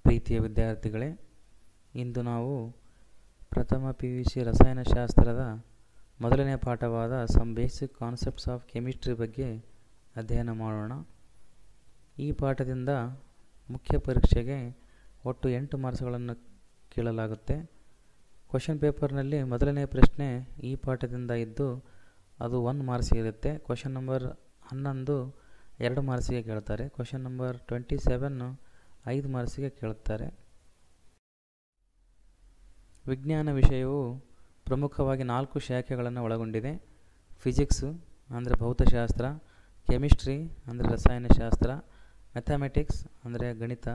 ಪ್ರೀತಿಯ ವಿದ್ಯಾರ್ಥಿಗಳೇ, ಇಂದು ನಾವು ಪ್ರಥಮ PUC ರಸಾಯನಶಾಸ್ತ್ರದ ಮೊದಲನೇ ಪಾಠವಾದ some basic concepts of chemistry ಬಗ್ಗೆ ಅಧ್ಯಯನ ಮಾಡೋಣ. ಈ ಪಾಠದಿಂದ ಮುಖ್ಯ ಪರೀಕ್ಷೆಗೆ ಒಟ್ಟು 8 ಮಾರ್ಕ್ಸ್ಗಳನ್ನು ಕೇಳಲಾಗುತ್ತೆ. ಕ್ವಶನ್ ಪೇಪರ್ನಲ್ಲಿ ಮೊದಲನೇ ಪ್ರಶ್ನೆ ಈ ಪಾಠದಿಂದ ಇದ್ದು ಅದು 1 ಮಾರ್ಕ್ಸ್ ಇರುತ್ತೆ. ಕ್ವಶನ್ ನಂಬರ್ 11 2 ಮಾರ್ಕ್ಸಿಗೆ ಕೇಳ್ತಾರೆ. ಕ್ವಶನ್ ನಂಬರ್ 27 5 ಮಾರ್ಕ್ಸಿಗೆ ಕೇಳುತ್ತಾರೆ. ವಿಜ್ಞಾನ ವಿಷಯವು ಪ್ರಮುಖವಾಗಿ 4 ಶಾಖೆಗಳನ್ನು ಒಳಗೊಂಡಿದೆ. ಫಿಸಿಕ್ಸು ಅಂದರೆ ಭೌತಶಾಸ್ತ್ರ, ಕೆಮಿಸ್ಟ್ರಿ ಅಂದರೆ ರಸಾಯನಶಾಸ್ತ್ರ, ಮ್ಯಾಥಮೆಟಿಕ್ಸ್ ಅಂದರೆ ಗಣಿತ,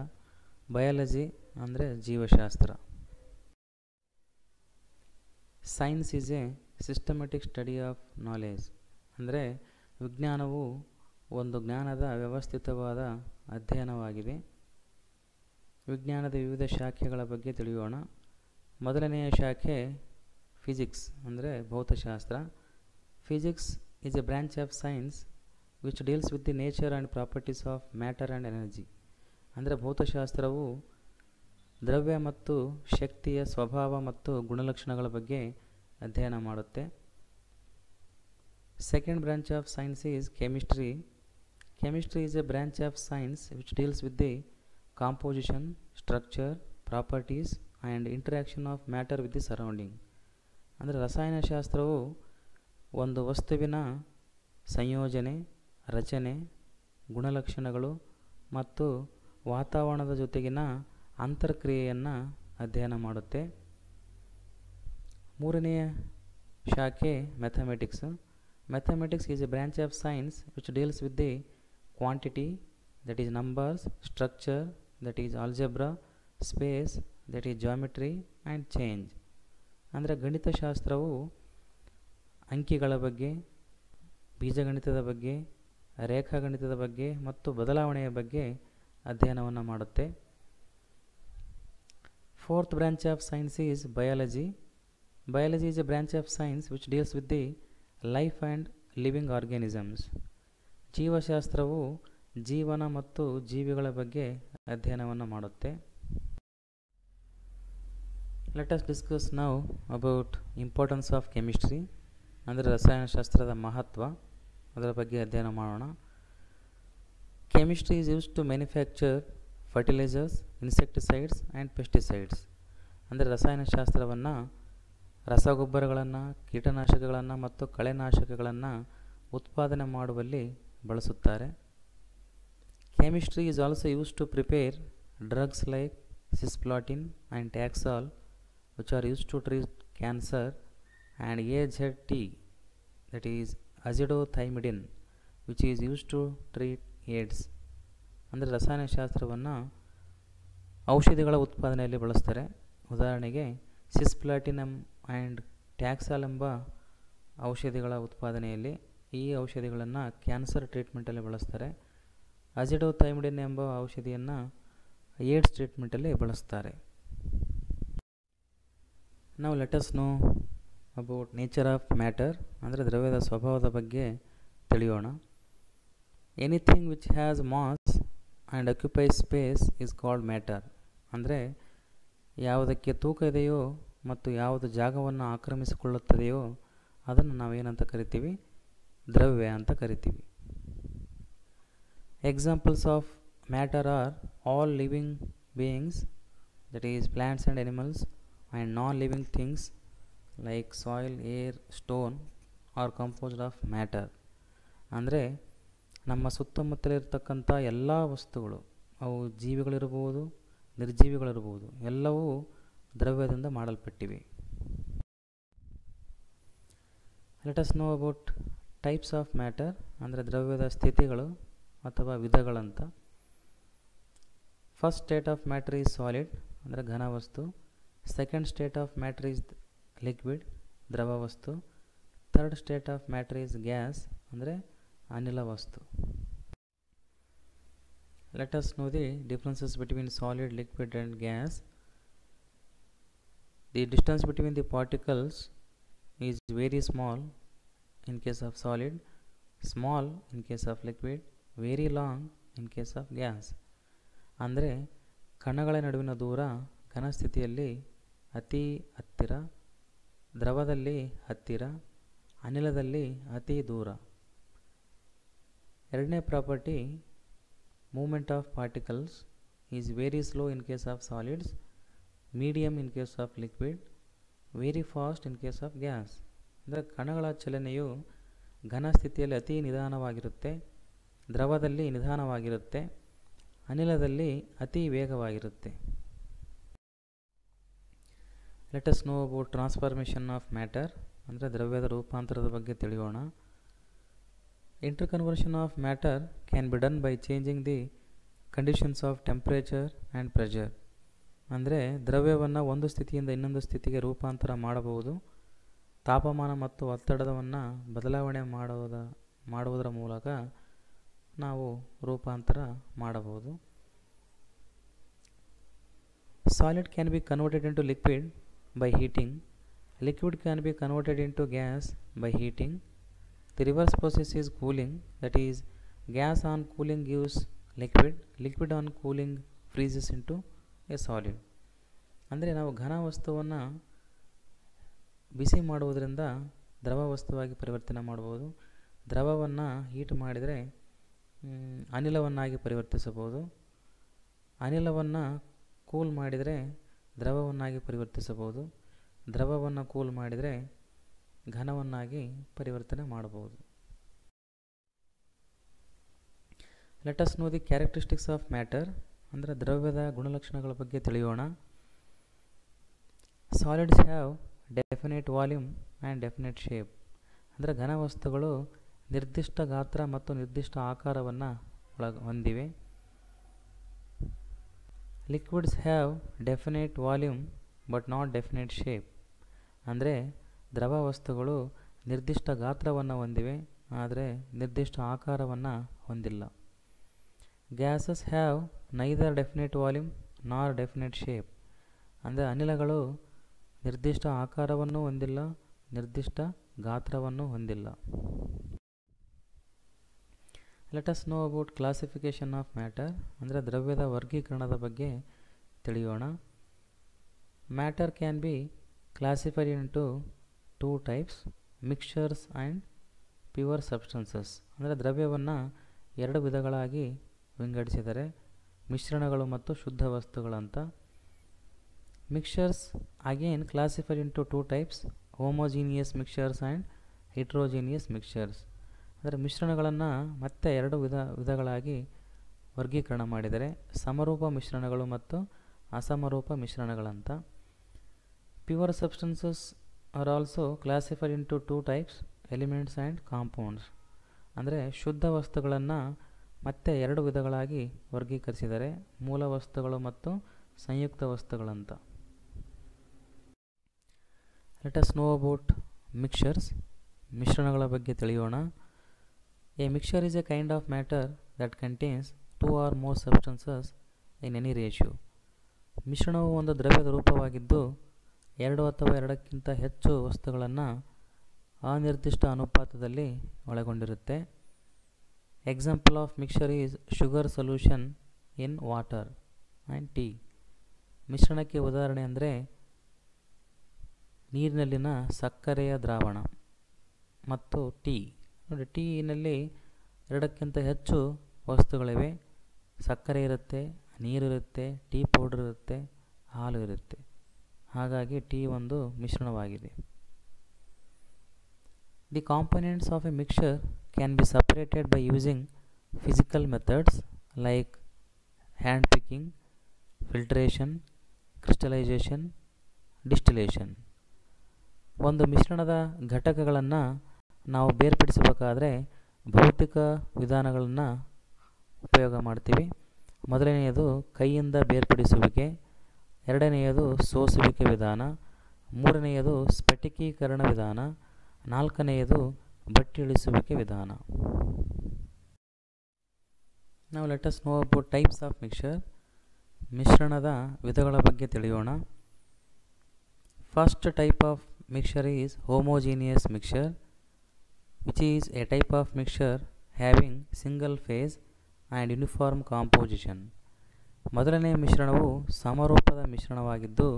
ಬಯಾಲಜಿ ಅಂದರೆ ಜೀವಶಾಸ್ತ್ರ. Science is A systematic study of knowledge ಅಂದರೆ ವಿಜ್ಞಾನವು ಒಂದು ಜ್ಞಾನದ ವ್ಯವಸ್ಥಿತವಾದ ಅಧ್ಯಯನವಾಗಿದೆ. ವಿಜ್ಞಾನದ ವಿವಿಧ ಶಾಖೆಗಳ ಬಗ್ಗೆ ತಿಳಿಯೋಣ. ಮೊದಲನೆಯ ಶಾಖೆ ಫಿಸಿಕ್ಸ್ ಅಂದರೆ ಭೌತಶಾಸ್ತ್ರ. Physics is a branch of science which deals with the nature and properties of matter and energy ಅಂದರೆ ಭೌತಶಾಸ್ತ್ರವು ದ್ರವ್ಯ ಮತ್ತು ಶಕ್ತಿಯ ಸ್ವಭಾವ ಮತ್ತು ಗುಣಲಕ್ಷಣಗಳ ಬಗ್ಗೆ ಅಧ್ಯಯನ ಮಾಡುತ್ತೆ. Second branch of science is chemistry. Chemistry is a branch of science which deals with the composition, structure, properties and interaction of matter with the surrounding ಅಂದರೆ ರಸಾಯನಶಾಸ್ತ್ರವು ಒಂದು ವಸ್ತುವಿನ ಸಂಯೋಜನೆ, ರಚನೆ, ಗುಣಲಕ್ಷಣಗಳು ಮತ್ತು ವಾತಾವರಣದ ಜೊತೆಗಿನ ಅಂತರ್ಕ್ರಿಯೆಯನ್ನು ಅಧ್ಯಯನ ಮಾಡುತ್ತೆ. ಮೂರನೆಯ ಶಾಖೆ mathematics. Mathematics is a branch of science which deals with the quantity, that is numbers, structure, that is algebra, space, that is geometry and change ಅಂದರೆ ಗಣಿತಶಾಸ್ತ್ರವು ಅಂಕಿಗಳ ಬಗ್ಗೆ, ಬೀಜಗಣಿತದ ಬಗ್ಗೆ, ರೇಖಾಗಣಿತದ ಬಗ್ಗೆ ಮತ್ತು ಬದಲಾವಣೆಯ ಬಗ್ಗೆ ಅಧ್ಯಯನವನ್ನು ಮಾಡುತ್ತೆ. Fourth branch of science is biology. Biology is a branch of science which deals with the life and living organisms. ಜೀವಶಾಸ್ತ್ರವು ಜೀವನ ಮತ್ತು ಜೀವಿಗಳ ಬಗ್ಗೆ ಅಧ್ಯಯನವನ್ನು ಮಾಡುತ್ತೆ. Let us discuss now about importance of chemistry ಅಂದರೆ ರಸಾಯನಶಾಸ್ತ್ರದ ಮಹತ್ವ, ಅದರ ಬಗ್ಗೆ ಅಧ್ಯಯನ ಮಾಡೋಣ. Chemistry is used to manufacture fertilisers, insecticides and pesticides ಅಂದರೆ ರಸಾಯನಶಾಸ್ತ್ರವನ್ನು ರಸಗೊಬ್ಬರಗಳನ್ನು, ಕೀಟನಾಶಕಗಳನ್ನು ಮತ್ತು ಕಳೆನಾಶಕಗಳನ್ನು ಉತ್ಪಾದನೆ ಮಾಡುವಲ್ಲಿ ಬಳಸುತ್ತಾರೆ. Chemistry is also used to prepare drugs like cisplatin and taxol which are used to treat cancer, and AZT, that is azithromycin, which is used to treat AIDS ಅಂದರೆ ರಸಾಯನಶಾಸ್ತ್ರವನ್ನು ಔಷಧಿಗಳ ಉತ್ಪಾದನೆಯಲ್ಲಿ ಬಳಸ್ತಾರೆ. ಉದಾಹರಣೆಗೆ ಸಿಸ್ಪ್ಲಾಟಿನಮ್ ಆ್ಯಂಡ್ ಟ್ಯಾಕ್ಸಾಲ್ ಎಂಬ ಔಷಧಿಗಳ ಉತ್ಪಾದನೆಯಲ್ಲಿ ಈ ಔಷಧಿಗಳನ್ನು ಕ್ಯಾನ್ಸರ್ ಟ್ರೀಟ್ಮೆಂಟಲ್ಲಿ ಬಳಸ್ತಾರೆ. ಅಜಿಡೋಥೈಮಿಡಿನ್ ಎಂಬ ಔಷಧಿಯನ್ನು ಏಡ್ಸ್ ಟ್ರೀಟ್ಮೆಂಟಲ್ಲಿ ಬಳಸ್ತಾರೆ. ನಾವು let us know about nature of matter ಅಂದರೆ ದ್ರವ್ಯದ ಸ್ವಭಾವದ ಬಗ್ಗೆ ತಿಳಿಯೋಣ. Anything which has mass and occupies space is called matter ಅಂದರೆ ಯಾವುದಕ್ಕೆ ತೂಕ ಇದೆಯೋ ಮತ್ತು ಯಾವುದು ಜಾಗವನ್ನು ಆಕ್ರಮಿಸಿಕೊಳ್ಳುತ್ತದೆಯೋ ಅದನ್ನು ನಾವೇನಂತ ಕರಿತೀವಿ? ದ್ರವ್ಯ ಅಂತ ಕರಿತೀವಿ. Examples of matter are all living beings, that is plants and animals, and non-living things like soil, air, stone are composed of matter ಅಂದರೆ ನಮ್ಮ ಸುತ್ತಮುತ್ತಲಿರ್ತಕ್ಕಂಥ ಎಲ್ಲ ವಸ್ತುಗಳು, ಅವು ಜೀವಿಗಳಿರ್ಬೋದು, ನಿರ್ಜೀವಿಗಳಿರ್ಬೋದು, ಎಲ್ಲವೂ ದ್ರವ್ಯದಿಂದ ಮಾಡಲ್ಪಟ್ಟಿವೆ. Let us know about types of matter ಅಂದರೆ ದ್ರವ್ಯದ ಸ್ಥಿತಿಗಳು ಅಥವಾ ವಿಧಗಳಂತ. First state of matter is solid ಅಂದರೆ ಘನ ವಸ್ತು. Second state of matter is liquid ದ್ರವ ವಸ್ತು. Third state of matter is gas ಅಂದರೆ ಅನಿಲ ವಸ್ತು. Let us know the differences between solid, liquid and gas. The distance between the particles is very small in case of solid, small in case of liquid, very long in case of gas. ಅಂದರೆ ಕಣಗಳ ನಡುವಿನ ದೂರ ಘನಸ್ಥಿತಿಯಲ್ಲಿ ಅತಿ ಹತ್ತಿರ, ದ್ರವದಲ್ಲಿ ಹತ್ತಿರ, ಅನಿಲದಲ್ಲಿ ಅತಿ ದೂರ. ಎರಡನೇ property, movement of particles is very slow in case of solids, medium in case of liquid, very fast in case of gas. ಅಂದರೆ ಕಣಗಳ ಚಲನೆಯು ಘನ ಸ್ಥಿತಿಯಲ್ಲಿ ಅತಿ ನಿಧಾನವಾಗಿರುತ್ತೆ, ದ್ರವದಲ್ಲಿ ನಿಧಾನವಾಗಿರುತ್ತೆ, ಅನಿಲದಲ್ಲಿ ಅತಿ ವೇಗವಾಗಿರುತ್ತೆ. Let us know about transformation of matter, ಅಂದರೆ ದ್ರವ್ಯದ ರೂಪಾಂತರದ ಬಗ್ಗೆ ತಿಳಿಯೋಣ. Interconversion of matter can be done by changing the conditions of temperature and pressure. ಅಂದರೆ ದ್ರವ್ಯವನ್ನು ಒಂದು ಸ್ಥಿತಿಯಿಂದ ಇನ್ನೊಂದು ಸ್ಥಿತಿಗೆ ರೂಪಾಂತರ ಮಾಡಬಹುದು. ತಾಪಮಾನ ಮತ್ತು ಒತ್ತಡವನ್ನು ಬದಲಾವಣೆ ಮಾಡುವುದರ ಮೂಲಕ ನಾವು ರೂಪಾಂತರ ಮಾಡಬಹುದು. Solid can be converted into liquid by heating. Liquid can be converted into gas by heating. The reverse process is cooling, that is, gas on cooling gives liquid, liquid on cooling freezes into a solid. ಅಂದರೆ ನಾವು ಘನ ವಸ್ತುವನ್ನು ಬಿಸಿ ಮಾಡುವುದರಿಂದ ದ್ರವ ವಸ್ತುವಾಗಿ ಪರಿವರ್ತನೆ ಮಾಡ್ಬೋದು. ದ್ರವವನ್ನು ಹೀಟ್ ಮಾಡಿದರೆ ಅನಿಲವನ್ನಾಗಿ ಪರಿವರ್ತಿಸಬಹುದು. ಅನಿಲವನ್ನು ಕೂಲ್ ಮಾಡಿದರೆ ದ್ರವವನ್ನಾಗಿ ಪರಿವರ್ತಿಸಬಹುದು. ದ್ರವವನ್ನು ಕೂಲ್ ಮಾಡಿದರೆ ಘನವನ್ನಾಗಿ ಪರಿವರ್ತನೆ ಮಾಡಬಹುದು. Let us know the characteristics of matter, ಅಂದರೆ ದ್ರವ್ಯದ ಗುಣಲಕ್ಷಣಗಳ ಬಗ್ಗೆ ತಿಳಿಯೋಣ. Solids have definite volume and definite shape. ಅಂದರೆ ಘನ ವಸ್ತುಗಳು ನಿರ್ದಿಷ್ಟ ಗಾತ್ರ ಮತ್ತು ನಿರ್ದಿಷ್ಟ ಆಕಾರವನ್ನು ಹೊಂದಿವೆ. Liquids have definite volume but not definite shape. ಅಂದರೆ ದ್ರವ ವಸ್ತುಗಳು ನಿರ್ದಿಷ್ಟ ಗಾತ್ರವನ್ನು ಹೊಂದಿವೆ, ಆದರೆ ನಿರ್ದಿಷ್ಟ ಆಕಾರವನ್ನು ಹೊಂದಿಲ್ಲ. Gases have neither definite volume nor definite shape. ಅಂದರೆ ಅನಿಲಗಳು ನಿರ್ದಿಷ್ಟ ಆಕಾರವನ್ನು ಹೊಂದಿಲ್ಲ, ನಿರ್ದಿಷ್ಟ ಗಾತ್ರವನ್ನು ಹೊಂದಿಲ್ಲ. Let us know about classification of matter, ಅಂದರೆ ದ್ರವ್ಯದ ವರ್ಗೀಕರಣದ ಬಗ್ಗೆ ತಿಳಿಯೋಣ. Matter can be classified into two types, mixtures and pure substances. ಅಂದರೆ ದ್ರವ್ಯವನ್ನು ಎರಡು ವಿಧಗಳಾಗಿ ವಿಂಗಡಿಸಿದರೆ, ಮಿಶ್ರಣಗಳು ಮತ್ತು ಶುದ್ಧ ವಸ್ತುಗಳಂತ. Mixtures again classified into two types, homogeneous mixtures and heterogeneous mixtures. ಅಂದರೆ ಮಿಶ್ರಣಗಳನ್ನು ಮತ್ತೆ ಎರಡು ವಿಧಗಳಾಗಿ ವರ್ಗೀಕರಣ ಮಾಡಿದರೆ, ಸಮರೂಪ ಮಿಶ್ರಣಗಳು ಮತ್ತು ಅಸಮರೂಪ ಮಿಶ್ರಣಗಳಂತ. Pure substances are also classified into two types, elements and compounds. ಅಂದರೆ ಶುದ್ಧ ವಸ್ತುಗಳನ್ನು ಮತ್ತೆ ಎರಡು ವಿಧಗಳಾಗಿ ವರ್ಗೀಕರಿಸಿದರೆ, ಮೂಲ ವಸ್ತುಗಳು ಮತ್ತು ಸಂಯುಕ್ತ ವಸ್ತುಗಳಂತ. Let us know about mixtures, ಮಿಶ್ರಣಗಳ ಬಗ್ಗೆ ತಿಳಿಯೋಣ. A mixture is a kind of matter that contains two or more substances in any ratio. ಮಿಶ್ರಣವು ಒಂದು ದ್ರವ್ಯದ ರೂಪವಾಗಿದ್ದು ಎರಡು ಅಥವಾ ಎರಡಕ್ಕಿಂತ ಹೆಚ್ಚು ವಸ್ತುಗಳನ್ನು ಅನಿರ್ದಿಷ್ಟ ಅನುಪಾತದಲ್ಲಿ ಒಳಗೊಂಡಿರುತ್ತೆ. Example of mixture is sugar solution in water and tea. ಮಿಶ್ರಣಕ್ಕೆ ಉದಾಹರಣೆ ಅಂದರೆ ನೀರಿನಲ್ಲಿನ ಸಕ್ಕರೆಯ ದ್ರಾವಣ ಮತ್ತು ಟೀ. ನೋಡಿ, ಟೀನಲ್ಲಿ ಎರಡಕ್ಕಿಂತ ಹೆಚ್ಚು ವಸ್ತುಗಳಿವೆ. ಸಕ್ಕರೆ ಇರುತ್ತೆ, ನೀರಿರುತ್ತೆ, ಟೀ ಪೌಡರ್ ಇರುತ್ತೆ, ಹಾಲು ಇರುತ್ತೆ. ಹಾಗಾಗಿ ಟೀ ಒಂದು ಮಿಶ್ರಣವಾಗಿದೆ. The components of A mixture can be separated by using physical methods like hand picking, filtration, crystallisation, distillation. ಒಂದು ಮಿಶ್ರಣದ ಘಟಕಗಳನ್ನು ನಾವು ಬೇರ್ಪಡಿಸಬೇಕಾದ್ರೆ ಭೌತಿಕ ವಿಧಾನಗಳನ್ನು ಉಪಯೋಗ ಮಾಡ್ತೀವಿ. ಮೊದಲನೆಯದು ಕೈಯಿಂದ ಬೇರ್ಪಡಿಸುವಿಕೆ, ಎರಡನೆಯದು ಸೋಸುವಿಕೆ ವಿಧಾನ, ಮೂರನೆಯದು ಸ್ಫಟಿಕೀಕರಣ ವಿಧಾನ, ನಾಲ್ಕನೆಯದು ಬಟ್ಟಿ ಇಳಿಸುವಿಕೆ ವಿಧಾನ. ನಾವು let us know about types of mixture, ಮಿಶ್ರಣದ ವಿಧಗಳ ಬಗ್ಗೆ ತಿಳಿಯೋಣ. First type of mixture is homogeneous mixture, which is a type of mixture having single phase and uniform composition. ಮೊದಲನೇ ಮಿಶ್ರಣವು ಸಮರೂಪದ ಮಿಶ್ರಣವಾಗಿದ್ದು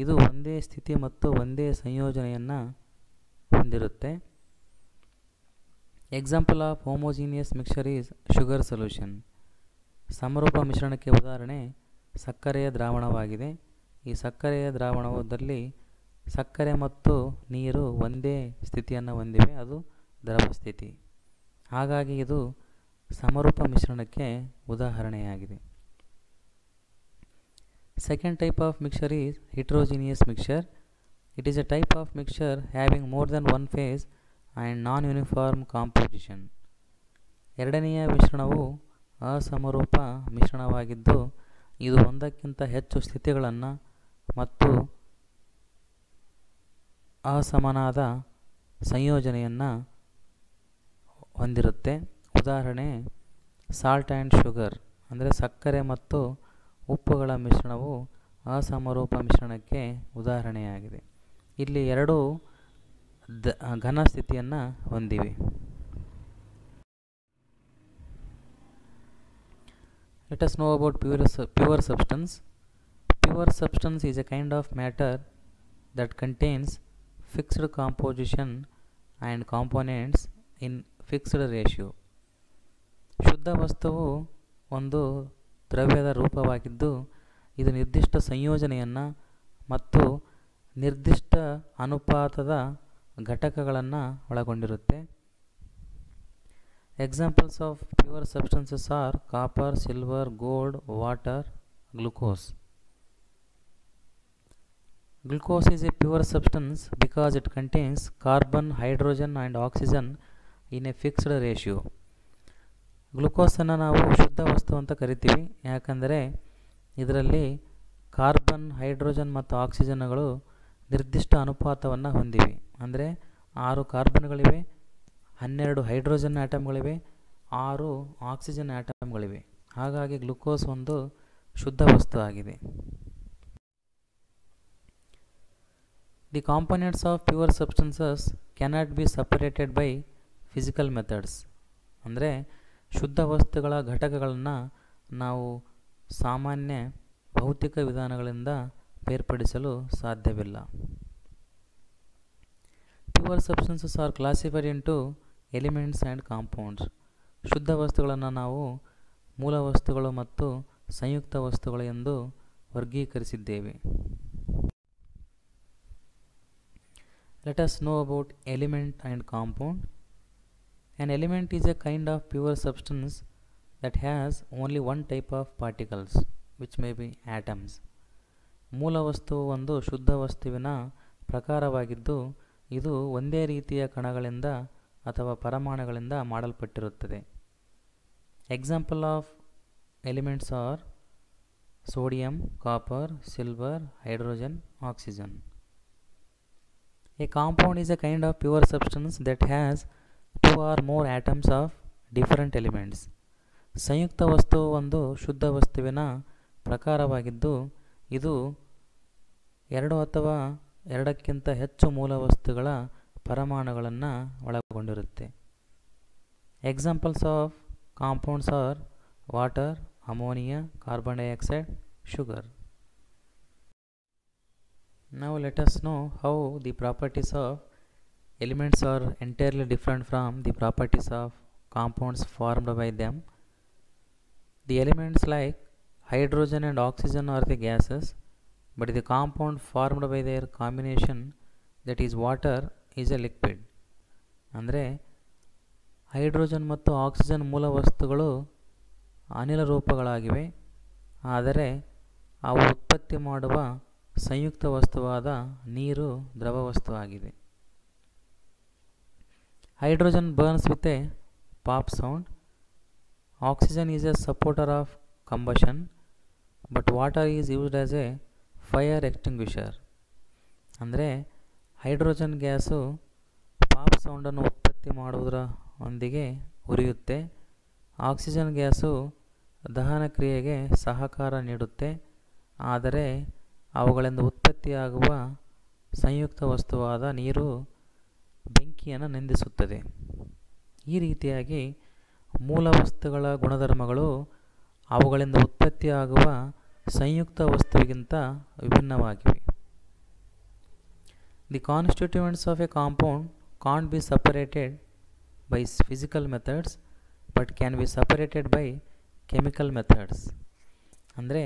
ಇದು ಒಂದೇ ಸ್ಥಿತಿ ಮತ್ತು ಒಂದೇ ಸಂಯೋಜನೆಯನ್ನು ಹೊಂದಿರುತ್ತೆ. Example of homogeneous mixture is sugar solution. ಸಮರೂಪ ಮಿಶ್ರಣಕ್ಕೆ ಉದಾಹರಣೆ ಸಕ್ಕರೆಯ ದ್ರಾವಣವಾಗಿದೆ. ಈ ಸಕ್ಕರೆಯ ದ್ರಾವಣದಲ್ಲಿ ಸಕ್ಕರೆ ಮತ್ತು ನೀರು ಒಂದೇ ಸ್ಥಿತಿಯನ್ನು ಹೊಂದಿವೆ, ಅದು ದ್ರವ ಸ್ಥಿತಿ. ಹಾಗಾಗಿ ಇದು ಸಮರೂಪ ಮಿಶ್ರಣಕ್ಕೆ ಉದಾಹರಣೆಯಾಗಿದೆ. Second type of mixture is heterogeneous mixture. It is a type of mixture having more than one phase and non-uniform composition. ಎರಡನೆಯ ಮಿಶ್ರಣವು ಅಸಮರೂಪ ಮಿಶ್ರಣವಾಗಿದ್ದು ಇದು ಒಂದಕ್ಕಿಂತ ಹೆಚ್ಚು ಸ್ಥಿತಿಗಳನ್ನು ಮತ್ತು ಅಸಮನಾದ ಸಂಯೋಜನೆಯನ್ನು ಹೊಂದಿರುತ್ತೆ. ಉದಾಹರಣೆ ಸಾಲ್ಟ್ ಆ್ಯಂಡ್ ಶುಗರ್, ಅಂದರೆ ಸಕ್ಕರೆ ಮತ್ತು ಉಪ್ಪುಗಳ ಮಿಶ್ರಣವು ಅಸಮರೂಪ ಮಿಶ್ರಣಕ್ಕೆ ಉದಾಹರಣೆಯಾಗಿದೆ. ಇಲ್ಲಿ ಎರಡು ಘನ ಸ್ಥಿತಿಯನ್ನು ಹೊಂದಿವೆ. Let us know about pure substance. Pure substance is a kind of matter that contains fixed composition and components in fixed ratio. ಶುದ್ಧ ವಸ್ತುವು ಒಂದು ದ್ರವ್ಯದ ರೂಪವಾಗಿದ್ದು ಇದು ನಿರ್ದಿಷ್ಟ ಸಂಯೋಜನೆಯನ್ನು ಮತ್ತು ನಿರ್ದಿಷ್ಟ ಅನುಪಾತದ ಘಟಕಗಳನ್ನು ಒಳಗೊಂಡಿರುತ್ತೆ. Examples of pure substances are copper, silver, gold, water, glucose. Glucose is a pure substance because it contains carbon, hydrogen and oxygen in a fixed ratio. ಗ್ಲುಕೋಸನ್ನು ನಾವು ಶುದ್ಧ ವಸ್ತು ಅಂತ ಕರಿತೀವಿ, ಯಾಕಂದರೆ ಇದರಲ್ಲಿ ಕಾರ್ಬನ್, ಹೈಡ್ರೋಜನ್ ಮತ್ತು ಆಕ್ಸಿಜನ್ಗಳು ನಿರ್ದಿಷ್ಟ ಅನುಪಾತವನ್ನು ಹೊಂದಿವೆ. ಅಂದರೆ 6 ಕಾರ್ಬನ್ಗಳಿವೆ, 12 ಹೈಡ್ರೋಜನ್ ಆಟಮ್ಗಳಿವೆ, 6 ಆಕ್ಸಿಜನ್ ಆಟಮ್ಗಳಿವೆ. ಹಾಗಾಗಿ ಗ್ಲುಕೋಸ್ ಒಂದು ಶುದ್ಧ ವಸ್ತು ಆಗಿದೆ. The components of pure substances cannot be separated by physical methods. ಅಂದರೆ ಶುದ್ಧ ವಸ್ತುಗಳ ಘಟಕಗಳನ್ನು ನಾವು ಸಾಮಾನ್ಯ ಭೌತಿಕ ವಿಧಾನಗಳಿಂದ ಬೇರ್ಪಡಿಸಲು ಸಾಧ್ಯವಿಲ್ಲ. Pure substances are classified into elements and compounds. ಶುದ್ಧ ವಸ್ತುಗಳನ್ನು ನಾವು ಮೂಲ ವಸ್ತುಗಳು ಮತ್ತು ಸಂಯುಕ್ತ ವಸ್ತುಗಳು ಎಂದು ವರ್ಗೀಕರಿಸಿದ್ದೇವೆ. Let us know about element and compound. An element is a kind of pure substance that has only one type of particles, which may be atoms. ಮೂಲ ವಸ್ತುವು ಒಂದು ಶುದ್ಧ ವಸ್ತುವಿನ ಪ್ರಕಾರವಾಗಿದ್ದು ಇದು ಒಂದೇ ರೀತಿಯ ಕಣಗಳಿಂದ ಅಥವಾ ಪರಮಾಣುಗಳಿಂದ ಮಾಡಲ್ಪಟ್ಟಿರುತ್ತದೆ. Example of elements are sodium, copper, silver, hydrogen, oxygen. A compound is a kind of pure substance that has 2 or more atoms of different elements. ಸಂಯುಕ್ತ ವಸ್ತುವು ಒಂದು ಶುದ್ಧ ವಸ್ತುವಿನ ಪ್ರಕಾರವಾಗಿದ್ದು ಇದು 2 ಅಥವಾ 2ಕ್ಕಿಂತ ಹೆಚ್ಚು ಮೂಲ ವಸ್ತುಗಳ ಪರಮಾಣುಗಳನ್ನು ಒಳಗೊಂಡಿರುತ್ತೆ. Examples of compounds are water, ammonia, carbon dioxide, sugar. Now let us know how the properties of elements are entirely different from the properties of compounds formed by them. The elements like hydrogen and oxygen are the gases, but the compound formed by their combination, that is water, is a liquid. ಅಂದರೆ hydrogen ಮತ್ತು oxygen ಮೂಲ ವಸ್ತುಗಳು ಅನಿಲ ರೂಪಗಳಾಗಿವೆ, ಆದರೆ ಅವು ಉತ್ಪತ್ತಿ ಮಾಡುವ ಸಂಯುಕ್ತ ವಸ್ತುವಾದ ನೀರು ದ್ರವ ವಸ್ತು ಆಗಿದೆ. Hydrogen burns with A pop sound. Oxygen is A supporter of combustion, but water is used as A fire extinguisher. ಅಂದರೆ ಹೈಡ್ರೋಜನ್ ಗ್ಯಾಸು ಪಾಪ್ ಸೌಂಡನ್ನು ಉತ್ಪತ್ತಿ ಮಾಡುವುದರೊಂದಿಗೆ ಉರಿಯುತ್ತೆ. ಆಕ್ಸಿಜನ್ ಗ್ಯಾಸು ದಹನ ಕ್ರಿಯೆಗೆ ಸಹಕಾರ ನೀಡುತ್ತೆ, ಆದರೆ ಅವುಗಳಿಂದ ಉತ್ಪತ್ತಿಯಾಗುವ ಸಂಯುಕ್ತ ವಸ್ತುವಾದ ನೀರು ಬೆಂಕಿಯನ್ನು ನಂದಿಸುತ್ತದೆ. ಈ ರೀತಿಯಾಗಿ ಮೂಲ ವಸ್ತುಗಳ ಗುಣಧರ್ಮಗಳು ಅವುಗಳಿಂದ ಉತ್ಪತ್ತಿಯಾಗುವ ಸಂಯುಕ್ತ ವಸ್ತುವಿಗಿಂತ ವಿಭಿನ್ನವಾಗಿವೆ. The constituents of A compound can't be separated by physical methods but can be separated by chemical methods. ಅಂದರೆ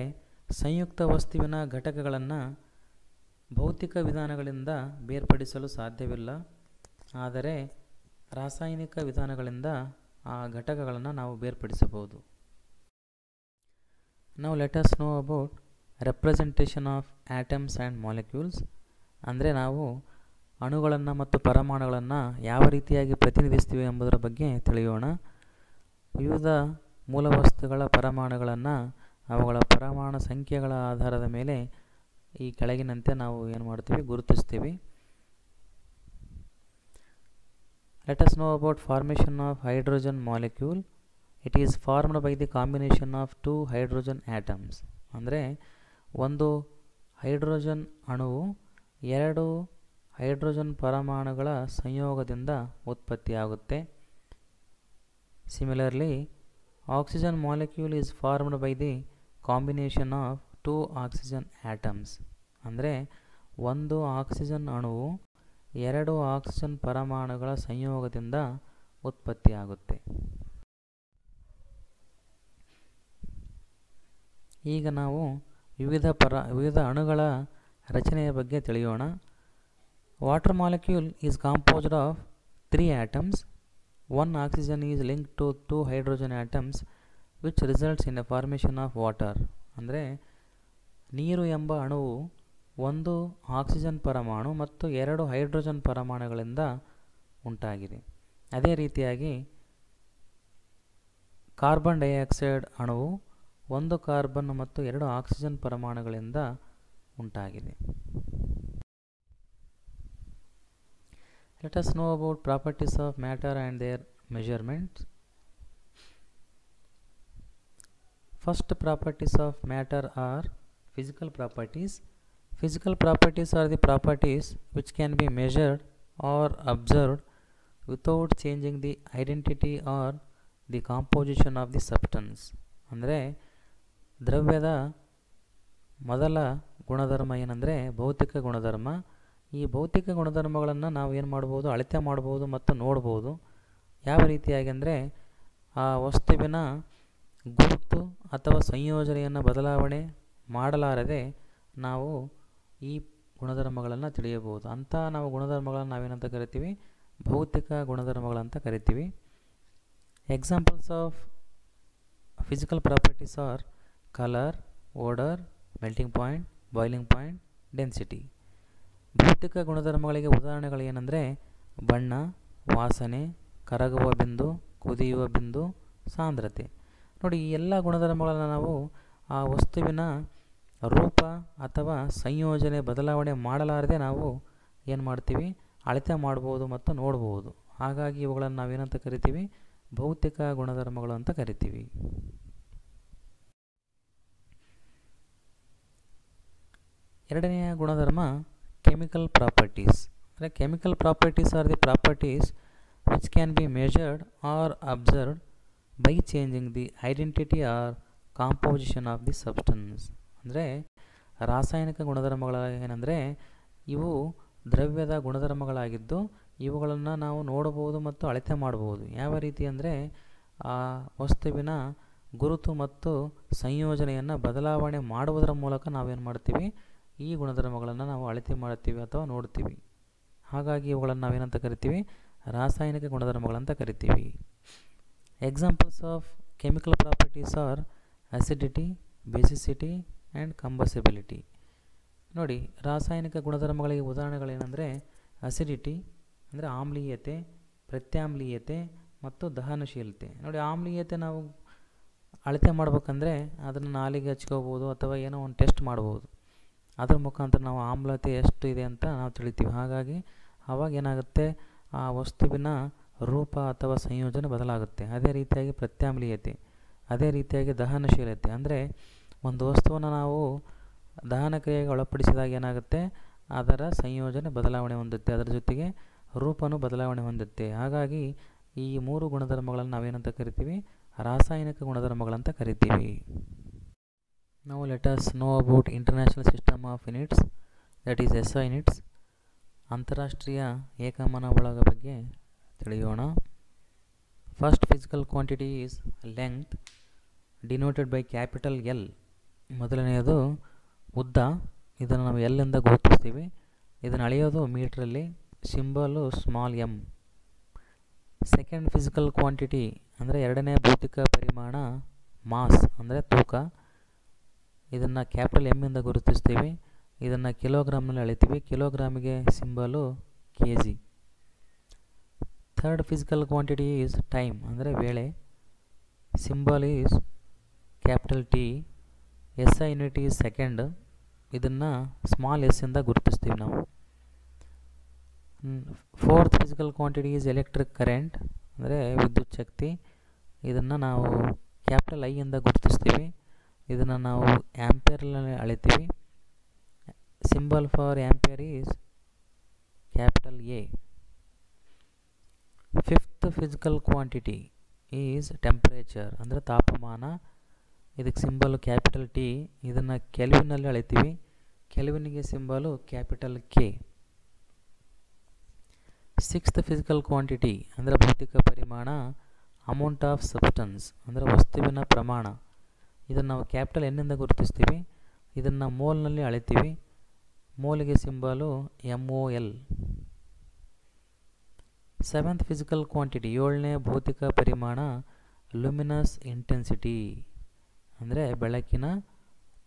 ಸಂಯುಕ್ತ ವಸ್ತುವಿನ ಘಟಕಗಳನ್ನು ಭೌತಿಕ ವಿಧಾನಗಳಿಂದ ಬೇರ್ಪಡಿಸಲು ಸಾಧ್ಯವಿಲ್ಲ, ಆದರೆ ರಾಸಾಯನಿಕ ವಿಧಾನಗಳಿಂದ ಆ ಘಟಕಗಳನ್ನು ನಾವು ಬೇರ್ಪಡಿಸಬಹುದು. Now let us know about representation of atoms and molecules. ಅಂದರೆ ನಾವು ಅಣುಗಳನ್ನು ಮತ್ತು ಪರಮಾಣುಗಳನ್ನು ಯಾವ ರೀತಿಯಾಗಿ ಪ್ರತಿನಿಧಿಸ್ತೀವಿ ಎಂಬುದರ ಬಗ್ಗೆ ತಿಳಿಯೋಣ. ವಿವಿಧ ಮೂಲವಸ್ತುಗಳ ಪರಮಾಣುಗಳನ್ನು ಅವುಗಳ ಪರಮಾಣು ಸಂಖ್ಯೆಗಳ ಆಧಾರದ ಮೇಲೆ ಈ ಕೆಳಗಿನಂತೆ ನಾವು ಏನು ಮಾಡ್ತೀವಿ, ಗುರುತಿಸ್ತೀವಿ. Let us know about formation of hydrogen molecule. It is formed by the combination of two hydrogen atoms. ಅಂದರೆ ಒಂದು ಹೈಡ್ರೋಜನ್ ಅಣುವು ಎರಡು ಹೈಡ್ರೋಜನ್ ಪರಮಾಣುಗಳ ಸಂಯೋಗದಿಂದ ಉತ್ಪತ್ತಿಯಾಗುತ್ತೆ. Similarly oxygen molecule is formed by the combination of two oxygen atoms. ಅಂದರೆ ಒಂದು oxygen ಅಣುವು ಎರಡು oxygen ಪರಮಾಣುಗಳ ಸಂಯೋಗದಿಂದ ಉತ್ಪತ್ತಿಯಾಗುತ್ತೆ. ಈಗ ನಾವು ವಿವಿಧ ಅಣುಗಳ ರಚನೆಯ ಬಗ್ಗೆ ತಿಳಿಯೋಣ. Water molecule is composed of 3 atoms. One oxygen is linked to 2 hydrogen atoms which results in a formation of water. ಅಂದರೆ ನೀರು ಎಂಬ ಅಣುವು ಒಂದು ಆಕ್ಸಿಜನ್ ಪರಮಾಣು ಮತ್ತು ಎರಡು ಹೈಡ್ರೋಜನ್ ಪರಮಾಣುಗಳಿಂದ ಉಂಟಾಗಿದೆ. ಅದೇ ರೀತಿಯಾಗಿ ಕಾರ್ಬನ್ ಡೈಆಕ್ಸೈಡ್ ಅಣುವು ಒಂದು ಕಾರ್ಬನ್ ಮತ್ತು ಎರಡು ಆಕ್ಸಿಜನ್ ಪರಮಾಣುಗಳಿಂದ ಉಂಟಾಗಿದೆ. Let us know about properties of matter and their measurements. First properties of matter are physical properties. Physical properties are the properties which can be measured or observed without changing the identity or the composition of the substance. ಅಂದರೆ ದ್ರವ್ಯದ ಮೊದಲ ಗುಣಧರ್ಮ ಏನಂದರೆ ಭೌತಿಕ ಗುಣಧರ್ಮ. ಈ ಭೌತಿಕ ಗುಣಧರ್ಮಗಳನ್ನು ನಾವು ಏನು ಮಾಡ್ಬೋದು, ಅಳತೆ ಮಾಡ್ಬೋದು ಮತ್ತು ನೋಡ್ಬೋದು. ಯಾವ ರೀತಿಯಾಗಿ ಅಂದರೆ ಆ ವಸ್ತುವಿನ ಗುರುತು ಅಥವಾ ಸಂಯೋಜನೆಯನ್ನು ಬದಲಾವಣೆ ಮಾಡಲಾರದೆ ನಾವು ಈ ಗುಣಧರ್ಮಗಳನ್ನು ತಿಳಿಯಬಹುದು. ಅಂಥ ನಾವು ಗುಣಧರ್ಮಗಳನ್ನು ನಾವೇನಂತ ಕರಿತೀವಿ, ಭೌತಿಕ ಗುಣಧರ್ಮಗಳಂತ ಕರಿತೀವಿ. Examples of physical properties are colour, odour, melting point, boiling point, density. ಭೌತಿಕ ಗುಣಧರ್ಮಗಳಿಗೆ ಉದಾಹರಣೆಗಳು ಏನಂದರೆ ಬಣ್ಣ, ವಾಸನೆ, ಕರಗುವ ಬಿಂದು, ಕುದಿಯುವ ಬಿಂದು, ಸಾಂದ್ರತೆ. ನೋಡಿ, ಈ ಎಲ್ಲ ಗುಣಧರ್ಮಗಳನ್ನು ನಾವು ಆ ವಸ್ತುವಿನ ರೂಪ ಅಥವಾ ಸಂಯೋಜನೆ ಬದಲಾವಣೆ ಮಾಡಲಾರದೆ ನಾವು ಏನು ಮಾಡ್ತೀವಿ, ಅಳತೆ ಮಾಡ್ಬೋದು ಮತ್ತು ನೋಡ್ಬೋದು. ಹಾಗಾಗಿ ಇವುಗಳನ್ನು ನಾವೇನಂತ ಕರಿತೀವಿ, ಭೌತಿಕ ಗುಣಧರ್ಮಗಳು ಅಂತ ಕರಿತೀವಿ. ಎರಡನೆಯ ಗುಣಧರ್ಮ chemical properties. The chemical properties are the properties which can be measured or observed by changing the identity or composition of the substance. ಅಂದರೆ ರಾಸಾಯನಿಕ ಗುಣಧರ್ಮಗಳ ಏನಂದರೆ ಇವು ದ್ರವ್ಯದ ಗುಣಧರ್ಮಗಳಾಗಿದ್ದು ಇವುಗಳನ್ನು ನಾವು ನೋಡಬಹುದು ಮತ್ತು ಅಳತೆ ಮಾಡಬಹುದು. ಯಾವ ರೀತಿ ಅಂದರೆ ಆ ವಸ್ತುವಿನ ಗುರುತು ಮತ್ತು ಸಂಯೋಜನೆಯನ್ನು ಬದಲಾವಣೆ ಮಾಡುವುದರ ಮೂಲಕ ನಾವೇನು ಮಾಡ್ತೀವಿ, ಈ ಗುಣಧರ್ಮಗಳನ್ನು ನಾವು ಅಳತೆ ಮಾಡ್ತೀವಿ ಅಥವಾ ನೋಡ್ತೀವಿ. ಹಾಗಾಗಿ ಇವುಗಳನ್ನು ನಾವೇನಂತ ಕರಿತೀವಿ, ರಾಸಾಯನಿಕ ಗುಣಧರ್ಮಗಳಂತ ಕರಿತೀವಿ. Examples of chemical properties are acidity, basicity and combustibility. ನೋಡಿ, ರಾಸಾಯನಿಕ ಗುಣಧರ್ಮಗಳಿಗೆ ಉದಾಹರಣೆಗಳೇನೆಂದರೆ ಅಸಿಡಿಟಿ ಅಂದರೆ ಆಮ್ಲೀಯತೆ, ಪ್ರತ್ಯಾಮ್ಲೀಯತೆ ಮತ್ತು ದಹನಶೀಲತೆ. ನೋಡಿ, ಆಮ್ಲೀಯತೆ ನಾವು ಅಳತೆ ಮಾಡ್ಬೇಕಂದ್ರೆ ಅದನ್ನು ನಾಲಿಗೆ ಹಚ್ಕೋಬೋದು ಅಥವಾ ಏನೋ ಒಂದು ಟೆಸ್ಟ್ ಮಾಡ್ಬೋದು. ಅದರ ಮುಖಾಂತರ ನಾವು ಆಮ್ಲತೆ ಎಷ್ಟು ಇದೆ ಅಂತ ನಾವು ತಿಳಿತೀವಿ. ಹಾಗಾಗಿ ಆವಾಗ ಏನಾಗುತ್ತೆ, ಆ ವಸ್ತುವಿನ ರೂಪ ಅಥವಾ ಸಂಯೋಜನೆ ಬದಲಾಗುತ್ತೆ. ಅದೇ ರೀತಿಯಾಗಿ ಪ್ರತ್ಯಾಮ್ಲೀಯತೆ, ಅದೇ ರೀತಿಯಾಗಿ ದಹನಶೀಲತೆ ಅಂದರೆ ಒಂದು ವಸ್ತುವನ್ನು ನಾವು ದಹನ ಕ್ರಿಯೆಗೆ ಒಳಪಡಿಸಿದಾಗ ಏನಾಗುತ್ತೆ, ಅದರ ಸಂಯೋಜನೆ ಬದಲಾವಣೆ ಹೊಂದುತ್ತೆ, ಅದರ ಜೊತೆಗೆ ರೂಪನೂ ಬದಲಾವಣೆ ಹೊಂದುತ್ತೆ. ಹಾಗಾಗಿ ಈ ಮೂರು ಗುಣಧರ್ಮಗಳನ್ನು ನಾವೇನಂತ ಕರಿತೀವಿ, ರಾಸಾಯನಿಕ ಗುಣಧರ್ಮಗಳಂತ ಕರಿತೀವಿ. Now let us know about International System of Units, that is SI units. ಅಂತಾರಾಷ್ಟ್ರೀಯ ಏಕಮಾನಗಳ ಬಗ್ಗೆ ತಿಳಿಯೋಣ. First physical quantity is length denoted by capital L. ಮೊದಲನೆಯದು ಉದ್ದ, ಇದನ್ನು ನಾವು ಎಲ್ ಇಂದ ಗುರುತಿಸ್ತೀವಿ. ಇದನ್ನು ಅಳೆಯೋದು ಮೀಟ್ರಲ್ಲಿ, symbol small M. Second physical quantity ಅಂದರೆ ಎರಡನೇ ಭೌತಿಕ ಪರಿಮಾಣ ಮಾಸ್ ಅಂದರೆ ತೂಕ, ಇದನ್ನು ಕ್ಯಾಪಿಟಲ್ ಎಮ್ ಇಂದ ಗುರುತಿಸ್ತೀವಿ. ಇದನ್ನು ಕಿಲೋಗ್ರಾಮ್ನಲ್ಲಿ ಅಳಿತೀವಿ, ಕಿಲೋಗ್ರಾಮಿಗೆ symbol K G. Third physical quantity is time ಅಂದರೆ ವೇಳೆ, symbol is capital T. S I unit is second, ಇದನ್ನು ಸ್ಮಾಲ್ ಎಸ್ ಇಂದ ಗುರುತಿಸ್ತೀವಿ ನಾವು. Fourth physical quantity is electric current ಅಂದರೆ ವಿದ್ಯುತ್ ಶಕ್ತಿ, ಇದನ್ನು ನಾವು ಕ್ಯಾಪಿಟಲ್ ಐ ಇಂದ ಗುರುತಿಸ್ತೀವಿ. ಇದನ್ನು ನಾವು ಆ್ಯಂಪಿಯರ್ನಲ್ಲಿ ಅಳಿತೀವಿ. Symbol for ampere is capital A. Fifth physical quantity is temperature ಅಂದರೆ ತಾಪಮಾನ, ಇದಕ್ಕೆ ಸಿಂಬಲು ಕ್ಯಾಪಿಟಲ್ ಟಿ. ಇದನ್ನು ಕೆಲ್ವಿನಲ್ಲಿ ಅಳಿತೀವಿ, ಕೆಲ್ವಿನಿಗೆ symbol capital K. Sixth physical quantity ಅಂದರೆ ಭೌತಿಕ ಪರಿಮಾಣ ಅಮೌಂಟ್ ಆಫ್ ಸಬ್ಸ್ಟನ್ಸ್ ಅಂದರೆ ವಸ್ತುವಿನ ಪ್ರಮಾಣ, ಇದನ್ನು ನಾವು ಕ್ಯಾಪಿಟಲ್ ಎನ್ನಿಂದ ಗುರುತಿಸ್ತೀವಿ. ಇದನ್ನು ಮೋಲ್ನಲ್ಲಿ ಅಳಿತೀವಿ, ಮೋಲಿಗೆ symbol M O L. Seventh physical quantity ಏಳನೇ ಭೌತಿಕ ಪರಿಮಾಣ ಲುಮಿನಸ್ ಇಂಟೆನ್ಸಿಟಿ ಅಂದರೆ ಬೆಳಕಿನ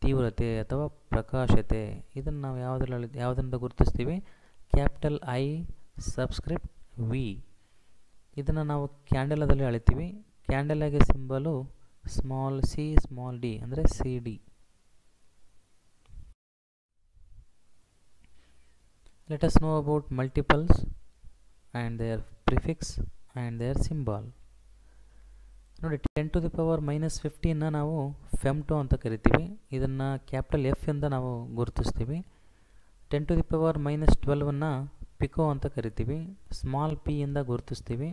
ತೀವ್ರತೆ ಅಥವಾ ಪ್ರಕಾಶತೆ, ಇದನ್ನು ನಾವು ಯಾವುದರಿಂದ ಗುರುತಿಸ್ತೀವಿ? Capital I subscript V. ಇದನ್ನು ನಾವು ಕ್ಯಾಂಡೆಲಾದಲ್ಲಿ ಅಳಿತೀವಿ, ಕ್ಯಾಂಡೆಲಾಗೆ symbol small C small D ಅಂದರೆ C D. Let us know about multiples and their prefix and their symbol. ನೋಡಿ 10 to the power minus 15 ನಾವು ಫೆಮ್ಟೋ ಅಂತ ಕರಿತೀವಿ, ಇದನ್ನು ಕ್ಯಾಪಿಟಲ್ ಎಫ್ ಇಂದ ನಾವು ಗುರುತಿಸ್ತೀವಿ. 10 to the power minus 12 pico ಅಂತ ಕರಿತೀವಿ, ಸ್ಮಾಲ್ ಪಿ ಇಂದ ಗುರುತಿಸ್ತೀವಿ.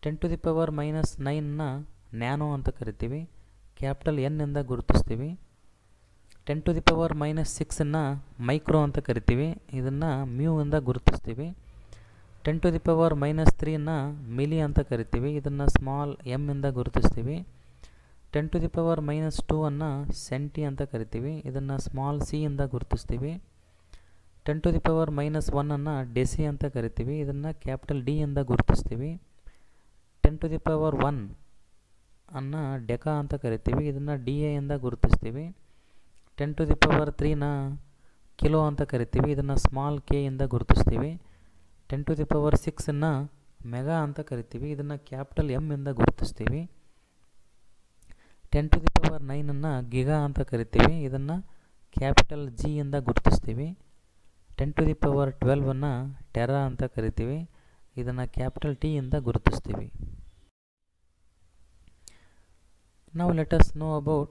10 to the power minus 9 nano ಅಂತ ಕರಿತೀವಿ, ಕ್ಯಾಪಿಟಲ್ ಎನ್ ಇಂದ ಗುರುತಿಸ್ತೀವಿ. 10 to the power minus 6 micro ಅಂತ ಕರಿತೀವಿ, ಇದನ್ನು ಮ್ಯೂ ಇಂದ ಗುರುತಿಸ್ತೀವಿ. 10 to the power minus 3 milli ಅಂತ ಕರಿತೀವಿ, ಇದನ್ನು ಸ್ಮಾಲ್ ಎಮ್ ಇಂದ ಗುರುತಿಸ್ತೀವಿ. 10 to the power minus 2 centi ಅಂತ ಕರಿತೀವಿ, ಇದನ್ನು ಸ್ಮಾಲ್ ಸಿ ಇಂದ ಗುರುತಿಸ್ತೀವಿ. 10 to the power minus 1 deci ಅಂತ ಕರಿತೀವಿ, ಇದನ್ನು ಕ್ಯಾಪಿಟಲ್ ಡಿ ಇಂದ ಗುರುತಿಸ್ತೀವಿ. 10 to the power 1 ಡೆಕಾ ಅಂತ ಕರಿತೀವಿ, ಇದನ್ನು ಡಿ ಎ ಇಂದ ಗುರುತಿಸ್ತೀವಿ. 10 to the power 3 ಕಿಲೋ ಅಂತ ಕರಿತೀವಿ, ಇದನ್ನು ಸ್ಮಾಲ್ ಕೆ ಇಂದ ಗುರುತಿಸ್ತೀವಿ. 10 to the power 6 ಮೆಗಾ ಅಂತ ಕರಿತೀವಿ, ಇದನ್ನು ಕ್ಯಾಪಿಟಲ್ ಎಮ್ ಇಂದ ಗುರುತಿಸ್ತೀವಿ. 10 to the power 9 ಗಿಗಾ ಅಂತ ಕರಿತೀವಿ, ಇದನ್ನು ಕ್ಯಾಪಿಟಲ್ ಜಿ ಇಂದ ಗುರುತಿಸ್ತೀವಿ. 10 to the power 12 ಟೆರಾ ಅಂತ ಕರಿತೀವಿ, ಇದನ್ನು ಕ್ಯಾಪಿಟಲ್ ಟಿ ಇಂದ ಗುರುತಿಸ್ತೀವಿ. Now let us know about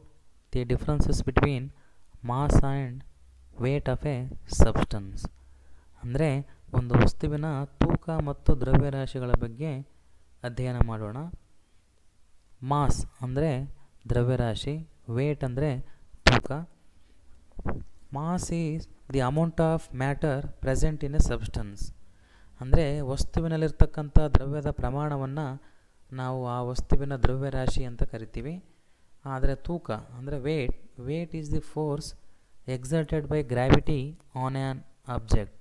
the differences between mass and weight of a substance. ಅಂದರೆ ಒಂದು ವಸ್ತುವಿನ ತೂಕ ಮತ್ತು ದ್ರವ್ಯರಾಶಿಗಳ ಬಗ್ಗೆ ಅಧ್ಯಯನ ಮಾಡೋಣ. ಮಾಸ್ ಅಂದರೆ ದ್ರವ್ಯರಾಶಿ, ವೇಟ್ ಅಂದರೆ ತೂಕ. Mass is the amount of matter present in a substance ಅಂದರೆ ವಸ್ತುವಿನಲ್ಲಿರ್ತಕ್ಕಂಥ ದ್ರವ್ಯದ ಪ್ರಮಾಣವನ್ನು ನಾವು ಆ ವಸ್ತುವಿನ ದ್ರವ್ಯರಾಶಿ ಅಂತ ಕರಿತೀವಿ. ಆದರೆ ತೂಕ ಅಂದರೆ weight is the force exerted by gravity on an object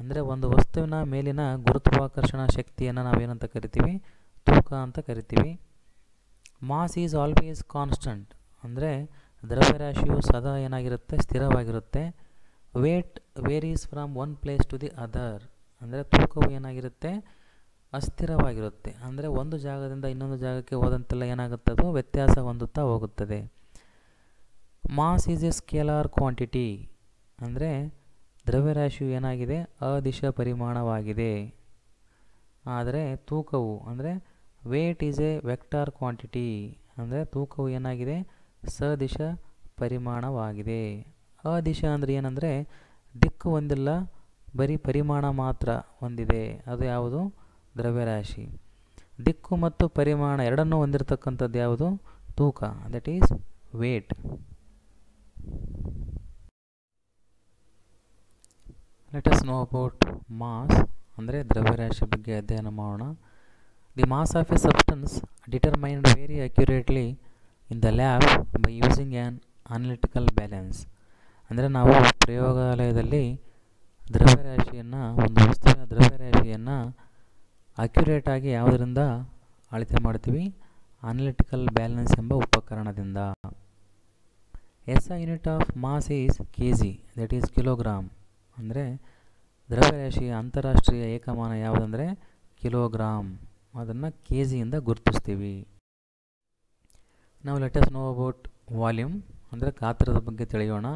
ಅಂದರೆ ಒಂದು ವಸ್ತುವಿನ ಮೇಲಿನ ಗುರುತ್ವಾಕರ್ಷಣ ಶಕ್ತಿಯನ್ನು ನಾವೇನಂತ ಕರಿತೀವಿ? ತೂಕ ಅಂತ ಕರಿತೀವಿ. ಮಾಸ್ ಈಸ್ ಆಲ್ವೇಸ್ ಕಾನ್ಸ್ಟಂಟ್ ಅಂದರೆ ದ್ರವ್ಯರಾಶಿಯು ಸದಾ ಏನಾಗಿರುತ್ತೆ? ಸ್ಥಿರವಾಗಿರುತ್ತೆ. Weight varies from one place to the other ಅಂದರೆ ತೂಕವು ಏನಾಗಿರುತ್ತೆ? ಅಸ್ಥಿರವಾಗಿರುತ್ತೆ. ಅಂದರೆ ಒಂದು ಜಾಗದಿಂದ ಇನ್ನೊಂದು ಜಾಗಕ್ಕೆ ಹೋದಂತೆಲ್ಲ ಏನಾಗುತ್ತೆ? ಅದು ವ್ಯತ್ಯಾಸ ಹೊಂದುತ್ತಾ ಹೋಗುತ್ತದೆ. Mass is a scalar quantity ಅಂದರೆ ದ್ರವ್ಯರಾಶಿಯು ಏನಾಗಿದೆ? ಅದಿಶ ಪರಿಮಾಣವಾಗಿದೆ. ಆದರೆ ತೂಕವು ಅಂದರೆ weight is a vector quantity ಅಂದರೆ ತೂಕವು ಏನಾಗಿದೆ? ಸದಿಶ ಪರಿಮಾಣವಾಗಿದೆ. ಅದಿಶ ಅಂದರೆ ಏನಂದರೆ ದಿಕ್ಕು ಹೊಂದಿಲ್ಲ, ಬರೀ ಪರಿಮಾಣ ಮಾತ್ರ ಹೊಂದಿದೆ. ಅದು ಯಾವುದು? ದ್ರವ್ಯರಾಶಿ. ದಿಕ್ಕು ಮತ್ತು ಪರಿಮಾಣ ಎರಡನ್ನೂ ಹೊಂದಿರತಕ್ಕಂಥದ್ದು ಯಾವುದು? ತೂಕ, that is weight. Let us know about mass, ಅಂದರೆ ದ್ರವ್ಯರಾಶಿ ಬಗ್ಗೆ ಅಧ್ಯಯನ ಮಾಡೋಣ. The mass of a substance determined very accurately in the lab by using an analytical balance. ಅಂದರೆ ನಾವು ಪ್ರಯೋಗಾಲಯದಲ್ಲಿ ದ್ರವ್ಯರಾಶಿಯನ್ನು, ಒಂದು ವಸ್ತುವಿನ ದ್ರವ್ಯರಾಶಿಯನ್ನು ಅಕ್ಯುರೇಟಾಗಿ ಯಾವುದರಿಂದ ಅಳತೆ ಮಾಡ್ತೀವಿ? ಅನಲಿಟಿಕಲ್ ಬ್ಯಾಲೆನ್ಸ್ ಎಂಬ ಉಪಕರಣದಿಂದ. S I unit of mass is K G, that is kilogram. ಅಂದರೆ ದ್ರವ್ಯರಾಶಿಯ ಅಂತಾರಾಷ್ಟ್ರೀಯ ಏಕಮಾನ ಯಾವುದಂದರೆ ಕಿಲೋಗ್ರಾಮ್. ಅದನ್ನು ಕೆ ಜಿಯಿಂದ ಗುರುತಿಸ್ತೀವಿ. ನಾವು let us know about volume, ಅಂದರೆ ಗಾತ್ರದ ಬಗ್ಗೆ ತಿಳಿಯೋಣ.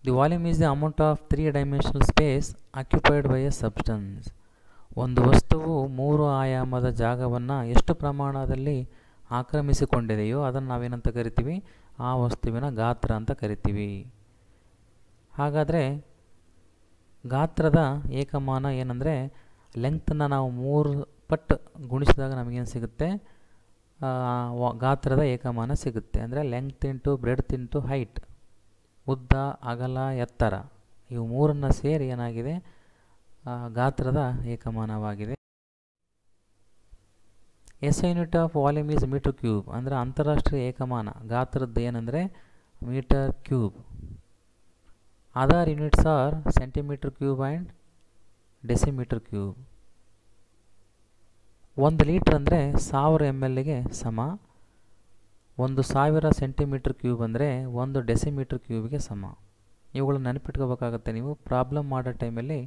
The volume is the amount of 3 dimensional space occupied by A substance. ಒಂದು ವಸ್ತುವು 3 ಆಯಾಮದ ಜಾಗವನ್ನು ಎಷ್ಟು ಪ್ರಮಾಣದಲ್ಲಿ ಆಕ್ರಮಿಸಿಕೊಂಡಿದೆಯೋ ಅದನ್ನು ನಾವೇನಂತ ಕರಿತೀವಿ? ಆ ವಸ್ತುವಿನ ಗಾತ್ರ ಅಂತ ಕರಿತೀವಿ. ಹಾಗಾದರೆ ಗಾತ್ರದ ಏಕಮಾನ ಏನಂದರೆ, ಲೆಂಗ್ತನ್ನು ನಾವು 3 ಪಟ್ಟು ಗುಣಿಸಿದಾಗ ನಮಗೇನು ಸಿಗುತ್ತೆ? ಗಾತ್ರದ ಏಕಮಾನ ಸಿಗುತ್ತೆ. ಅಂದರೆ length into breadth into height, ಉದ್ದ, ಅಗಲ, ಎತ್ತರ, ಇವು ಮೂರನ್ನು ಸೇರಿ ಏನಾಗಿದೆ? ಗಾತ್ರದ ಏಕಮಾನವಾಗಿದೆ. S I unit of volume is metre cube. ಅಂದರೆ ಅಂತಾರಾಷ್ಟ್ರೀಯ ಏಕಮಾನ ಗಾತ್ರದ್ದು ಏನಂದರೆ metre cube. Other units are centimetre cube and decimetre cube. 1 litre ಅಂದರೆ 1000 ml ಸಮ. 1000 ಸೆಂಟಿಮೀಟರ್ ಕ್ಯೂಬ್ ಅಂದರೆ 1 ಡೆಸಿಮೀಟರ್ ಕ್ಯೂಬ್ಗೆ ಸಮ. ಇವುಗಳನ್ನ ನೆನಪಿಟ್ಕೋಬೇಕಾಗುತ್ತೆ ನೀವು. ಪ್ರಾಬ್ಲಮ್ ಮಾಡೋ ಟೈಮಲ್ಲಿ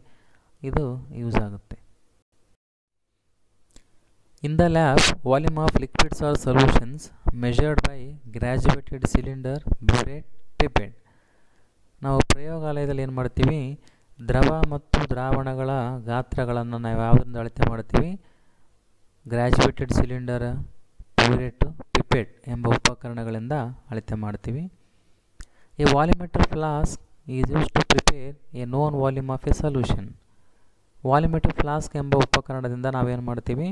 ಇದು ಯೂಸ್ ಆಗುತ್ತೆ. In the lab volume of liquids or solutions measured by graduated cylinder, burette, pipette. ನಾವು ಪ್ರಯೋಗಾಲಯದಲ್ಲಿ ಏನು ಮಾಡ್ತೀವಿ? ದ್ರವ ಮತ್ತು ದ್ರಾವಣಗಳ ಗಾತ್ರಗಳನ್ನು ನಾವು ಯಾವುದರಿಂದ ಅಳತೆ ಮಾಡ್ತೀವಿ? ಗ್ರ್ಯಾಜುಯೇಟೆಡ್ ಸಿಲಿಂಡರ್, ಬ್ಯೂರೇಟು, ಪಿಪೆಟ್ ಎಂಬ ಉಪಕರಣಗಳಿಂದ ಅಳತೆ ಮಾಡ್ತೀವಿ. A volumetric flask is use to prepare a known volume of a solution. Volumetric flask ಎಂಬ ಉಪಕರಣದಿಂದ ನಾವೇನು ಮಾಡ್ತೀವಿ?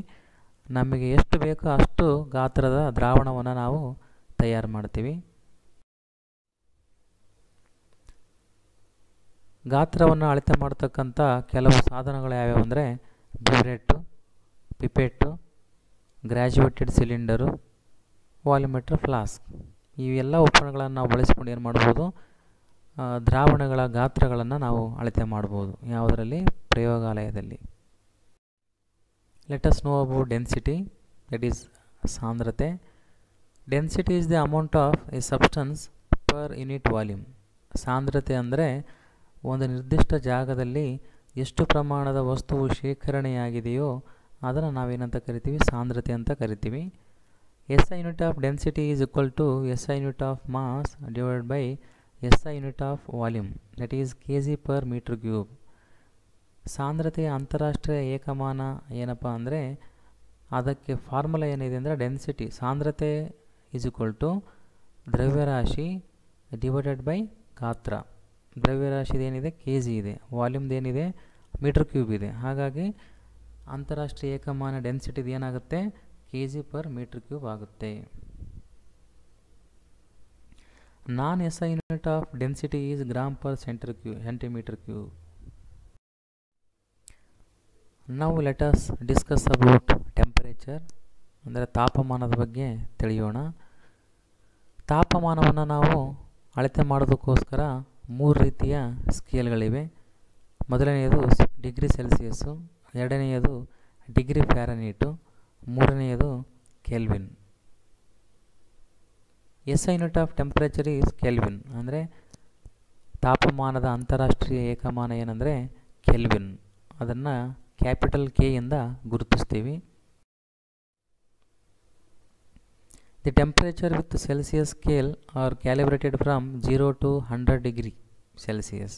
ನಮಗೆ ಎಷ್ಟು ಬೇಕೋ ಅಷ್ಟು ಗಾತ್ರದ ದ್ರಾವಣವನ್ನು ನಾವು ತಯಾರು ಮಾಡ್ತೀವಿ. ಗಾತ್ರವನ್ನು ಅಳತೆ ಮಾಡ್ತಕ್ಕಂಥ ಕೆಲವು ಸಾಧನಗಳು ಯಾವ್ಯಾವು ಅಂದರೆ ಬ್ಯೂರೇಟು, ಪಿಪೆಟ್ಟು, ಗ್ರ್ಯಾಜುಯೇಟೆಡ್ ಸಿಲಿಂಡರು, ವಾಲ್ಯೂಮೆಟ್ರ್ ಫ್ಲಾಸ್ಕ್. ಇವೆಲ್ಲ ಉಪಕರಣಗಳನ್ನು ನಾವು ಬಳಸಿಕೊಂಡು ಏನು ಮಾಡ್ಬೋದು? ದ್ರಾವಣಗಳ ಗಾತ್ರಗಳನ್ನು ನಾವು ಅಳತೆ ಮಾಡ್ಬೋದು. ಯಾವುದರಲ್ಲಿ? ಪ್ರಯೋಗಾಲಯದಲ್ಲಿ. Let us know about density, that is ಸಾಂದ್ರತೆ. Density is the amount of a substance per unit volume. ಸಾಂದ್ರತೆ ಅಂದರೆ ಒಂದು ನಿರ್ದಿಷ್ಟ ಜಾಗದಲ್ಲಿ ಎಷ್ಟು ಪ್ರಮಾಣದ ವಸ್ತುವು ಶೇಖರಣೆಯಾಗಿದೆಯೋ ಅದನ್ನು ನಾವೇನಂತ ಕರಿತೀವಿ? ಸಾಂದ್ರತೆ ಅಂತ ಕರಿತೀವಿ. S I unit of density is equal to S I unit of mass divide by S I unit of volume, that is K G per metre cube. ಸಾಂದ್ರತೆಯ ಅಂತಾರಾಷ್ಟ್ರೀಯ ಏಕಮಾನ ಏನಪ್ಪ ಅಂದರೆ, ಅದಕ್ಕೆ ಫಾರ್ಮುಲಾ ಏನಿದೆ ಅಂದರೆ ಡೆನ್ಸಿಟಿ, ಸಾಂದ್ರತೆ ಈಸ್ ಈಕ್ವಲ್ ಟು ದ್ರವ್ಯರಾಶಿ divided by ಗಾತ್ರ. ದ್ರವ್ಯರಾಶಿದೇನಿದೆ ಕೆ ಜಿ ಇದೆ, ವಾಲ್ಯೂಮ್ದೇನಿದೆ ಮೀಟರ್ ಕ್ಯೂಬ್ ಇದೆ. ಹಾಗಾಗಿ ಅಂತಾರಾಷ್ಟ್ರೀಯ ಏಕಮಾನ ಡೆನ್ಸಿಟಿದು ಏನಾಗುತ್ತೆ? K G per metre cube ಆಗುತ್ತೆ. Non S I unit of density is gram per centimetre cube. ನಾವು let us discuss about temperature, ಅಂದರೆ ತಾಪಮಾನದ ಬಗ್ಗೆ ತಿಳಿಯೋಣ. ತಾಪಮಾನವನ್ನು ನಾವು ಅಳತೆ ಮಾಡೋದಕ್ಕೋಸ್ಕರ 3 ರೀತಿಯ ಸ್ಕೇಲ್ಗಳಿವೆ. ಮೊದಲನೆಯದು ಡಿಗ್ರಿ ಸೆಲ್ಸಿಯಸ್ಸು, ಎರಡನೆಯದು ಡಿಗ್ರಿ ಫ್ಯಾರನೀಟು, ಮೂರನೆಯದು Kelvin. S I unit of temperature is Kelvin. ಅಂದರೆ ತಾಪಮಾನದ ಅಂತಾರಾಷ್ಟ್ರೀಯ ಏಕಮಾನ ಏನಂದರೆ ಕೆಲ್ವಿನ್. ಅದನ್ನು ಕ್ಯಾಪಿಟಲ್ ಕೆ ಇಂದ ಗುರುತಿಸ್ತೀವಿ. The temperature with Celsius scale are calibrated from 0 to 100 degree Celsius.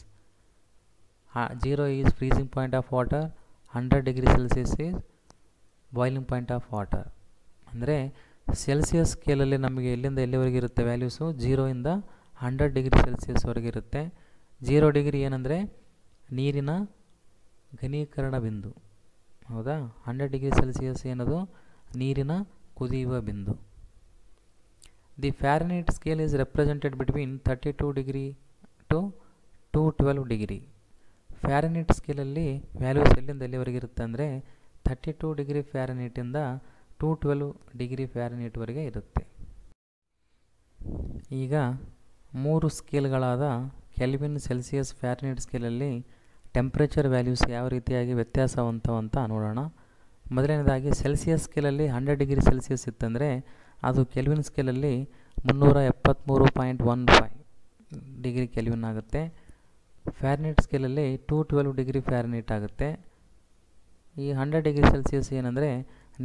0 is freezing point of water, 100 degree Celsius is boiling point of water. ಅಂದರೆ Celsius ಸ್ಕೇಲಲ್ಲಿ ನಮಗೆ ಎಲ್ಲಿಂದ ಎಲ್ಲಿವರೆಗೆ ಇರುತ್ತೆ ವ್ಯಾಲ್ಯೂಸು? 0 ಇಂದ 100 ಡಿಗ್ರಿ ಸೆಲ್ಸಿಯಸ್ವರೆಗೆ ಇರುತ್ತೆ. 0 ಡಿಗ್ರಿ ಏನಂದರೆ ನೀರಿನ ಘನೀಕರಣ ಬಿಂದು, ಹೌದಾ? 100 ಡಿಗ್ರಿ ಸೆಲ್ಸಿಯಸ್ ಏನದು? ನೀರಿನ ಕುದಿಯುವ ಬಿಂದು. The Fahrenheit scale is represented between 32 degree to 212 degree. Fahrenheit ಸ್ಕೇಲಲ್ಲಿ ವ್ಯಾಲ್ಯೂಸ್ ಎಲ್ಲಿಂದ ಎಲ್ಲಿವರೆಗೆ ಇರುತ್ತೆ ಅಂದರೆ 32 ಡಿಗ್ರಿ ಫ್ಯಾರನೈಟಿಂದ 212 ಡಿಗ್ರಿ ಫ್ಯಾರನೈಟ್ವರೆಗೆ ಇರುತ್ತೆ. ಈಗ 3 ಸ್ಕೇಲ್ಗಳಾದ ಕೆಲ್ವಿನ್, ಸೆಲ್ಸಿಯಸ್, ಫ್ಯಾರನೈಟ್ ಸ್ಕೇಲಲ್ಲಿ ಟೆಂಪ್ರೇಚರ್ ವ್ಯಾಲ್ಯೂಸ್ ಯಾವ ರೀತಿಯಾಗಿ ವ್ಯತ್ಯಾಸವಂತ ನೋಡೋಣ. ಮೊದಲನೇದಾಗಿ ಸೆಲ್ಸಿಯಸ್ ಸ್ಕೇಲಲ್ಲಿ 100 ಡಿಗ್ರಿ ಸೆಲ್ಸಿಯಸ್ ಇತ್ತಂದರೆ ಅದು ಕೆಲ್ವಿನ್ ಸ್ಕೇಲಲ್ಲಿ 373.15 ಡಿಗ್ರಿ ಕೆಲ್ವಿನ್ ಆಗುತ್ತೆ. ಫ್ಯಾರನೈಟ್ ಸ್ಕೇಲಲ್ಲಿ 212 ಡಿಗ್ರಿ ಫ್ಯಾರನೈಟ್ ಆಗುತ್ತೆ. ಈ 100 ಡಿಗ್ರಿ ಸೆಲ್ಸಿಯಸ್ ಏನಂದರೆ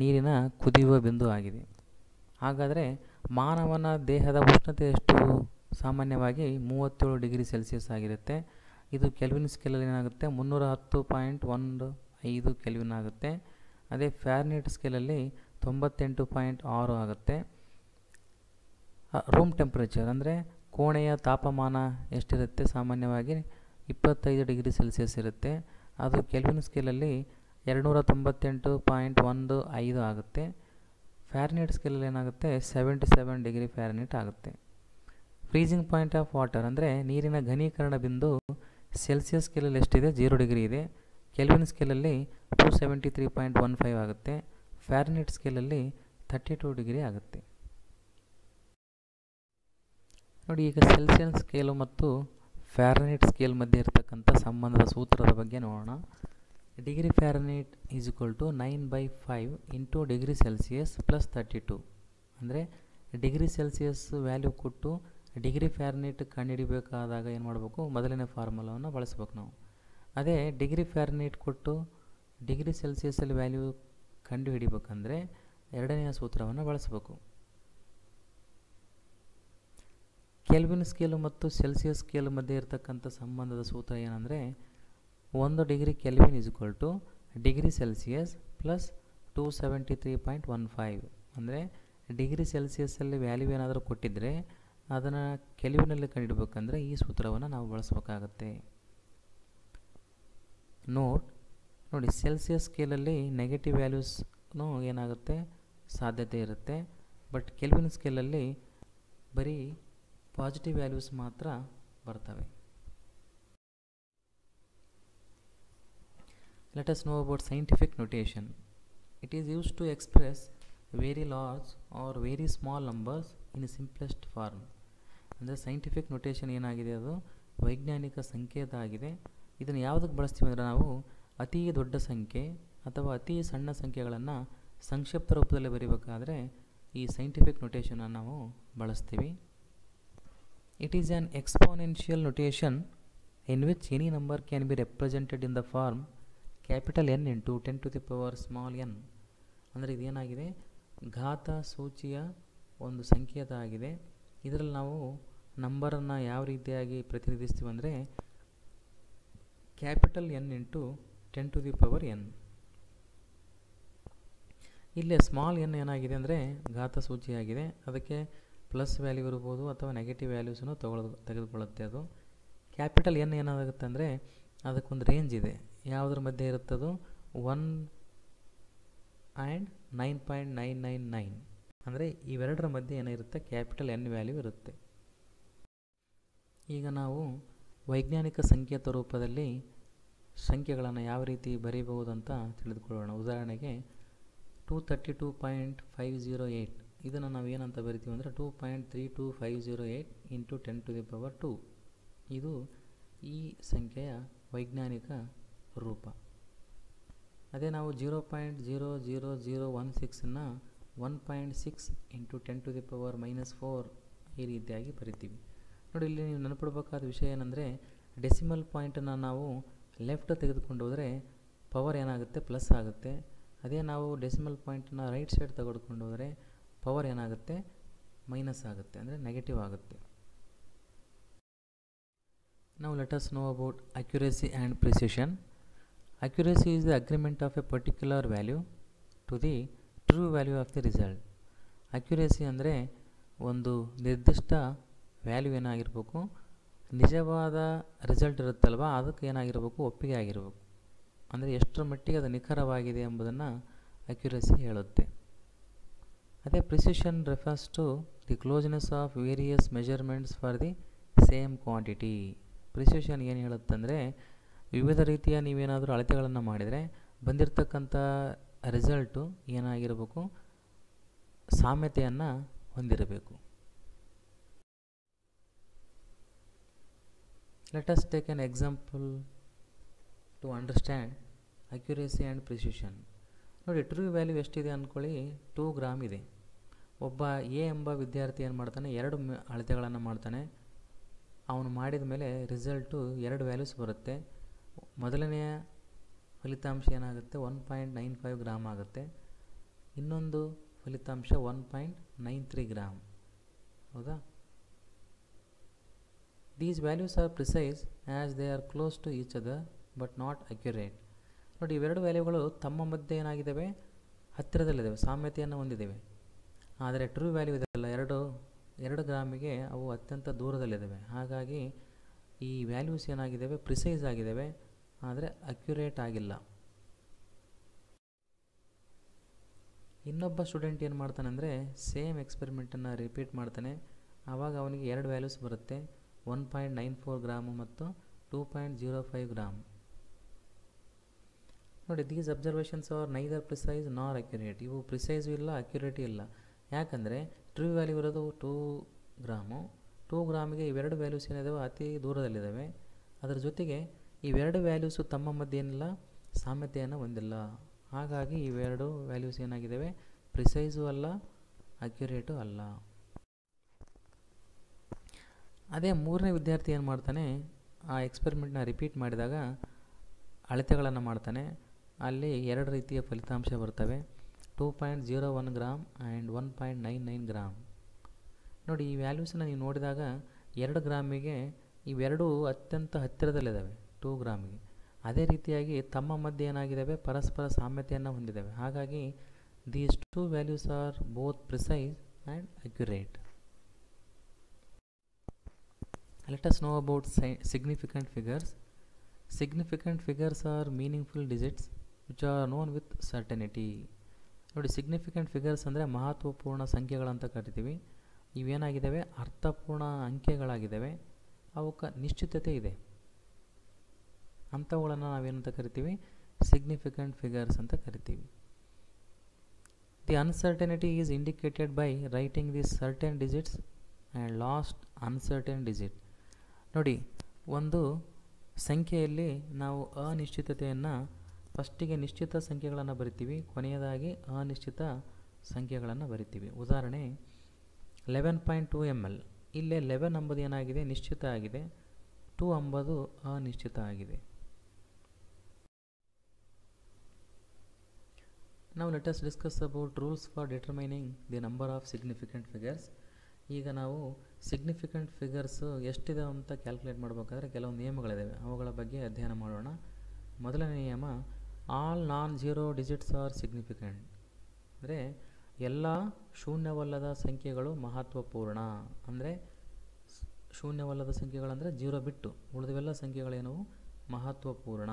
ನೀರಿನ ಕುದಿಯುವ ಬಿಂದು ಆಗಿದೆ. ಹಾಗಾದರೆ ಮಾನವನ ದೇಹದ ಉಷ್ಣತೆ ಎಷ್ಟು? ಸಾಮಾನ್ಯವಾಗಿ 37 ಡಿಗ್ರಿ ಸೆಲ್ಸಿಯಸ್ ಆಗಿರುತ್ತೆ. ಇದು ಕೆಲ್ವಿನ್ ಸ್ಕೇಲಲ್ಲಿ ಏನಾಗುತ್ತೆ 310.15 ಕೆಲ್ವಿನ್ ಆಗುತ್ತೆ. ಅದೇ ಫ್ಯಾರನೈಟ್ ಸ್ಕೇಲಲ್ಲಿ 98.6 ಆಗುತ್ತೆ. ರೂಮ್ ಟೆಂಪ್ರೇಚರ್ ಅಂದರೆ ಕೋಣೆಯ ತಾಪಮಾನ ಎಷ್ಟಿರುತ್ತೆ? ಸಾಮಾನ್ಯವಾಗಿ 25 ಡಿಗ್ರಿ ಸೆಲ್ಸಿಯಸ್ ಇರುತ್ತೆ. ಅದು ಕೆಲ್ವಿನ್ ಸ್ಕೇಲಲ್ಲಿ 298.15 ಆಗುತ್ತೆ. ಫ್ಯಾರನೈಟ್ ಸ್ಕೇಲಲ್ಲಿ ಏನಾಗುತ್ತೆ 77 ಡಿಗ್ರಿ ಫ್ಯಾರನೈಟ್ ಆಗುತ್ತೆ. ಫ್ರೀಸಿಂಗ್ ಪಾಯಿಂಟ್ ಆಫ್ ವಾಟರ್ ಅಂದರೆ ನೀರಿನ ಘನೀಕರಣ ಬಿಂದು ಸೆಲ್ಸಿಯಸ್ ಸ್ಕೇಲಲ್ಲಿ ಎಷ್ಟಿದೆ? 0 ಡಿಗ್ರಿ ಇದೆ. ಕೆಲ್ವಿನ್ ಸ್ಕೇಲಲ್ಲಿ 273.15 ಆಗುತ್ತೆ. ಫ್ಯಾರನೈಟ್ ಸ್ಕೇಲಲ್ಲಿ 32 ಡಿಗ್ರಿ ಆಗುತ್ತೆ. ನೋಡಿ, ಈಗ ಸೆಲ್ಸಿಯಸ್ ಸ್ಕೇಲು ಮತ್ತು ಫ್ಯಾರನೈಟ್ ಸ್ಕೇಲ್ ಮಧ್ಯೆ ಇರತಕ್ಕಂಥ ಸಂಬಂಧದ ಸೂತ್ರದ ಬಗ್ಗೆ ನೋಡೋಣ. Degree Fahrenheit is equal to 9/5 into degree Celsius plus 32. ಅಂದರೆ ಡಿಗ್ರಿ ಸೆಲ್ಸಿಯಸ್ ವ್ಯಾಲ್ಯೂ ಕೊಟ್ಟು ಡಿಗ್ರಿ ಫ್ಯಾರನೈಟ್ ಕಂಡುಹಿಡಿಬೇಕಾದಾಗ ಏನು ಮಾಡಬೇಕು? ಮೊದಲನೇ ಫಾರ್ಮುಲಾವನ್ನು ಬಳಸ್ಬೇಕು ನಾವು. ಅದೇ ಡಿಗ್ರಿ ಫ್ಯಾರನೈಟ್ ಕೊಟ್ಟು ಡಿಗ್ರಿ ಸೆಲ್ಸಿಯಸ್ಸಲ್ಲಿ ವ್ಯಾಲ್ಯೂ ಕಂಡುಹಿಡಿಬೇಕಂದ್ರೆ ಎರಡನೆಯ ಸೂತ್ರವನ್ನು ಬಳಸಬೇಕು. ಕೆಲ್ವಿನ್ ಸ್ಕೇಲು ಮತ್ತು ಸೆಲ್ಸಿಯಸ್ ಸ್ಕೇಲ್ ಮಧ್ಯೆ ಇರತಕ್ಕಂಥ ಸಂಬಂಧದ ಸೂತ್ರ ಏನಂದರೆ 1 degree Kelvin is equal to degree Celsius plus 273.15. ಅಂದರೆ ಡಿಗ್ರಿ ಸೆಲ್ಸಿಯಸ್ಸಲ್ಲಿ ವ್ಯಾಲ್ಯೂ ಏನಾದರೂ ಕೊಟ್ಟಿದ್ದರೆ ಅದನ್ನು ಕೆಲ್ವಿನಲ್ಲಿ ಕಂಡುಹಿಡಬೇಕಂದ್ರೆ ಈ ಸೂತ್ರವನ್ನು ನಾವು ಬಳಸಬೇಕಾಗತ್ತೆ. ನೋಡಿ, ಸೆಲ್ಸಿಯಸ್ ಸ್ಕೇಲಲ್ಲಿ ನೆಗೆಟಿವ್ ವ್ಯಾಲ್ಯೂಸ್ನೂ ಏನಾಗುತ್ತೆ ಸಾಧ್ಯತೆ ಇರುತ್ತೆ. ಬಟ್ ಕೆಲ್ವಿನ್ ಸ್ಕೇಲಲ್ಲಿ ಬರೀ ಪಾಸಿಟಿವ್ ವ್ಯಾಲ್ಯೂಸ್ ಮಾತ್ರ ಬರ್ತವೆ. Let us know about scientific notation. It is used to express very large or very small numbers in a simplest form. ಅಂದರೆ ಸೈಂಟಿಫಿಕ್ ನೊಟೇಷನ್ ಏನಾಗಿದೆ? ಅದು ವೈಜ್ಞಾನಿಕ ಸಂಕೇತ ಆಗಿದೆ. ಇದನ್ನು ಯಾವುದಕ್ಕೆ ಬಳಸ್ತೀವಿ ಅಂದರೆ ನಾವು ಅತಿ ದೊಡ್ಡ ಸಂಖ್ಯೆ ಅಥವಾ ಅತಿ ಸಣ್ಣ ಸಂಖ್ಯೆಗಳನ್ನು ಸಂಕ್ಷಿಪ್ತ ರೂಪದಲ್ಲಿ ಬರೀಬೇಕಾದ್ರೆ ಈ ಸೈಂಟಿಫಿಕ್ ನೊಟೇಷನನ್ನು ನಾವು ಬಳಸ್ತೀವಿ. It is an exponential notation in which any number can be represented in the form capital N into 10 to the power small n. ಅಂದರೆ ಇದೇನಾಗಿದೆ? ಘಾತ ಸೂಚಿಯ ಒಂದು ಸಂಕೇತ ಆಗಿದೆ. ಇದರಲ್ಲಿ ನಾವು ನಂಬರನ್ನು ಯಾವ ರೀತಿಯಾಗಿ ಪ್ರತಿನಿಧಿಸ್ತೀವಿ ಅಂದರೆ capital N into 10 to the power n. ಇಲ್ಲಿ ಸ್ಮಾಲ್ n ಏನಾಗಿದೆ ಅಂದರೆ ಘಾತ ಸೂಚಿಯಾಗಿದೆ. ಅದಕ್ಕೆ ಪ್ಲಸ್ ವ್ಯಾಲ್ಯೂ ಇರ್ಬೋದು ಅಥವಾ ನೆಗೆಟಿವ್ ವ್ಯಾಲ್ಯೂಸನ್ನು ತೆಗೆದುಕೊಳ್ಳುತ್ತೆ. ಅದು ಕ್ಯಾಪಿಟಲ್ N ಏನಾಗುತ್ತೆ ಅಂದರೆ ಅದಕ್ಕೊಂದು ರೇಂಜ್ ಇದೆ. ಯಾವುದ್ರ ಮಧ್ಯೆ ಇರುತ್ತದು? 1 and 9.999. ಅಂದರೆ ಇವೆರಡರ ಮಧ್ಯೆ ಏನಿರುತ್ತೆ? ಕ್ಯಾಪಿಟಲ್ N ವ್ಯಾಲ್ಯೂ ಇರುತ್ತೆ. ಈಗ ನಾವು ವೈಜ್ಞಾನಿಕ ಸಂಕೇತ ರೂಪದಲ್ಲಿ ಸಂಖ್ಯೆಗಳನ್ನು ಯಾವ ರೀತಿ ಬರೀಬಹುದಂತ ತಿಳಿದುಕೊಳ್ಳೋಣ. ಉದಾಹರಣೆಗೆ 232.508 ಇದನ್ನು ನಾವು ಏನಂತ ಬರಿತೀವಿ ಅಂದರೆ 2.32508 ಇಂಟು 10 to the power 2. ಇದು ಈ ಸಂಖ್ಯೆಯ ವೈಜ್ಞಾನಿಕ ರೂಪ. ಅದೇ ನಾವು 0.00016ನ್ನು 1.6 ಇಂಟು 10 to the power -4 ಈ ರೀತಿಯಾಗಿ ಬರಿತೀವಿ. ನೋಡಿ, ಇಲ್ಲಿ ನೀವು ನೆನಪಿಡಬೇಕಾದ ವಿಷಯ ಏನಂದರೆ ಡೆಸಿಮಲ್ ಪಾಯಿಂಟನ್ನು ನಾವು ಲೆಫ್ಟ್ ತೆಗೆದುಕೊಂಡು ಹೋದರೆ ಪವರ್ ಏನಾಗುತ್ತೆ? ಪ್ಲಸ್ ಆಗುತ್ತೆ. ಅದೇ ನಾವು ಡೆಸಿಮಲ್ ಪಾಯಿಂಟನ್ನು ರೈಟ್ ಸೈಡ್ ತೆಗೆದುಕೊಂಡು ಹೋದರೆ ಪವರ್ ಏನಾಗುತ್ತೆ? ಮೈನಸ್ ಆಗುತ್ತೆ, ಅಂದರೆ ನೆಗೆಟಿವ್ ಆಗುತ್ತೆ. Now let us know about accuracy and precision. Accuracy is the agreement of a particular value to the true value of the result. Accuracy ಅಂದರೆ ಒಂದು ನಿರ್ದಿಷ್ಟ ವ್ಯಾಲ್ಯೂ ಏನಾಗಿರಬೇಕು? ನಿಜವಾದ ರಿಸಲ್ಟ್ ಇರುತ್ತಲ್ವ ಅದಕ್ಕೆ ಏನಾಗಿರಬೇಕು? ಒಪ್ಪಿಗೆ ಆಗಿರಬೇಕು. ಅಂದರೆ ಎಷ್ಟರ ಮಟ್ಟಿಗೆ ಅದು ನಿಖರವಾಗಿದೆ ಎಂಬುದನ್ನು ಅಕ್ಯುರಸಿ ಹೇಳುತ್ತೆ. ಅದೇ precision refers to the closeness of various measurements for the same quantity. Precision ಏನು ಹೇಳುತ್ತಂದರೆ ವಿವಿಧ ರೀತಿಯ ನೀವೇನಾದರೂ ಅಳತೆಗಳನ್ನು ಮಾಡಿದರೆ ಬಂದಿರತಕ್ಕಂಥ ರಿಸಲ್ಟು ಏನಾಗಿರಬೇಕು, ಸಾಮ್ಯತೆಯನ್ನು ಹೊಂದಿರಬೇಕು. Let us take an example to understand accuracy and precision. ನೋಡಿ, ಟ್ರೂ ವ್ಯಾಲ್ಯೂ ಎಷ್ಟಿದೆ ಅಂದ್ಕೊಳ್ಳಿ, 2 ಗ್ರಾಮ್ ಇದೆ. ಒಬ್ಬ ಎ ಎಂಬ ವಿದ್ಯಾರ್ಥಿ ಏನು ಮಾಡ್ತಾನೆ, 2 ಅಳತೆಗಳನ್ನು ಮಾಡ್ತಾನೆ. ಅವನು ಮಾಡಿದ ಮೇಲೆ ರಿಸಲ್ಟು 2 ವ್ಯಾಲ್ಯೂಸ್ ಬರುತ್ತೆ. ಮೊದಲನೆಯ ಫಲಿತಾಂಶ ಏನಾಗುತ್ತೆ, 1.95 ಗ್ರಾಮ್ ಆಗುತ್ತೆ. ಇನ್ನೊಂದು ಫಲಿತಾಂಶ 1.93 ಗ್ರಾಮ್. ಹೌದಾ? These values are precise as they are close to each other but not accurate. ನೋಡಿ, ಇವೆರಡು ವ್ಯಾಲ್ಯೂಗಳು ತಮ್ಮ ಮಧ್ಯೆ ಏನಾಗಿದ್ದಾವೆ, ಹತ್ತಿರದಲ್ಲಿದ್ದಾವೆ, ಸಾಮ್ಯತೆಯನ್ನು ಹೊಂದಿದ್ದೇವೆ. ಆದರೆ ಟ್ರೂ ವ್ಯಾಲ್ಯೂ ಇದೆಲ್ಲ 2 ಗ್ರಾಮಿಗೆ ಅವು ಅತ್ಯಂತ ದೂರದಲ್ಲಿದ್ದಾವೆ. ಹಾಗಾಗಿ ಈ ವ್ಯಾಲ್ಯೂಸ್ ಏನಾಗಿದ್ದಾವೆ, ಪ್ರಿಸೈಸ್ ಆಗಿದ್ದಾವೆ, ಆದರೆ ಅಕ್ಯುರೇಟ್ ಆಗಿಲ್ಲ. ಇನ್ನೊಬ್ಬ ಸ್ಟೂಡೆಂಟ್ ಏನು ಮಾಡ್ತಾನೆ ಅಂದರೆ ಸೇಮ್ ಎಕ್ಸ್ಪೆರಿಮೆಂಟನ್ನು ರಿಪೀಟ್ ಮಾಡ್ತಾನೆ. ಆವಾಗ ಅವನಿಗೆ 2 ವ್ಯಾಲ್ಯೂಸ್ ಬರುತ್ತೆ, 1.94 ಗ್ರಾಮು ಮತ್ತು 2.05 ಗ್ರಾಮ್. ನೋಡಿ, these observations are neither precise nor accurate. ಇವು ಪ್ರಿಸೈಸು ಇಲ್ಲ, ಅಕ್ಯುರೇಟು ಇಲ್ಲ. ಯಾಕಂದರೆ ಟ್ರೂ ವ್ಯಾಲ್ಯೂ ಇರೋದು 2 ಗ್ರಾಮು. 2 ಗ್ರಾಮಿಗೆ ಇವೆರಡು ವ್ಯಾಲ್ಯೂಸ್ ಏನಿದಾವೆ ಅತಿ ದೂರದಲ್ಲಿದ್ದಾವೆ. ಅದರ ಜೊತೆಗೆ ಇವೆರಡು ವ್ಯಾಲ್ಯೂಸು ತಮ್ಮ ಮಧ್ಯೆ ಏನಿಲ್ಲ, ಸಾಮ್ಯತೆಯನ್ನು ಹೊಂದಿಲ್ಲ. ಹಾಗಾಗಿ ಇವೆರಡು ವ್ಯಾಲ್ಯೂಸ್ ಏನಾಗಿದ್ದಾವೆ, ಪ್ರಿಸೈಸು ಅಲ್ಲ, ಅಕ್ಯುರೇಟು ಅಲ್ಲ. ಅದೇ ಮೂರನೇ ವಿದ್ಯಾರ್ಥಿ ಏನು ಮಾಡ್ತಾನೆ, ಆ ಎಕ್ಸ್ಪೆರಿಮೆಂಟ್ನ ರಿಪೀಟ್ ಮಾಡಿದಾಗ ಅಳತೆಗಳನ್ನು ಮಾಡ್ತಾನೆ. ಅಲ್ಲಿ 2 ರೀತಿಯ ಫಲಿತಾಂಶ ಬರ್ತವೆ, 2.01 ಗ್ರಾಮ್ ಆ್ಯಂಡ್ 1.99 ಗ್ರಾಮ್. ನೋಡಿ, ಈ ವ್ಯಾಲ್ಯೂಸನ್ನು ನೀವು ನೋಡಿದಾಗ 2 ಗ್ರಾಮಿಗೆ ಇವೆರಡೂ ಅತ್ಯಂತ ಹತ್ತಿರದಲ್ಲಿದ್ದಾವೆ 2 ಗ್ರಾಮಿಗೆ. ಅದೇ ರೀತಿಯಾಗಿ ತಮ್ಮ ಮಧ್ಯೆ ಏನಾಗಿದ್ದಾವೆ, ಪರಸ್ಪರ ಸಾಮ್ಯತೆಯನ್ನು ಹೊಂದಿದ್ದಾವೆ. ಹಾಗಾಗಿ these 2 values are both precise and accurate. Let us know about significant figures. Significant figures are meaningful digits which are known with certainty. ನೋಡಿ, ಸಿಗ್ನಿಫಿಕೆಂಟ್ ಫಿಗರ್ಸ್ ಅಂದರೆ ಮಹತ್ವಪೂರ್ಣ ಸಂಖ್ಯೆಗಳಂತ ಕರಿತೀವಿ. ಇವೇನಾಗಿದ್ದಾವೆ, ಅರ್ಥಪೂರ್ಣ ಅಂಕೆಗಳಾಗಿದ್ದಾವೆ. ಅವಕ್ಕೆ ನಿಶ್ಚಿತತೆ ಇದೆ. ಅಂಥವುಗಳನ್ನು ನಾವೇನಂತ ಕರಿತೀವಿ, ಸಿಗ್ನಿಫಿಕೆಂಟ್ ಫಿಗರ್ಸ್ ಅಂತ ಕರಿತೀವಿ. The uncertainty is indicated by writing the certain digits and last uncertain digit. ನೋಡಿ, ಒಂದು ಸಂಖ್ಯೆಯಲ್ಲಿ ನಾವು ಅನಿಶ್ಚಿತತೆಯನ್ನು ಫಸ್ಟಿಗೆ ನಿಶ್ಚಿತ ಸಂಖ್ಯೆಗಳನ್ನು ಬರಿತೀವಿ, ಕೊನೆಯದಾಗಿ ಅನಿಶ್ಚಿತ ಸಂಖ್ಯೆಗಳನ್ನು ಬರಿತೀವಿ. ಉದಾಹರಣೆ 11.2 ml. ಇಲ್ಲೇ 11 ಎಂಬುದು ಏನಾಗಿದೆ, ನಿಶ್ಚಿತ ಆಗಿದೆ. 2 ಎಂಬುದು ಅನಿಶ್ಚಿತ ಆಗಿದೆ. Now let us discuss about rules for determining the number of significant figures. ಈಗ ನಾವು ಸಿಗ್ನಿಫಿಕೆಂಟ್ ಫಿಗರ್ಸು ಎಷ್ಟಿದೆ ಅಂತ ಕ್ಯಾಲ್ಕುಲೇಟ್ ಮಾಡಬೇಕಾದ್ರೆ ಕೆಲವೊಂದು ನಿಯಮಗಳಿದ್ದಾವೆ, ಅವುಗಳ ಬಗ್ಗೆ ಅಧ್ಯಯನ ಮಾಡೋಣ. ಮೊದಲನೇ ನಿಯಮ, ಆಲ್ ನಾನ್-ಝೀರೋ ಡಿಜಿಟ್ಸ್ ಆರ್ ಸಿಗ್ನಿಫಿಕೆಂಟ್. ಅಂದರೆ ಎಲ್ಲ ಶೂನ್ಯವಲ್ಲದ ಸಂಖ್ಯೆಗಳು ಮಹತ್ವಪೂರ್ಣ. ಅಂದರೆ ಶೂನ್ಯವಲ್ಲದ ಸಂಖ್ಯೆಗಳಂದರೆ 0 ಬಿಟ್ಟು ಉಳಿದವೆಲ್ಲ ಸಂಖ್ಯೆಗಳೇನವು, ಮಹತ್ವಪೂರ್ಣ.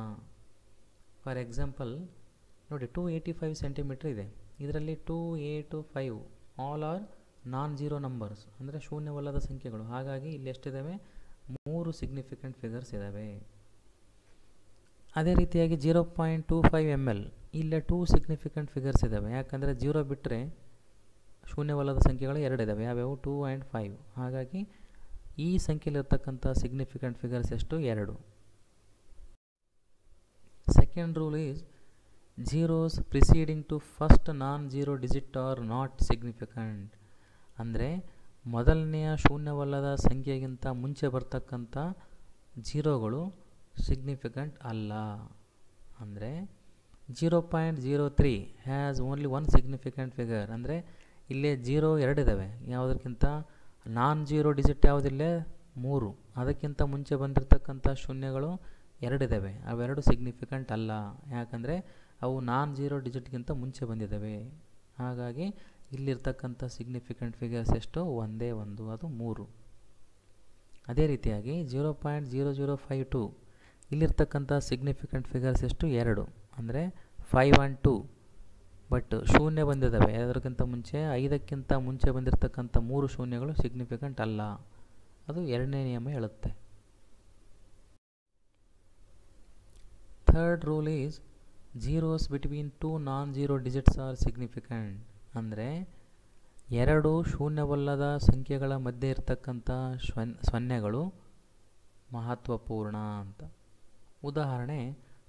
ಫಾರ್ ಎಕ್ಸಾಂಪಲ್ ನೋಡಿ, 285 ಸೆಂಟಿಮೀಟ್ರ್ ಇದೆ. ಇದರಲ್ಲಿ 2, 8, 5 ಆಲ್ ಆರ್ ನಾನ್-ಝೀರೋ ನಂಬರ್ಸ್, ಅಂದರೆ ಶೂನ್ಯವಲ್ಲದ ಸಂಖ್ಯೆಗಳು. ಹಾಗಾಗಿ ಇಲ್ಲಿ ಎಷ್ಟಿದ್ದಾವೆ, 3 ಸಿಗ್ನಿಫಿಕೆಂಟ್ ಫಿಗರ್ಸ್ ಇದ್ದಾವೆ. ಅದೇ ರೀತಿಯಾಗಿ 0.25 ml, ಇಲ್ಲೇ 2 ಸಿಗ್ನಿಫಿಕೆಂಟ್ ಫಿಗರ್ಸ್ ಇದ್ದಾವೆ. ಯಾಕಂದರೆ 0 ಬಿಟ್ಟರೆ ಶೂನ್ಯವಲ್ಲದ ಸಂಖ್ಯೆಗಳು 2 ಇದ್ದಾವೆ, ಯಾವ್ಯಾವು, 2 and 5. ಹಾಗಾಗಿ ಈ ಸಂಖ್ಯೆಯಲ್ಲಿರ್ತಕ್ಕಂಥ ಸಿಗ್ನಿಫಿಕೆಂಟ್ ಫಿಗರ್ಸ್ ಎಷ್ಟು, 2. Second rule is zeros preceding to first non-zero digit are not significant. ಅಂದರೆ ಮೊದಲನೆಯ ಶೂನ್ಯವಲ್ಲದ ಸಂಖ್ಯೆಗಿಂತ ಮುಂಚೆ ಬರ್ತಕ್ಕಂಥ ಜೀರೋಗಳು ಸಿಗ್ನಿಫಿಕೆಂಟ್ ಅಲ್ಲ. ಅಂದರೆ 0.03 ಹ್ಯಾಸ್ ಓನ್ಲಿ 1 ಸಿಗ್ನಿಫಿಕೆಂಟ್ ಫಿಗರ್. ಅಂದರೆ ಇಲ್ಲೇ 0 2 ಇದ್ದಾವೆ, ಯಾವುದಕ್ಕಿಂತ ನಾನ್-ಝೀರೋ ಡಿಜಿಟ್ ಯಾವುದಿಲ್ಲೇ 3. ಅದಕ್ಕಿಂತ ಮುಂಚೆ ಬಂದಿರತಕ್ಕಂಥ ಶೂನ್ಯಗಳು 2 ಇದ್ದಾವೆ, ಅವೆರಡು ಸಿಗ್ನಿಫಿಕೆಂಟ್ ಅಲ್ಲ. ಯಾಕಂದರೆ ಅವು ನಾನ್-ಝೀರೋ ಡಿಜಿಟ್ಗಿಂತ ಮುಂಚೆ ಬಂದಿದ್ದಾವೆ. ಹಾಗಾಗಿ ಇಲ್ಲಿರ್ತಕ್ಕಂಥ ಸಿಗ್ನಿಫಿಕೆಂಟ್ ಫಿಗರ್ಸ್ ಎಷ್ಟು, ಒಂದೇ ಒಂದು, ಅದು 3. ಅದೇ ರೀತಿಯಾಗಿ 0.0052 ಇಲ್ಲಿರ್ತಕ್ಕಂಥ ಸಿಗ್ನಿಫಿಕೆಂಟ್ ಫಿಗರ್ಸ್ ಎಷ್ಟು, 2. ಅಂದರೆ 5 and 2. ಬಟ್ ಶೂನ್ಯ ಬಂದಿದ್ದಾವೆ. ಅದಕ್ಕಿಂತ ಮುಂಚೆ 5ಕ್ಕಿಂತ ಮುಂಚೆ ಬಂದಿರತಕ್ಕಂಥ 3 ಶೂನ್ಯಗಳು ಸಿಗ್ನಿಫಿಕೆಂಟ್ ಅಲ್ಲ. ಅದು ಎರಡನೇ ನಿಯಮ ಹೇಳುತ್ತೆ. Third rule is zeros between 2 nonzero digits are significant. ಅಂದರೆ 2 ಶೂನ್ಯವಲ್ಲದ ಸಂಖ್ಯೆಗಳ ಮಧ್ಯೆ ಇರತಕ್ಕಂಥ ಸೊನ್ನೆಗಳು ಮಹತ್ವಪೂರ್ಣ ಅಂತ. ಉದಾಹರಣೆ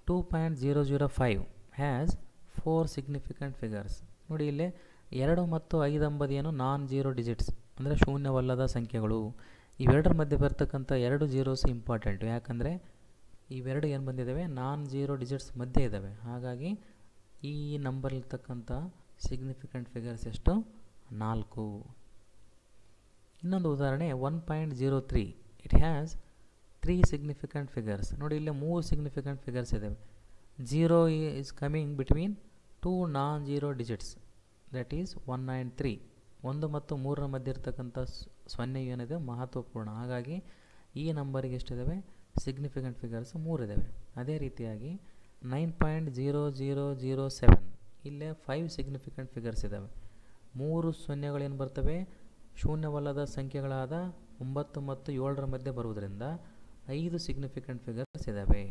2.005 ಹ್ಯಾಸ್ 4 ಸಿಗ್ನಿಫಿಕೆಂಟ್ ಫಿಗರ್ಸ್. ನೋಡಿ ಇಲ್ಲಿ 2 ಮತ್ತು 5 ಎಂಬುದೇನು ನಾನ್-ಜೀರೋ ಡಿಜಿಟ್ಸ್, ಅಂದರೆ ಶೂನ್ಯವಲ್ಲದ ಸಂಖ್ಯೆಗಳು. ಇವೆರಡರ ಮಧ್ಯೆ ಬರ್ತಕ್ಕಂಥ 2 ಜೀರೋಸ್ ಇಂಪಾರ್ಟೆಂಟು. ಯಾಕಂದರೆ ಇವೆರಡು ಏನು ಬಂದಿದ್ದಾವೆ, ನಾನ್-ಜೀರೋ ಡಿಜಿಟ್ಸ್ ಮಧ್ಯೆ ಇದ್ದಾವೆ. ಹಾಗಾಗಿ ಈ ನಂಬರ್ಲಿರ್ತಕ್ಕಂಥ ಸಿಗ್ನಿಫಿಕೆಂಟ್ ಫಿಗರ್ಸ್ ಎಷ್ಟು? 4. ಇನ್ನೊಂದು ಉದಾಹರಣೆ 1.03 ಇಟ್ ಹ್ಯಾಸ್ 3 ಸಿಗ್ನಿಫಿಕೆಂಟ್ ಫಿಗರ್ಸ್. ನೋಡಿ ಇಲ್ಲಿ 3 ಸಿಗ್ನಿಫಿಕೆಂಟ್ ಫಿಗರ್ಸ್ ಇದ್ದಾವೆ. 0 is coming between 2 nonzero digits, that is 1 and 3. 1 ಮತ್ತು 3ರ ಮಧ್ಯೆ ಇರ್ತಕ್ಕಂಥ ಸೊನ್ನೆ ಏನಿದೆ ಮಹತ್ವಪೂರ್ಣ. ಹಾಗಾಗಿ ಈ ನಂಬರಿಗೆ ಎಷ್ಟಿದ್ದಾವೆ? ಸಿಗ್ನಿಫಿಕೆಂಟ್ ಫಿಗರ್ಸ್ 3 ಇದ್ದಾವೆ. ಅದೇ ರೀತಿಯಾಗಿ 9.0007 ಇಲ್ಲೇ 5 ಸಿಗ್ನಿಫಿಕೆಂಟ್ ಫಿಗರ್ಸ್ ಇದ್ದಾವೆ. 3 ಸೊನ್ನೆಗಳೇನು ಬರ್ತವೆ? ಶೂನ್ಯವಲ್ಲದ ಸಂಖ್ಯೆಗಳಾದ 9 ಮತ್ತು 7ರ ಮಧ್ಯೆ ಬರುವುದರಿಂದ 5 ಸಿಗ್ನಿಫಿಕೆಂಟ್ ಫಿಗರ್ಸ್ ಇದ್ದಾವೆ.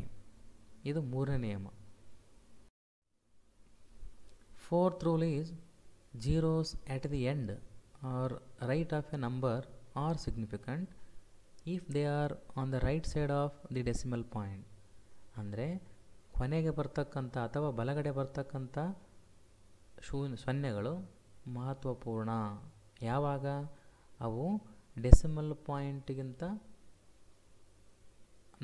ಇದು 3ನೇ ನಿಯಮ. Fourth rule is zeros at the end or right of a number are significant if they are on the right side of the decimal point. ಅಂದರೆ ಕೊನೆಗೆ ಬರ್ತಕ್ಕಂಥ ಅಥವಾ ಬಲಗಡೆ ಬರ್ತಕ್ಕಂಥ ಸೊನ್ನೆಗಳು ಮಹತ್ವಪೂರ್ಣ ಯಾವಾಗ? ಅವು ಡೆಸಿಮಲ್ ಪಾಯಿಂಟ್ಗಿಂತ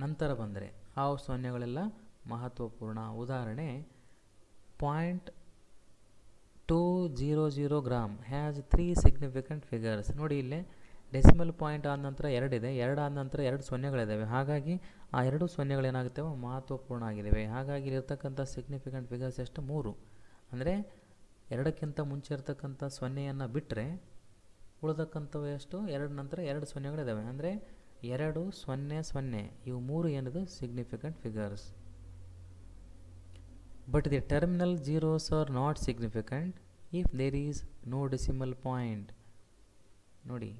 ನಂತರ ಬಂದರೆ ಆ ಸೊನ್ನೆಗಳೆಲ್ಲ ಮಹತ್ವಪೂರ್ಣ. ಉದಾಹರಣೆ 0.200 ಗ್ರಾಮ್ ಹ್ಯಾಸ್ 3 ಸಿಗ್ನಿಫಿಕೆಂಟ್ ಫಿಗರ್ಸ್. ನೋಡಿ ಇಲ್ಲೇ ಡೆಸಿಮಲ್ ಪಾಯಿಂಟ್ ಆದ ನಂತರ 2 ಇದೆ, 2 ಆದ ನಂತರ 2 ಸೊನ್ನೆಗಳಿದ್ದಾವೆ. ಹಾಗಾಗಿ ಆ 2 ಸೊನ್ನೆಗಳೇನಾಗುತ್ತವೆ? ಮಹತ್ವಪೂರ್ಣ ಆಗಿದ್ದಾವೆ. ಹಾಗಾಗಿ ಇಲ್ಲಿರ್ತಕ್ಕಂಥ ಸಿಗ್ನಿಫಿಕೆಂಟ್ ಫಿಗರ್ಸ್ ಎಷ್ಟು? 3. ಅಂದರೆ 2ಕ್ಕಿಂತ ಮುಂಚೆ ಇರ್ತಕ್ಕಂಥ ಸೊನ್ನೆಯನ್ನು ಬಿಟ್ಟರೆ ಉಳಿದಕ್ಕಂಥವು ಎಷ್ಟು? 2 ನಂತರ 2 ಸೊನ್ನೆಗಳಿದ್ದಾವೆ. ಅಂದರೆ 2, 0, 0 ಇವು 3 ಏನಿದೆ significant figures. But the terminal zeros are not significant if there is no decimal point. ನೋಡಿ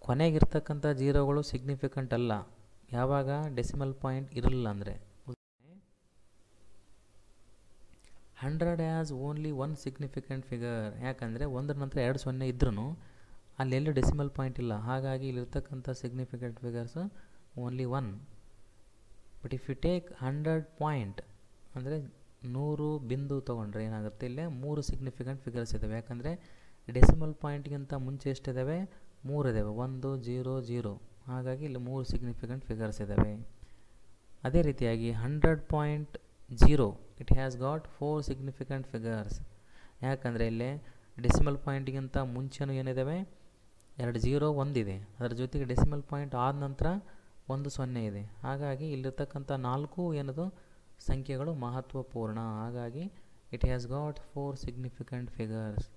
ಕೊನೆಗಿರ್ತಕ್ಕಂಥ ಜೀರೋಗಳು ಸಿಗ್ನಿಫಿಕೆಂಟ್ ಅಲ್ಲ ಯಾವಾಗ? ಡೆಸಿಮಲ್ ಪಾಯಿಂಟ್ ಇರಲಿಲ್ಲ ಅಂದರೆ. 100 ಹ್ಯಾಸ್ ಓನ್ಲಿ 1 ಸಿಗ್ನಿಫಿಕೆಂಟ್ ಫಿಗರ್. ಯಾಕಂದರೆ 1ರ ನಂತರ 2 ಸೊನ್ನೆ ಇದ್ರೂ ಅಲ್ಲೆಲ್ಲೂ ಡೆಸಿಮಲ್ ಪಾಯಿಂಟ್ ಇಲ್ಲ. ಹಾಗಾಗಿ ಇಲ್ಲಿರ್ತಕ್ಕಂಥ significant figures only 1. But if you take 100 point ಅಂದರೆ 100 ಬಿಂದು ತೊಗೊಂಡ್ರೆ ಏನಾಗುತ್ತೆ? ಇಲ್ಲೇ 3 ಸಿಗ್ನಿಫಿಕೆಂಟ್ ಫಿಗರ್ಸ್ ಇದ್ದಾವೆ. ಯಾಕಂದರೆ ಡೆಸಿಮಲ್ ಪಾಯಿಂಟ್ಗಿಂತ ಮುಂಚೆ ಎಷ್ಟಿದ್ದಾವೆ? 3 ಇದ್ದಾವೆ. 1, 0, 0. ಹಾಗಾಗಿ ಇಲ್ಲಿ 3 ಸಿಗ್ನಿಫಿಕೆಂಟ್ ಫಿಗರ್ಸ್ ಇದ್ದಾವೆ. ಅದೇ ರೀತಿಯಾಗಿ 100.0 it has got 4 significant figures. ಯಾಕಂದರೆ ಇಲ್ಲಿ ಡೆಸಿಮಲ್ ಪಾಯಿಂಟ್ಗಿಂತ ಮುಂಚೆನೂ ಏನಿದ್ದಾವೆ? 2 0 1 ಇದೆ. ಅದರ ಜೊತೆಗೆ ಡೆಸಿಮಲ್ ಪಾಯಿಂಟ್ ಆದ ನಂತರ 1 0 ಇದೆ. ಹಾಗಾಗಿ ಇಲ್ಲಿರ್ತಕ್ಕಂಥ 4 ಏನದು ಸಂಖ್ಯೆಗಳು ಮಹತ್ವಪೂರ್ಣ. ಹಾಗಾಗಿ it has got 4 significant figures.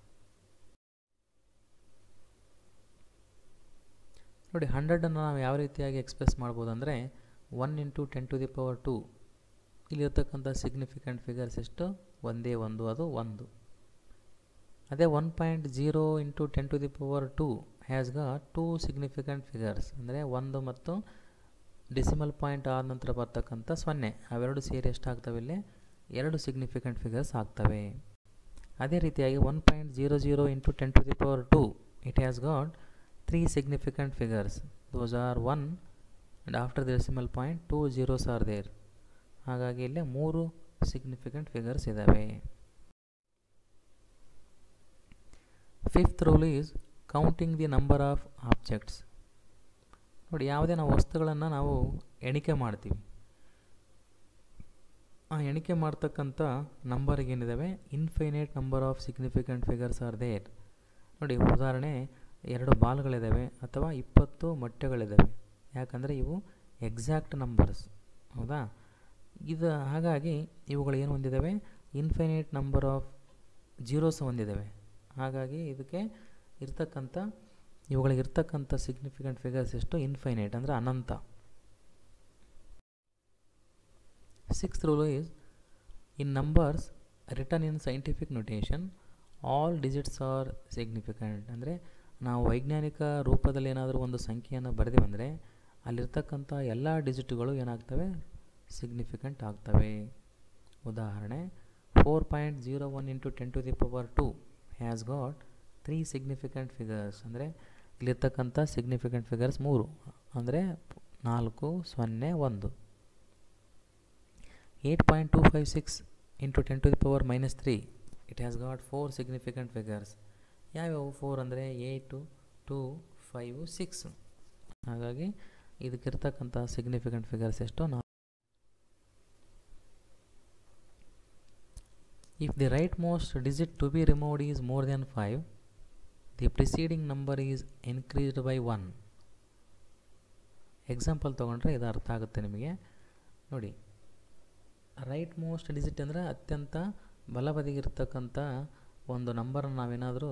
ನೋಡಿ 100ಅನ್ನು ನಾವು ಯಾವ ರೀತಿಯಾಗಿ ಎಕ್ಸ್ಪ್ರೆಸ್ ಮಾಡ್ಬೋದು ಅಂದರೆ 1 × 10⁻². ಇಲ್ಲಿರ್ತಕ್ಕಂಥ ಸಿಗ್ನಿಫಿಕೆಂಟ್ ಫಿಗರ್ಸ್ ಎಷ್ಟು? ಒಂದೇ ಒಂದು, ಅದು 1. ಅದೇ 1.0 × 10⁻² ಹ್ಯಾಸ್ ಗಾಟ್ 2 ಸಿಗ್ನಿಫಿಕೆಂಟ್ ಫಿಗರ್ಸ್. ಅಂದರೆ 1 ಮತ್ತು ಡೆಸಿಮಲ್ ಪಾಯಿಂಟ್ ಆದ ನಂತರ ಬರ್ತಕ್ಕಂಥ 0 ಅವೆರಡು ಸೇರಿ ಎಷ್ಟಾಗ್ತವೆ? ಇಲ್ಲಿ 2 ಸಿಗ್ನಿಫಿಕೆಂಟ್ ಫಿಗರ್ಸ್ ಆಗ್ತವೆ. ಅದೇ ರೀತಿಯಾಗಿ 1.00 × 10⁻² it has got 3 significant figures. Those are 1 and after the decimal point 2 zeros are there. ಹಾಗಾಗಿ ಇಲ್ಲಿ 3 ಸಿಗ್ನಿಫಿಕೆಂಟ್ ಫಿಗರ್ಸ್ ಇದ್ದಾವೆ. Fifth rule is counting the number of objects. ನೋಡಿ ಯಾವುದೇ ನಾವು ವಸ್ತುಗಳನ್ನು ನಾವು ಎಣಿಕೆ ಮಾಡ್ತೀವಿ, ಆ ಎಣಿಕೆ ಮಾಡ್ತಕ್ಕಂಥ ನಂಬರ್ಗೆ ಏನಿದ್ದಾವೆ? Infinite number of significant figures are there. ನೋಡಿ ಉದಾಹರಣೆ 2 ಬಾಲ್ಗಳಿದ್ದಾವೆ ಅಥವಾ 20 ಮೊಟ್ಟೆಗಳಿದ್ದಾವೆ. ಯಾಕಂದರೆ ಇವು ಎಕ್ಸಾಕ್ಟ್ ನಂಬರ್ಸ್, ಹೌದಾ? ಇದು ಹಾಗಾಗಿ ಇವುಗಳು ಏನು ಹೊಂದಿದ್ದಾವೆ? ಇನ್ಫೈನೈಟ್ ನಂಬರ್ ಆಫ್ ಜೀರೋಸ್ ಹೊಂದಿದ್ದಾವೆ. ಹಾಗಾಗಿ ಇದಕ್ಕೆ ಇವುಗಳಿಗಿರ್ತಕ್ಕಂಥ ಸಿಗ್ನಿಫಿಕೆಂಟ್ ಫಿಗರ್ಸ್ ಎಷ್ಟು? ಇನ್ಫೈನೈಟ್ ಅಂದರೆ ಅನಂತ. Sixth rule is in numbers written in scientific notation all digits are significant. ಅಂದರೆ ನಾವು ವೈಜ್ಞಾನಿಕ ರೂಪದಲ್ಲಿ ಏನಾದರೂ ಒಂದು ಸಂಖ್ಯೆಯನ್ನು ಬರೆದಿವಂದರೆ ಅಲ್ಲಿರ್ತಕ್ಕಂಥ ಎಲ್ಲ ಡಿಜಿಟ್ಗಳು ಏನಾಗ್ತವೆ, ಸಿಗ್ನಿಫಿಕೆಂಟ್ ಆಗ್ತವೆ. ಉದಾಹರಣೆ 4.01 into 10⁻² has got 3 significant figures. ಅಂದರೆ ಇಲ್ಲಿರ್ತಕ್ಕಂಥ ಸಿಗ್ನಿಫಿಕೆಂಟ್ ಫಿಗರ್ಸ್ 3, ಅಂದರೆ 4, 0, 1. 8.256 into 10⁻³ it has got 4 significant figures. ಯಾವ್ಯಾವು 4 ಅಂದರೆ 8, 2, 5, 6. ಹಾಗಾಗಿ ಇದಕ್ಕಿರ್ತಕ್ಕಂಥ ಸಿಗ್ನಿಫಿಕೆಂಟ್ ಫಿಗರ್ಸ್ ಎಷ್ಟು? If the rightmost digit to be removed is more than 5, the preceding number is increased by 1. Example ತೊಗೊಂಡ್ರೆ ಇದು ಅರ್ಥ ಆಗುತ್ತೆ ನಿಮಗೆ. ನೋಡಿ, ರೈಟ್ ಮೋಸ್ಟ್ ಡಿಜಿಟ್ ಅಂದರೆ ಅತ್ಯಂತ ಬಲಬದಿಗಿರ್ತಕ್ಕಂಥ ಒಂದು ನಂಬರನ್ನು ನಾವೇನಾದರೂ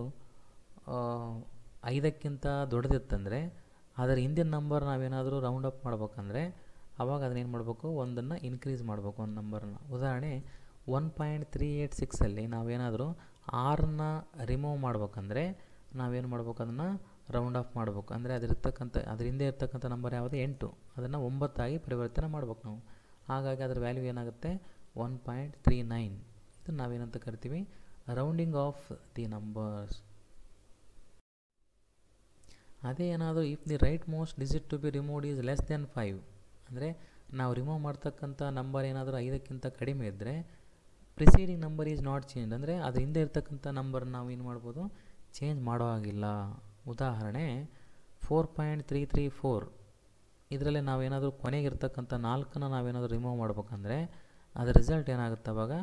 5ಕ್ಕಿಂತ ದೊಡ್ಡದಿತ್ತಂದರೆ ಅದರ ಹಿಂದಿನ ನಂಬರ್ ನಾವೇನಾದರೂ ರೌಂಡ್ ಅಪ್ ಮಾಡ್ಬೇಕಂದ್ರೆ ಆವಾಗ ಅದನ್ನೇನು ಮಾಡಬೇಕು, ಒಂದನ್ನು ಇನ್ಕ್ರೀಸ್ ಮಾಡಬೇಕು, ಒಂದು ನಂಬರನ್ನು. ಉದಾಹರಣೆ 1.386 ನಾವೇನಾದರೂ 6ನ್ನು ರಿಮೂವ್ ಮಾಡ್ಬೇಕಂದ್ರೆ ನಾವೇನು ಮಾಡ್ಬೇಕು, ಅದನ್ನು ರೌಂಡ್ ಆಫ್ ಮಾಡಬೇಕು. ಅಂದರೆ ಅದ್ರ ಹಿಂದೆ ಇರ್ತಕ್ಕಂಥ ನಂಬರ್ ಯಾವುದು, 8, ಅದನ್ನು 9 ಪರಿವರ್ತನೆ ಮಾಡ್ಬೇಕು ನಾವು. ಹಾಗಾಗಿ ಅದರ ವ್ಯಾಲ್ಯೂ ಏನಾಗುತ್ತೆ, 1.39. ಇದನ್ನು ನಾವೇನಂತ ಕರಿತೀವಿ, ರೌಂಡಿಂಗ್ ಆಫ್ ದಿ ನಂಬರ್ಸ್. ಅದೇ ಏನಾದರೂ if the right most digit to be removed is less than 5, ಅಂದರೆ ನಾವು ರಿಮೂವ್ ಮಾಡ್ತಕ್ಕಂಥ ನಂಬರ್ ಏನಾದರೂ 5ಕ್ಕಿಂತ ಕಡಿಮೆ ಇದ್ದರೆ preceding number is not change, ಅಂದರೆ ಅದ್ರ ಹಿಂದೆ ಇರ್ತಕ್ಕಂಥ ನಂಬರ್ ನಾವು ಏನು ಮಾಡ್ಬೋದು, ಚೇಂಜ್ ಮಾಡೋ ಹಾಗಿಲ್ಲ. ಉದಾಹರಣೆ 4.334 ಇದರಲ್ಲಿ ನಾವೇನಾದರೂ ಕೊನೆಗಿರ್ತಕ್ಕಂಥ 4ನ್ನು ನಾವೇನಾದರೂ ರಿಮೂವ್ ಮಾಡ್ಬೇಕಂದ್ರೆ ಅದರ ರಿಸಲ್ಟ್ ಏನಾಗುತ್ತೆ, ಅವಾಗ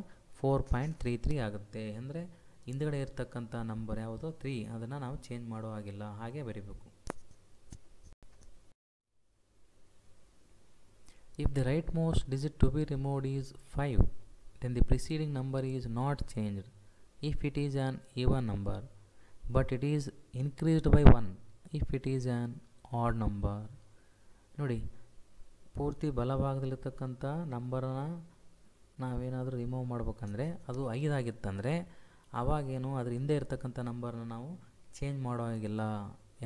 4.33 ಆಗುತ್ತೆ. ಅಂದರೆ ಹಿಂದ್ಗಡೆ ಇರ್ತಕ್ಕಂಥ ನಂಬರ್ ಯಾವುದು 3, ಅದನ್ನು ನಾವು ಚೇಂಜ್ ಮಾಡೋ ಹಾಗಿಲ್ಲ, ಹಾಗೆ ಬರಿಬೇಕು. If the right most digit to be removed is 5, then the preceding number is not changed if it is an even number, but it is increased by 1 if it is an odd number. ನೋಡಿ, ಪೂರ್ತಿ ಬಲಭಾಗದಲ್ಲಿರ್ತಕ್ಕಂಥ ನಂಬರನ್ನು ನಾವೇನಾದರೂ remove ಮಾಡ್ಬೇಕಂದ್ರೆ ಅದು 5 ಆಗಿತ್ತಂದರೆ ಆವಾಗೇನು ಅದ್ರ ಹಿಂದೆ ಇರ್ತಕ್ಕಂಥ ನಂಬರನ್ನ ನಾವು ಚೇಂಜ್ ಮಾಡೋ ಹಾಗಿಲ್ಲ.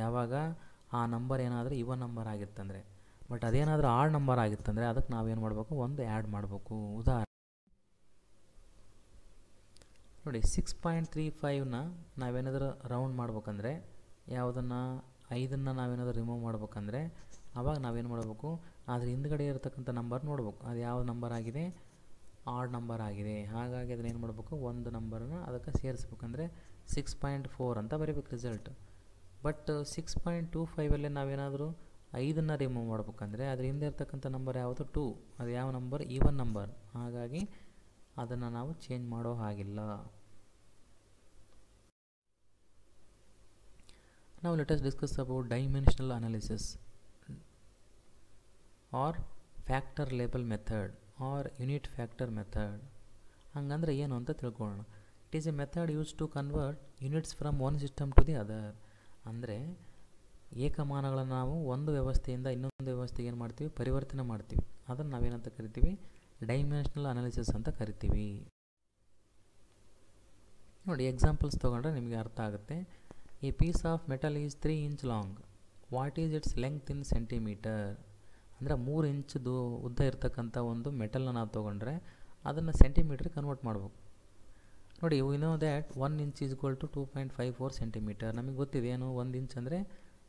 ಯಾವಾಗ ಆ ನಂಬರ್ ಏನಾದರೂ ಇವನ್ ನಂಬರ್ ಆಗಿತ್ತಂದರೆ. ಬಟ್ ಅದೇನಾದರೂ ಆಡ್ ನಂಬರ್ ಆಗಿತ್ತಂದರೆ ಅದಕ್ಕೆ ನಾವೇನು ಮಾಡಬೇಕು, ಒಂದು ಆ್ಯಡ್ ಮಾಡಬೇಕು. ಉದಾಹರಣೆ ನೋಡಿ, 6.35ನ ನಾವೇನಾದರೂ ರೌಂಡ್ ಮಾಡ್ಬೇಕಂದ್ರೆ, ಯಾವುದನ್ನು 5ನ್ನು ನಾವೇನಾದರೂ ರಿಮೂವ್ ಮಾಡ್ಬೇಕಂದ್ರೆ ಆವಾಗ ನಾವೇನು ಮಾಡಬೇಕು, ಅದ್ರ ಹಿಂದ್ಗಡೆ ಇರತಕ್ಕಂಥ ನಂಬರ್ ನೋಡ್ಬೇಕು, ಅದು ಯಾವ ನಂಬರ್ ಆಗಿದೆ, ಆಡ್ ನಂಬರ್ ಆಗಿದೆ. ಹಾಗಾಗಿ ಅದನ್ನ ಏನು ಮಾಡಬೇಕು, ಒಂದು ನಂಬರನ್ನು ಅದಕ್ಕೆ ಸೇರಿಸ್ಬೇಕಂದ್ರೆ 6.4 ಅಂತ ಬರೀಬೇಕು ರಿಸಲ್ಟ್. ಬಟ್ 6.25 ನಾವೇನಾದರೂ 5ನ್ನು ರಿಮೂವ್ ಮಾಡ್ಬೇಕಂದ್ರೆ ಅದ್ರ ಹಿಂದೆ ಇರ್ತಕ್ಕಂಥ ನಂಬರ್ ಯಾವುದು, 2, ಅದು ಯಾವ ನಂಬರ್, ಈವನ್ ನಂಬರ್. ಹಾಗಾಗಿ ಅದನ್ನು ನಾವು ಚೇಂಜ್ ಮಾಡೋ ಹಾಗಿಲ್ಲ. Now let us discuss about dimensional analysis or factor label method or unit factor method. ಹಂಗಂದ್ರೆ ಏನು ಅಂತ ತಿಳ್ಕೊಳ್ಳೋಣ. It is a method use to convert units from one system to the other. ಅಂದರೆ ಏಕಮಾನಗಳನ್ನು ನಾವು ಒಂದು ವ್ಯವಸ್ಥೆಯಿಂದ ಇನ್ನೊಂದು ವ್ಯವಸ್ಥೆಗೆ ಏನು ಮಾಡ್ತೀವಿ, ಪರಿವರ್ತನೆ ಮಾಡ್ತೀವಿ. ಅದನ್ನು ನಾವೇನಂತ ಕರಿತೀವಿ, ಡೈಮೆನ್ಷನಲ್ ಅನಾಲಿಸಿಸ್ ಅಂತ ಕರಿತೀವಿ. ನೋಡಿ, ಎಕ್ಸಾಂಪಲ್ಸ್ ತೊಗೊಂಡ್ರೆ ನಿಮಗೆ ಅರ್ಥ ಆಗುತ್ತೆ. A piece of metal is 3 inch long. What is its length in centimetre? ಅಂದರೆ 3 ಇಂಚದು ಉದ್ದ ಇರ್ತಕ್ಕಂಥ ಒಂದು ಮೆಟಲ್ನ ನಾವು ತೊಗೊಂಡ್ರೆ ಅದನ್ನು ಸೆಂಟಿಮೀಟ್ರಿಗೆ ಕನ್ವರ್ಟ್ ಮಾಡ್ಬೇಕು. ನೋಡಿ, we know that 1 inch is equal to 2.54 centimetre. ನಮಗೆ ಗೊತ್ತಿದೆ ಏನು, 1 ಇಂಚ್ ಅಂದರೆ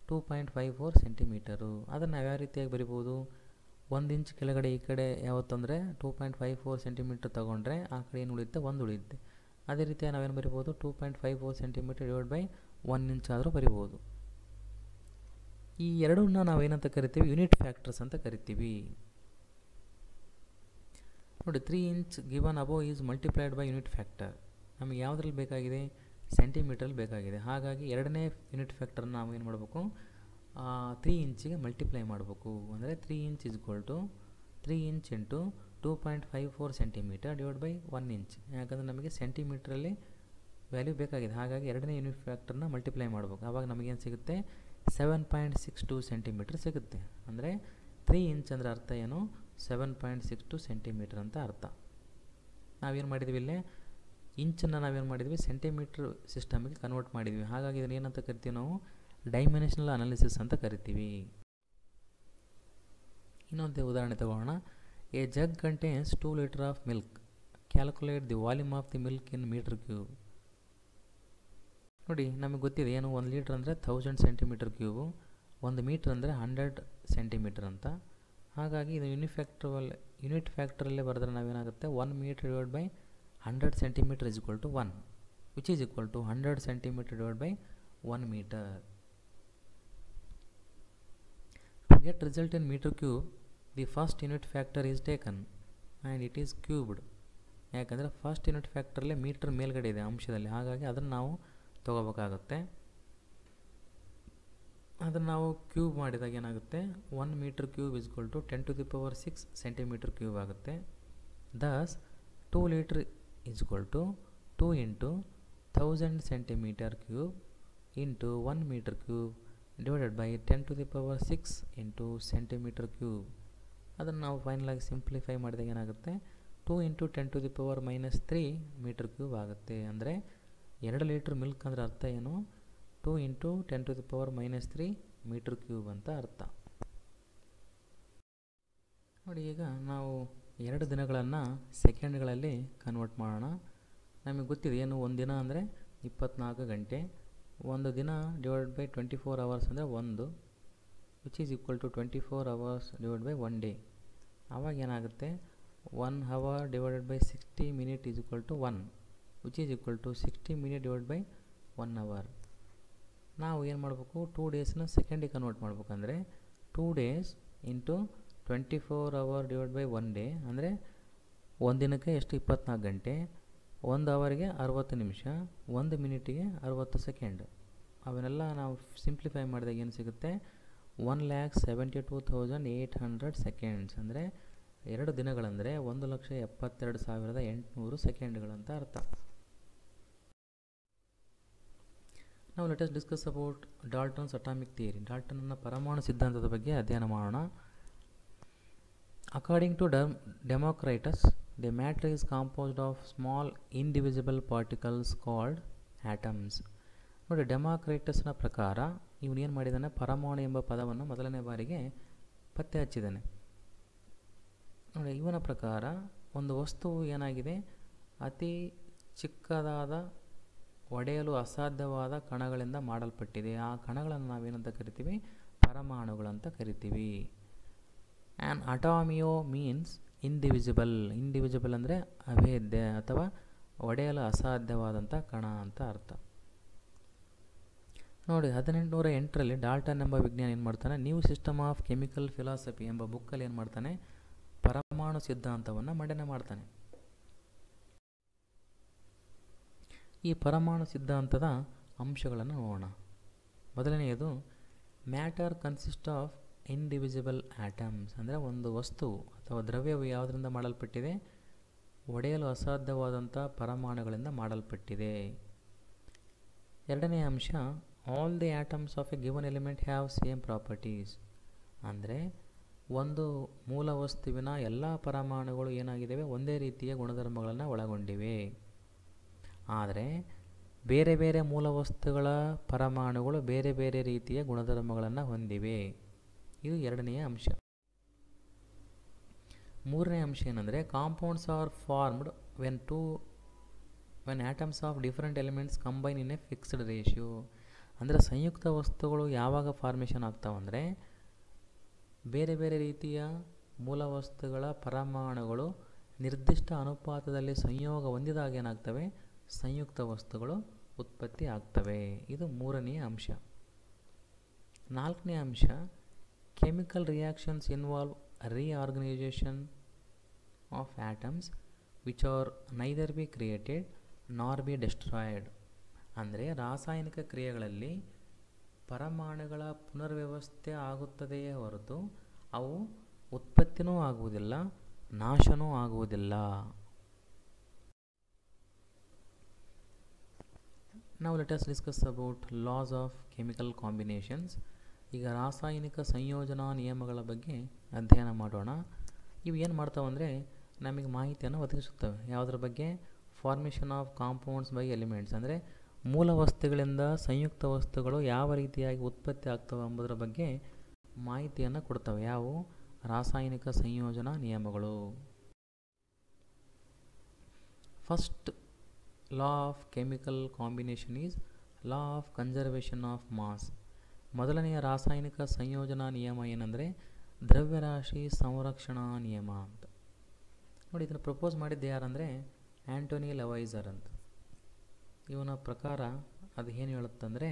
2.54 ಸೆಂಟಿಮೀಟರು. ಅದನ್ನು ನಾವು ಯಾವ ರೀತಿಯಾಗಿ ಬರಿಬೋದು, 1 ಇಂಚ್ ಕೆಳಗಡೆ ಈ ಕಡೆ ಯಾವತ್ತಂದರೆ 2.54 ಸೆಂಟಿಮೀಟರ್ ತೊಗೊಂಡ್ರೆ ಆ ಕಡೆ ಏನು ಉಳಿಯುತ್ತೆ, 1 ಉಳಿಯುತ್ತೆ. ಅದೇ ರೀತಿಯಾಗಿ ನಾವೇನು ಬರಿಬೋದು, 2.54 ಸೆಂಟಿಮೀಟರ್ ಡಿವೈಡ್ ಬೈ 1 ಇಂಚ್ ಆದರೂ ಬರಿಬೋದು. ಈ ಎರಡನ್ನ ನಾವೇನಂತ ಕರಿತೀವಿ, ಯೂನಿಟ್ ಫ್ಯಾಕ್ಟರ್ಸ್ ಅಂತ ಕರಿತೀವಿ. ನೋಡಿ, 3 inch given above is multiplied by unit factor. ನಮಗೆ ಯಾವುದ್ರಲ್ಲಿ ಬೇಕಾಗಿದೆ, ಸೆಂಟಿಮೀಟ್ರಲ್ಲಿ ಬೇಕಾಗಿದೆ. ಹಾಗಾಗಿ ಎರಡನೇ ಯೂನಿಟ್ ಫ್ಯಾಕ್ಟರ್ನ ನಾವು ಏನು ಮಾಡಬೇಕು, 3 ಇಂಚಿಗೆ ಮಲ್ಟಿಪ್ಲೈ ಮಾಡಬೇಕು. ಅಂದರೆ 3 inch is equal to 3 inch into 2.54 centimetre divide by 1 inch. ಯಾಕಂದರೆ ನಮಗೆ ಸೆಂಟಿಮೀಟ್ರಲ್ಲಿ ವ್ಯಾಲ್ಯೂ ಬೇಕಾಗಿದೆ. ಹಾಗಾಗಿ ಎರಡನೇ ಯೂನಿಟ್ ಫ್ಯಾಕ್ಟರ್ನ ಮಲ್ಟಿಪ್ಲೈ ಮಾಡಬೇಕು. ಆವಾಗ ನಮಗೇನು ಸಿಗುತ್ತೆ, 7.62 ಸೆಂಟಿಮೀಟರ್ ಸಿಗುತ್ತೆ. ಅಂದರೆ 3 inch ಅಂದರೆ ಅರ್ಥ ಏನು, 7.62 ಸೆಂಟಿಮೀಟರ್ ಅಂತ ಅರ್ಥ. ನಾವೇನು ಮಾಡಿದ್ದೀವಿ, ಇಲ್ಲೇ ಇಂಚನ್ನು ನಾವೇನು ಮಾಡಿದ್ವಿ ಸೆಂಟಿಮೀಟ್ರ್ ಸಿಸ್ಟಮಿಗೆ ಕನ್ವರ್ಟ್ ಮಾಡಿದ್ವಿ. ಹಾಗಾಗಿ ಇದನ್ನು ಏನಂತ ಕರಿತೀವಿ ನಾವು ಡೈಮೆನ್ಷನಲ್ ಅನಾಲಿಸಿಸ್ ಅಂತ ಕರಿತೀವಿ. ಇನ್ನೊಂದು ಉದಾಹರಣೆ ತಗೋಣ. A jug contains 2 litre of milk, calculate the volume of the milk in metre cube. ನೋಡಿ ನಮಗೆ ಗೊತ್ತಿದೆ ಏನು, 1 ಲೀಟ್ರ್ ಅಂದರೆ 1000 ಸೆಂಟಿಮೀಟರ್ ಕ್ಯೂಬು, 1 ಮೀಟ್ರ್ ಅಂದರೆ 100 ಸೆಂಟಿಮೀಟರ್ ಅಂತ. ಹಾಗಾಗಿ ಇದು ಯೂನಿಟ್ ಫ್ಯಾಕ್ಟ್ರಲ್ಲೇ ಬರೆದ್ರೆ ನಾವೇನಾಗುತ್ತೆ 1 metre divide by 100 centimetre is equal to 1, which is equal to 100 centimetre divide by 1 metre. To get result in meter cube, the first unit factor is taken and it is cubed. ಯಾಕಂದರೆ first unit ಫ್ಯಾಕ್ಟ್ರಲ್ಲೇ metre ಮೇಲ್ಗಡೆ ಇದೆ ಅಂಶದಲ್ಲಿ, ಹಾಗಾಗಿ ಅದನ್ನು ನಾವು ತೊಗೋಬೇಕಾಗುತ್ತೆ. ಅದನ್ನು ನಾವು cube ಮಾಡಿದಾಗ ಏನಾಗುತ್ತೆ 1 metre cube is equal to 10⁶ centimetre cube ಆಗುತ್ತೆ. Thus 2 litre is equal to 2 into 1000 centimetre cube into 1 metre cube divided by 10⁶ into centimetre cube. ಅದನ್ನು ನಾವು ಫೈನಲಾಗಿ ಸಿಂಪ್ಲಿಫೈ ಮಾಡಿದಾಗ ಏನಾಗುತ್ತೆ 2 ಇಂಟು 10⁻³ ಮೀಟರ್ ಕ್ಯೂಬ್ ಆಗುತ್ತೆ. ಅಂದರೆ 2 ಲೀಟ್ರ್ ಮಿಲ್ಕ್ ಅಂದರೆ ಅರ್ಥ ಏನು, 2 ಇಂಟು 10⁻³ ಮೀಟರ್ ಕ್ಯೂಬ್ ಅಂತ ಅರ್ಥ. ನೋಡಿ ಈಗ ನಾವು 2 ದಿನಗಳನ್ನು ಸೆಕೆಂಡ್ಗಳಲ್ಲಿ ಕನ್ವರ್ಟ್ ಮಾಡೋಣ. ನಮಗೆ ಗೊತ್ತಿದೆ ಏನು, ಒಂದು ದಿನ ಅಂದರೆ 24 ಗಂಟೆ, ಒಂದು ದಿನ ಡಿವೈಡ್ ಬೈ 24 ಅವರ್ಸ್ ಅಂದರೆ 1, which is equal to 24 hours divide by 1 day. ಆವಾಗ ಏನಾಗುತ್ತೆ 1 hour divided by 60 minute is equal to 1, which is equal to 60 minute divide by 1 hour. ನಾವು ಏನು ಮಾಡಬೇಕು 2 ಡೇಸ್ನ ಸೆಕೆಂಡಿಗೆ ಕನ್ವರ್ಟ್ ಮಾಡ್ಬೇಕಂದ್ರೆ 2 days into 24 hour divide by 1 day ಅಂದರೆ ಒಂದು ದಿನಕ್ಕೆ ಎಷ್ಟು 24 ಗಂಟೆ, 1 ಅವರಿಗೆ 60 ನಿಮಿಷ, 1 ಮಿನಿಟಿಗೆ 60 ಸೆಕೆಂಡ್. ಅವನ್ನೆಲ್ಲ ನಾವು ಸಿಂಪ್ಲಿಫೈ ಮಾಡಿದಾಗ ಏನು ಸಿಗುತ್ತೆ 1,72,800 ಸೆಕೆಂಡ್ಸ್. ಅಂದರೆ 2 ದಿನಗಳಂದರೆ 1,72,800 ಸೆಕೆಂಡ್ಗಳಂತ ಅರ್ಥ. ನಾವು let us discuss about Dalton's atomic theory. ಡಾಲ್ಟನ್ನ ಪರಮಾಣು ಸಿದ್ಧಾಂತದ ಬಗ್ಗೆ ಅಧ್ಯಯನ ಮಾಡೋಣ. According to Democritus, the matter is composed of small indivisible particles called atoms. ನೋಡಿ ಡೆಮೋಕ್ರೈಟಸ್ನ ಪ್ರಕಾರ ಇವನೇನು ಮಾಡಿದ್ದಾನೆ, ಪರಮಾಣು ಎಂಬ ಪದವನ್ನು ಮೊದಲನೇ ಬಾರಿಗೆ ಪತ್ತೆ ಹಚ್ಚಿದ್ದಾನೆ. ನೋಡಿ ಇವನ ಪ್ರಕಾರ ಒಂದು ವಸ್ತುವು ಏನಾಗಿದೆ, ಅತಿ ಚಿಕ್ಕದಾದ ಒಡೆಯಲು ಅಸಾಧ್ಯವಾದ ಕಣಗಳಿಂದ ಮಾಡಲ್ಪಟ್ಟಿದೆ. ಆ ಕಣಗಳನ್ನು ನಾವೇನಂತ ಕರಿತೀವಿ, ಪರಮಾಣುಗಳಂತ ಕರಿತೀವಿ. An atomio means indivisible. Indivisible ಅಂದರೆ ಅಭೇದ್ಯ ಅಥವಾ ಒಡೆಯಲು ಅಸಾಧ್ಯವಾದಂಥ ಕಣ ಅಂತ ಅರ್ಥ. ನೋಡಿ 1808ರಲ್ಲಿ ಡಾಲ್ಟನ್ ಎಂಬ ವಿಜ್ಞಾನಿ ಏನು ಮಾಡ್ತಾನೆ, new system of chemical philosophy ಎಂಬ ಬುಕ್ಕಲ್ಲಿ ಏನು ಮಾಡ್ತಾನೆ, ಪರಮಾಣು ಸಿದ್ಧಾಂತವನ್ನು ಮಂಡನೆ ಮಾಡ್ತಾನೆ. ಈ ಪರಮಾಣು ಸಿದ್ಧಾಂತದ ಅಂಶಗಳನ್ನು ನೋಡೋಣ. ಮೊದಲನೆಯದು matter consist of indivisible atoms. ಅಂದರೆ ಒಂದು ವಸ್ತು ಅಥವಾ ದ್ರವ್ಯವು ಯಾವುದರಿಂದ ಮಾಡಲ್ಪಟ್ಟಿದೆ, ಒಡೆಯಲು ಅಸಾಧ್ಯವಾದಂಥ ಪರಮಾಣುಗಳಿಂದ ಮಾಡಲ್ಪಟ್ಟಿದೆ. ಎರಡನೇ ಅಂಶ all the atoms of a given element have same properties. ಅಂದರೆ ಒಂದು ಮೂಲ ವಸ್ತುವಿನ ಎಲ್ಲ ಪರಮಾಣುಗಳು ಏನಾಗಿದ್ದಾವೆ, ಒಂದೇ ರೀತಿಯ ಗುಣಧರ್ಮಗಳನ್ನು ಒಳಗೊಂಡಿವೆ. ಆದರೆ ಬೇರೆ ಬೇರೆ ಮೂಲ ವಸ್ತುಗಳ ಪರಮಾಣುಗಳು ಬೇರೆ ಬೇರೆ ರೀತಿಯ ಗುಣಧರ್ಮಗಳನ್ನು ಹೊಂದಿವೆ. ಇದು ಎರಡನೆಯ ಅಂಶ. ಮೂರನೇ ಅಂಶ ಏನಂದರೆ compounds R formed when atoms of different elements combine in a fixed ratio. ಅಂದರೆ ಸಂಯುಕ್ತ ವಸ್ತುಗಳು ಯಾವಾಗ ಫಾರ್ಮೇಷನ್ ಆಗ್ತಾವಂದರೆ ಬೇರೆ ಬೇರೆ ರೀತಿಯ ಮೂಲ ವಸ್ತುಗಳ ಪರಮಾಣುಗಳು ನಿರ್ದಿಷ್ಟ ಅನುಪಾತದಲ್ಲಿ ಸಂಯೋಗ ಹೊಂದಿದಾಗ ಏನಾಗ್ತವೆ, ಸಂಯುಕ್ತ ವಸ್ತುಗಳು ಉತ್ಪತ್ತಿ ಆಗ್ತವೆ. ಇದು ಮೂರನೆಯ ಅಂಶ. ನಾಲ್ಕನೇ ಅಂಶ chemical reactions involve reorganization of atoms which are neither be created nor be destroyed. ಅಂದರೆ ರಾಸಾಯನಿಕ ಕ್ರಿಯೆಗಳಲ್ಲಿ ಪರಮಾಣುಗಳ ಪುನರ್ವ್ಯವಸ್ಥೆ ಆಗುತ್ತದೆಯೇ ಹೊರತು ಅವು ಉತ್ಪತ್ತಿನೂ ಆಗುವುದಿಲ್ಲ, ನಾಶನೂ ಆಗುವುದಿಲ್ಲ. Now let us discuss about laws of chemical combinations. ಈಗ ರಾಸಾಯನಿಕ ಸಂಯೋಜನಾ ನಿಯಮಗಳ ಬಗ್ಗೆ ಅಧ್ಯಯನ ಮಾಡೋಣ. ಇವು ಏನು ಮಾಡ್ತಾವಂದರೆ ನಮಗೆ ಮಾಹಿತಿಯನ್ನು ಒದಗಿಸುತ್ತವೆ. ಯಾವುದ್ರ ಬಗ್ಗೆ, formation of compounds by elements, ಅಂದರೆ ಮೂಲ ವಸ್ತುಗಳಿಂದ ಸಂಯುಕ್ತ ವಸ್ತುಗಳು ಯಾವ ರೀತಿಯಾಗಿ ಉತ್ಪತ್ತಿ ಆಗ್ತವೆ ಎಂಬುದರ ಬಗ್ಗೆ ಮಾಹಿತಿಯನ್ನು ಕೊಡ್ತವೆ. ಯಾವುವು? ರಾಸಾಯನಿಕ ಸಂಯೋಜನಾ ನಿಯಮಗಳು. First law of chemical combination is law of conservation of mass. ಮೊದಲನೆಯ ರಾಸಾಯನಿಕ ಸಂಯೋಜನಾ ನಿಯಮ ಏನಂದರೆ ದ್ರವ್ಯರಾಶಿ ಸಂರಕ್ಷಣಾ ನಿಯಮ ಅಂತ. ನೋಡಿ, ಇದನ್ನು ಪ್ರಪೋಸ್ ಮಾಡಿದ್ದು ಯಾರಂದರೆ ಆ್ಯಂಟೋನಿ ಲವೈಸರ್ ಅಂತ. ಇವನ ಪ್ರಕಾರ ಅದು ಏನು ಹೇಳುತ್ತಂದರೆ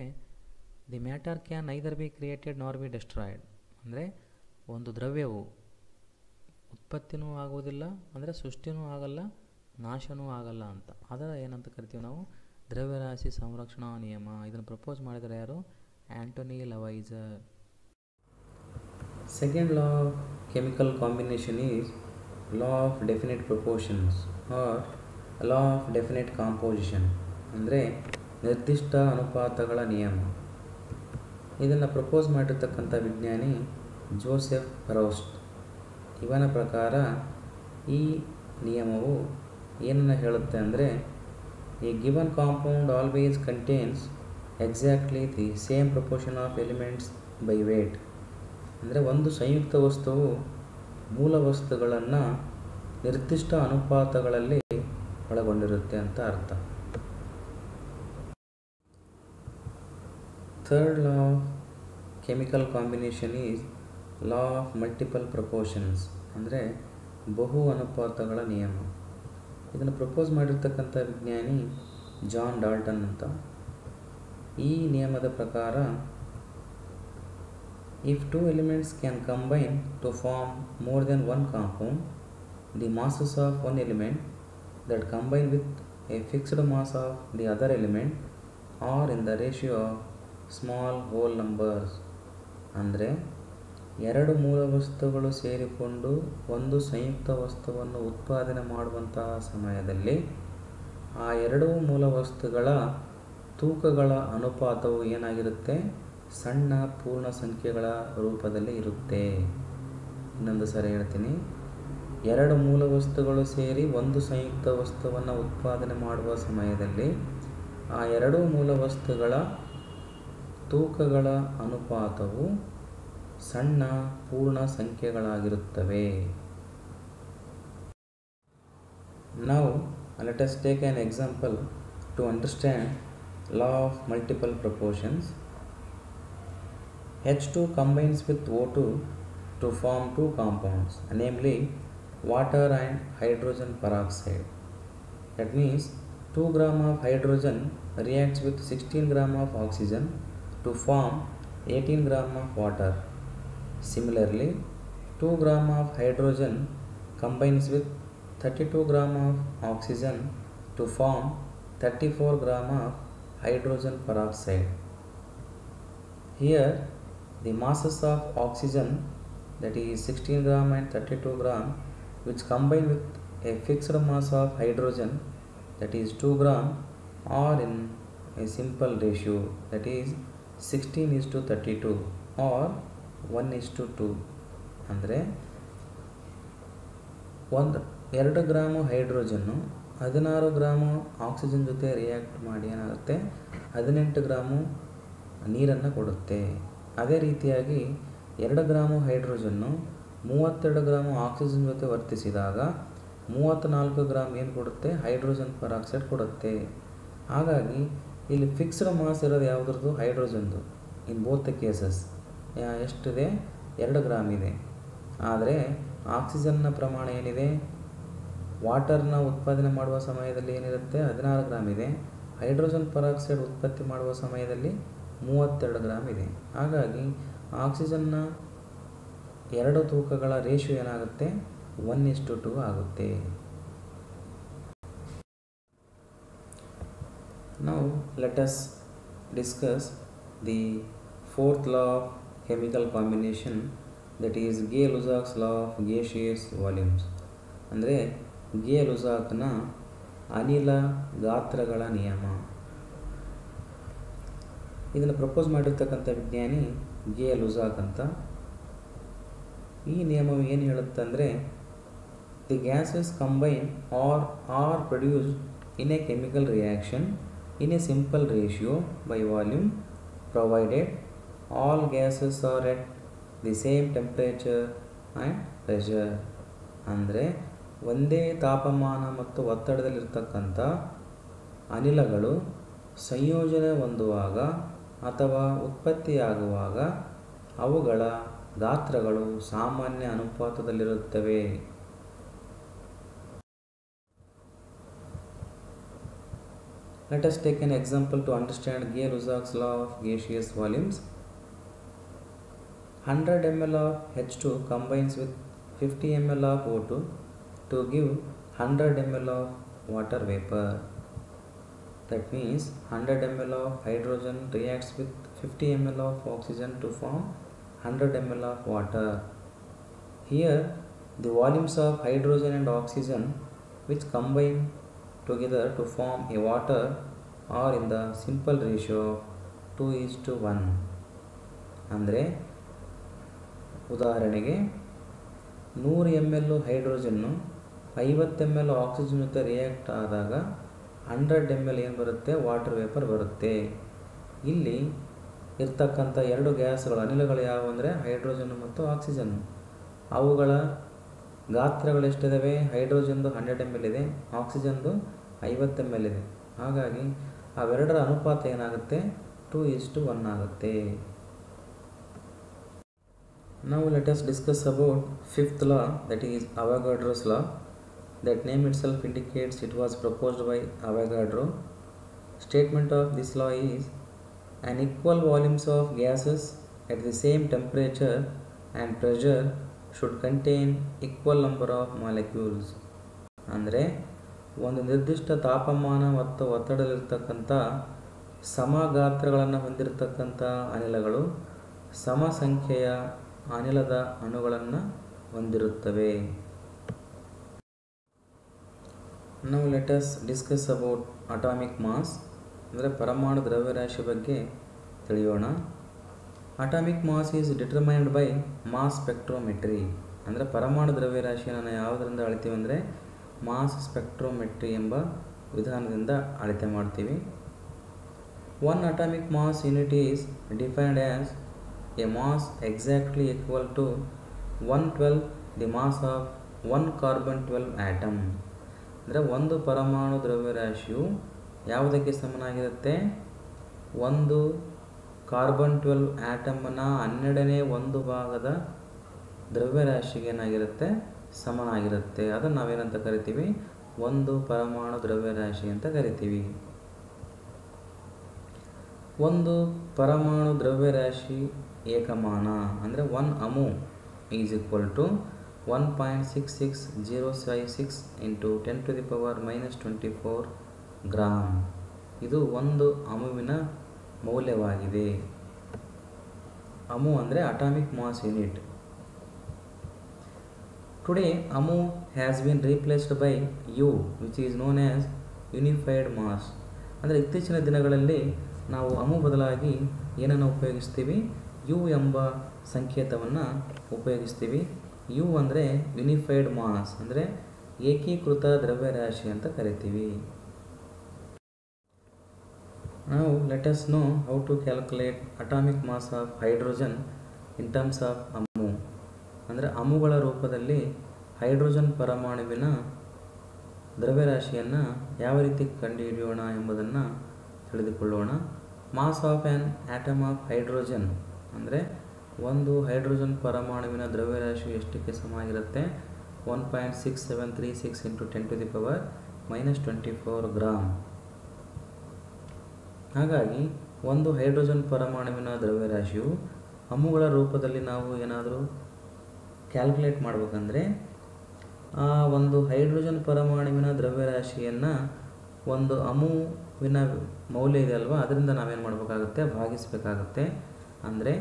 the matter can neither be created nor be destroyed. ಅಂದರೆ ಒಂದು ದ್ರವ್ಯವು ಉತ್ಪತ್ತಿನೂ ಆಗುವುದಿಲ್ಲ, ಅಂದರೆ ಸೃಷ್ಟಿನೂ ಆಗಲ್ಲ, ನಾಶನೂ ಆಗಲ್ಲ ಅಂತ. ಅದರ ಏನಂತ ಕರಿತೀವಿ ನಾವು? ದ್ರವ್ಯರಾಶಿ ಸಂರಕ್ಷಣಾ ನಿಯಮ. ಇದನ್ನು ಪ್ರಪೋಸ್ ಮಾಡಿದರೆ ಯಾರು? Antoine Lavoisier. Second law of chemical combination is law of definite proportions or law of definite composition, ಅಂದರೆ ನಿರ್ದಿಷ್ಟ ಅನುಪಾತಗಳ ನಿಯಮ. ಇದನ್ನು ಪ್ರಪೋಸ್ ಮಾಡಿರ್ತಕ್ಕಂಥ ವಿಜ್ಞಾನಿ ಜೋಸೆಫ್ ರೌಸ್ಟ್. ಇವನ ಪ್ರಕಾರ ಈ ನಿಯಮವು ಏನನ್ನು ಹೇಳುತ್ತೆ ಅಂದರೆ a given compound always contains exactly the same proportion of elements by weight. ಅಂದರೆ ಒಂದು ಸಂಯುಕ್ತ ವಸ್ತುವು ಮೂಲ ವಸ್ತುಗಳನ್ನು ನಿರ್ದಿಷ್ಟ ಅನುಪಾತಗಳಲ್ಲಿ ಒಳಗೊಂಡಿರುತ್ತೆ ಅಂತ ಅರ್ಥ. Third law of chemical combination is law of multiple proportions, ಅಂದರೆ ಬಹು ಅನುಪಾತಗಳ ನಿಯಮ. ಇದನ್ನು ಪ್ರಪೋಸ್ ಮಾಡಿರ್ತಕ್ಕಂಥ ವಿಜ್ಞಾನಿ ಜಾನ್ ಡಾಲ್ಟನ್ ಅಂತ. ಈ ನಿಯಮದ ಪ್ರಕಾರ if two elements can combine to form more than one compound, the masses of one element that combine with a fixed mass of the other element are in the ratio of small whole numbers. ಅಂದರೆ ಎರಡು ಮೂಲ ವಸ್ತುಗಳು ಸೇರಿಕೊಂಡು ಒಂದು ಸಂಯುಕ್ತ ವಸ್ತುವನ್ನು ಉತ್ಪಾದನೆ ಮಾಡುವಂತಹ ಸಮಯದಲ್ಲಿ ಆ ಎರಡೂ ಮೂಲ ವಸ್ತುಗಳ ತೂಕಗಳ ಅನುಪಾತವು ಏನಾಗಿರುತ್ತೆ? ಸಣ್ಣ ಪೂರ್ಣ ಸಂಖ್ಯೆಗಳ ರೂಪದಲ್ಲಿ ಇರುತ್ತೆ. ಇನ್ನೊಂದು ಸರಿ ಹೇಳ್ತೀನಿ. ಎರಡು ಮೂಲ ವಸ್ತುಗಳು ಸೇರಿ ಒಂದು ಸಂಯುಕ್ತ ವಸ್ತುವನ್ನು ಉತ್ಪಾದನೆ ಮಾಡುವ ಸಮಯದಲ್ಲಿ ಆ ಎರಡೂ ಮೂಲ ವಸ್ತುಗಳ ತೂಕಗಳ ಅನುಪಾತವು ಸಣ್ಣ ಪೂರ್ಣ ಸಂಖ್ಯೆಗಳಾಗಿರುತ್ತವೆ. Now let us take an example to understand law of multiple proportions. H2 combines with O2 to form two compounds, namely water and hydrogen peroxide. That means 2 gram of hydrogen reacts with 16 gram of oxygen to form 18 gram of water. Similarly, 2 gram of hydrogen combines with 32 gram of oxygen to form 34 gram of hydrogen peroxide. Here, the masses of oxygen, that is 16 gram and 32 gram, which combine with a fixed mass of hydrogen, that is 2 gram, are in a simple ratio, that is 16:32 or 1:2. ಅಂದರೆ 2 gram hydrogen 16 gram oxygen ಜೊತೆ react ಮಾಡಿ ಏನಾಗುತ್ತೆ? 18 gram ನೀರನ್ನು ಕೊಡುತ್ತೆ. ಅದೇ ರೀತಿಯಾಗಿ 2 gram hydrogen 32 gram oxygen ಜೊತೆ ವರ್ತಿಸಿದಾಗ 34 gram ಏನು ಕೊಡುತ್ತೆ? ಹೈಡ್ರೋಜನ್ ಪೆರಾಕ್ಸೈಡ್ ಕೊಡುತ್ತೆ. ಹಾಗಾಗಿ ಇಲ್ಲಿ ಫಿಕ್ಸ್ಡ್ ಮಾಸ್ ಇರೋದು ಯಾವುದ್ರದ್ದು? ಹೈಡ್ರೋಜನ್ದು. ಇನ್ ಬೋತ್ ದ ಕೇಸಸ್ ಎಷ್ಟಿದೆ? 2 ಗ್ರಾಮ್ ಇದೆ. ಆದರೆ ಆಕ್ಸಿಜನ್ನ ಪ್ರಮಾಣ ಏನಿದೆ? ವಾಟರ್ನ ಉತ್ಪಾದನೆ ಮಾಡುವ ಸಮಯದಲ್ಲಿ ಏನಿರುತ್ತೆ? 16 ಗ್ರಾಮ್ ಇದೆ. ಹೈಡ್ರೋಜನ್ ಪೆರಾಕ್ಸೈಡ್ ಉತ್ಪತ್ತಿ ಮಾಡುವ ಸಮಯದಲ್ಲಿ 32 ಗ್ರಾಮ್ ಇದೆ. ಹಾಗಾಗಿ ಆಕ್ಸಿಜನ್ನ ಎರಡು ತೂಕಗಳ ರೇಷಿಯೋ ಏನಾಗುತ್ತೆ? 1:2 ಆಗುತ್ತೆ. Now let us discuss the fourth law of chemical combination, that is Gay-Lussac's law of gaseous volumes. ಅಂದರೆ ಗೇ-ಲುಸಾಕ್ನ ಅನಿಲ ಗಾತ್ರಗಳ ನಿಯಮ. ಇದನ್ನು ಪ್ರಪೋಸ್ ಮಾಡಿರ್ತಕ್ಕಂಥ ವಿಜ್ಞಾನಿ ಗೇ-ಲುಸಾಕ್ ಅಂತ. ಈ ನಿಯಮವು ಏನು ಹೇಳುತ್ತಂದರೆ the gases combine or produced in a chemical reaction in a simple ratio by volume provided all gases are at the same temperature and pressure. ಅಂದರೆ ಒಂದೇ ತಾಪಮಾನ ಮತ್ತು ಒತ್ತಡದಲ್ಲಿರ್ತಕ್ಕಂಥ ಅನಿಲಗಳು ಸಂಯೋಜನೆ ಹೊಂದುವಾಗ ಅಥವಾ ಉತ್ಪತ್ತಿಯಾಗುವಾಗ ಅವುಗಳ ಗಾತ್ರಗಳು ಸಾಮಾನ್ಯ ಅನುಪಾತದಲ್ಲಿರುತ್ತವೆ. Let us take an example to understand Gay-Lussac's law of gaseous volumes. 100 ml of H2 combines with 50 ml of O2 to give 100 ml of water vapor. That means 100 ml of hydrogen reacts with 50 ml of oxygen to form 100 ml of water. Here the volumes of hydrogen and oxygen which combine together to form a water are in the simple ratio of 2:1. ಅಂದರೆ ಉದಾಹರಣೆಗೆ 100 ml hydrogen 50 ml oxygen ಜೊತೆ react ಆದಾಗ 100 ml ಏನು ಬರುತ್ತೆ, water vapour ಬರುತ್ತೆ. ಇಲ್ಲಿ ಇರ್ತಕ್ಕಂಥ ಎರಡು ಗ್ಯಾಸ್ಗಳು ಅನಿಲಗಳು ಯಾವುವು ಅಂದರೆ ಹೈಡ್ರೋಜನ್ ಮತ್ತು ಆಕ್ಸಿಜನ್. ಅವುಗಳ ಗಾತ್ರಗಳು ಎಷ್ಟಿದ್ದಾವೆ? ಹೈಡ್ರೋಜನ್ದು 100 ml ಇದೆ, ಆಕ್ಸಿಜನ್ದು 50 ml ಇದೆ. ಹಾಗಾಗಿ ಅವೆರಡರ ಅನುಪಾತ ಏನಾಗುತ್ತೆ? 2:1 ಆಗುತ್ತೆ. Now let us discuss about fifth law, that is Avogadro's law. That name itself indicates it was proposed by Avogadro. Statement of this law is an equal volumes of gases at the same temperature and pressure should contain equal number of molecules. ಅಂದರೆ ಒಂದು ನಿರ್ದಿಷ್ಟ ತಾಪಮಾನ ಮತ್ತು ಒತ್ತಡದಲ್ಲಿರ್ತಕ್ಕಂಥ ಸಮ ಗಾತ್ರಗಳನ್ನು ಹೊಂದಿರತಕ್ಕಂಥ ಅನಿಲಗಳು ಸಮ ಸಂಖ್ಯೆಯ ಅನಿಲದ ಅಣುಗಳನ್ನು ಹೊಂದಿರುತ್ತವೆ. Now let us discuss about atomic mass, ಅಂದರೆ ಪರಮಾಣು ದ್ರವ್ಯರಾಶಿ ಬಗ್ಗೆ ತಿಳಿಯೋಣ. Atomic mass is determined by mass spectrometry. ಅಂದರೆ ಪರಮಾಣು ದ್ರವ್ಯರಾಶಿಯನ್ನು ಯಾವುದರಿಂದ ಅಳಿತೀವಿ ಅಂದರೆ ಮಾಸ್ ಸ್ಪೆಕ್ಟ್ರೋಮೆಟ್ರಿ ಎಂಬ ವಿಧಾನದಿಂದ ಅಳತೆ ಮಾಡ್ತೀವಿ. One atomic mass unit is defined as a mass exactly equal to 1/12 the mass of one carbon 12 atom. ಅಂದರೆ ಒಂದು ಪರಮಾಣು ದ್ರವ್ಯರಾಶಿಯು ಯಾವುದಕ್ಕೆ ಸಮನಾಗಿರುತ್ತೆ? ಒಂದು ಕಾರ್ಬನ್ 12 ಆಟಮನ 12ನೇ ಒಂದು ಭಾಗದ ದ್ರವ್ಯರಾಶಿಗೆ ಏನಾಗಿರುತ್ತೆ? ಸಮನಾಗಿರುತ್ತೆ. ಅದನ್ನು ನಾವೇನಂತ ಕರಿತೀವಿ? ಒಂದು ಪರಮಾಣು ದ್ರವ್ಯರಾಶಿ ಅಂತ ಕರಿತೀವಿ. ಒಂದು ಪರಮಾಣು ದ್ರವ್ಯರಾಶಿ ಏಕಮಾನ ಅಂದರೆ 1 amu is equal to 1.66056 into 10⁻⁻24 gram. ಇದು ಒಂದು ಅಮುವಿನ ಮೌಲ್ಯವಾಗಿದೆ. ಅಮು ಅಂದರೆ atomic mass unit. Today amu has been replaced by U, which is known as unified mass. ಅಂದರೆ ಇತ್ತೀಚಿನ ದಿನಗಳಲ್ಲಿ ನಾವು ಅಮು ಬದಲಾಗಿ ಏನನ್ನು ಉಪಯೋಗಿಸ್ತೀವಿ? ಯು ಎಂಬ ಸಂಕೇತವನ್ನು ಉಪಯೋಗಿಸ್ತೀವಿ. ಯು ಅಂದರೆ ಯುನಿಫೈಡ್ ಮಾಸ್, ಅಂದರೆ ಏಕೀಕೃತ ದ್ರವ್ಯರಾಶಿ ಅಂತ ಕರಿತೀವಿ. Now let us know how to calculate atomic mass of hydrogen in terms of amu. ಅಂದರೆ ಅಮುಗಳ ರೂಪದಲ್ಲಿ ಹೈಡ್ರೋಜನ್ ಪರಮಾಣುವಿನ ದ್ರವ್ಯರಾಶಿಯನ್ನು ಯಾವ ರೀತಿ ಕಂಡುಹಿಡಿಯೋಣ ಎಂಬುದನ್ನು ತಿಳಿದುಕೊಳ್ಳೋಣ. Mass of an atom of hydrogen ಅಂದರೆ ಒಂದು ಹೈಡ್ರೋಜನ್ ಪರಮಾಣುವಿನ ದ್ರವ್ಯರಾಶಿ ಎಷ್ಟಕ್ಕೆ ಸಮಾಗಿರುತ್ತೆ? 1.6736 ಇಂಟು 10⁻⁻24 ಗ್ರಾಮ್. ಹಾಗಾಗಿ ಒಂದು ಹೈಡ್ರೋಜನ್ ಪರಮಾಣುವಿನ ದ್ರವ್ಯರಾಶಿಯು ಅಮುಗಳ ರೂಪದಲ್ಲಿ ನಾವು ಏನಾದರೂ ಕ್ಯಾಲ್ಕುಲೇಟ್ ಮಾಡಬೇಕಂದ್ರೆ ಆ ಒಂದು ಹೈಡ್ರೋಜನ್ ಪರಮಾಣುವಿನ ದ್ರವ್ಯರಾಶಿಯನ್ನು ಒಂದು ಅಮುವಿನ ಮೌಲ್ಯ ಇದೆ ಅಲ್ವಾ, ಅದರಿಂದ ನಾವೇನು ಮಾಡಬೇಕಾಗುತ್ತೆ? ಭಾಗಿಸಬೇಕಾಗುತ್ತೆ. ಅಂದರೆ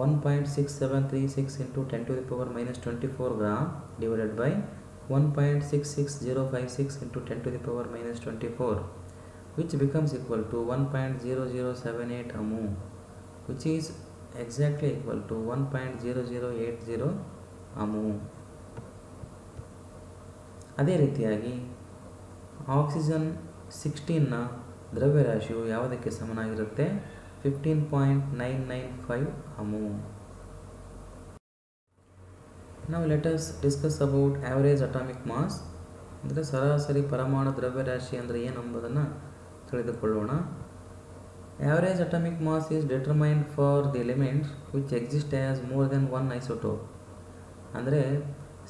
1.6736 into 10⁻⁻24 gram divided by 1.66056 into 10⁻⁻24, which becomes equal to 1.0078 amu, which is exactly equal to 1.0080 amu. ಅದೇ ರೀತಿಯಾಗಿ ಆಕ್ಸಿಜನ್ 16ನ ದ್ರವ್ಯರಾಶಿಯು ಯಾವುದಕ್ಕೆ ಸಮನಾಗಿರುತ್ತೆ? 15.995 Amu. Now let us discuss about average atomic mass. ಅಂದರೆ ಸರಾಸರಿ ಪರಮಾಣು ದ್ರವ್ಯರಾಶಿ ಅಂದರೆ ಏನು ಎಂಬುದನ್ನು ತಿಳಿದುಕೊಳ್ಳೋಣ. Average atomic mass is determined for the elements which exist as more than one isotope. ಅಂದರೆ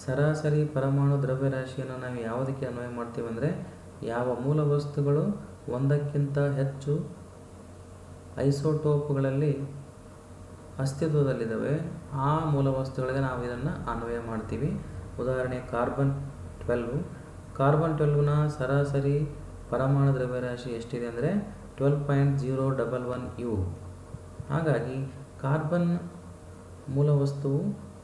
ಸರಾಸರಿ ಪರಮಾಣು ದ್ರವ್ಯರಾಶಿಯನ್ನು ನಾವು ಯಾವುದಕ್ಕೆ ಅನ್ವಯ ಮಾಡ್ತೀವಿ ಅಂದರೆ ಯಾವ ಮೂಲ ವಸ್ತುಗಳು ಒಂದಕ್ಕಿಂತ ಹೆಚ್ಚು ಐಸೋಟೋಪ್ಗಳಲ್ಲಿ ಅಸ್ತಿತ್ವದಲ್ಲಿದ್ದಾವೆ ಆ ಮೂಲ ವಸ್ತುಗಳಿಗೆ ನಾವು ಇದನ್ನು ಅನ್ವಯ ಮಾಡ್ತೀವಿ. ಉದಾಹರಣೆ ಕಾರ್ಬನ್ 12ನ ಸರಾಸರಿ ಪರಮಾಣು ದ್ರವ್ಯರಾಶಿ ಎಷ್ಟಿದೆ ಅಂದರೆ 12.011 U. ಹಾಗಾಗಿ ಕಾರ್ಬನ್ ಮೂಲ ವಸ್ತುವು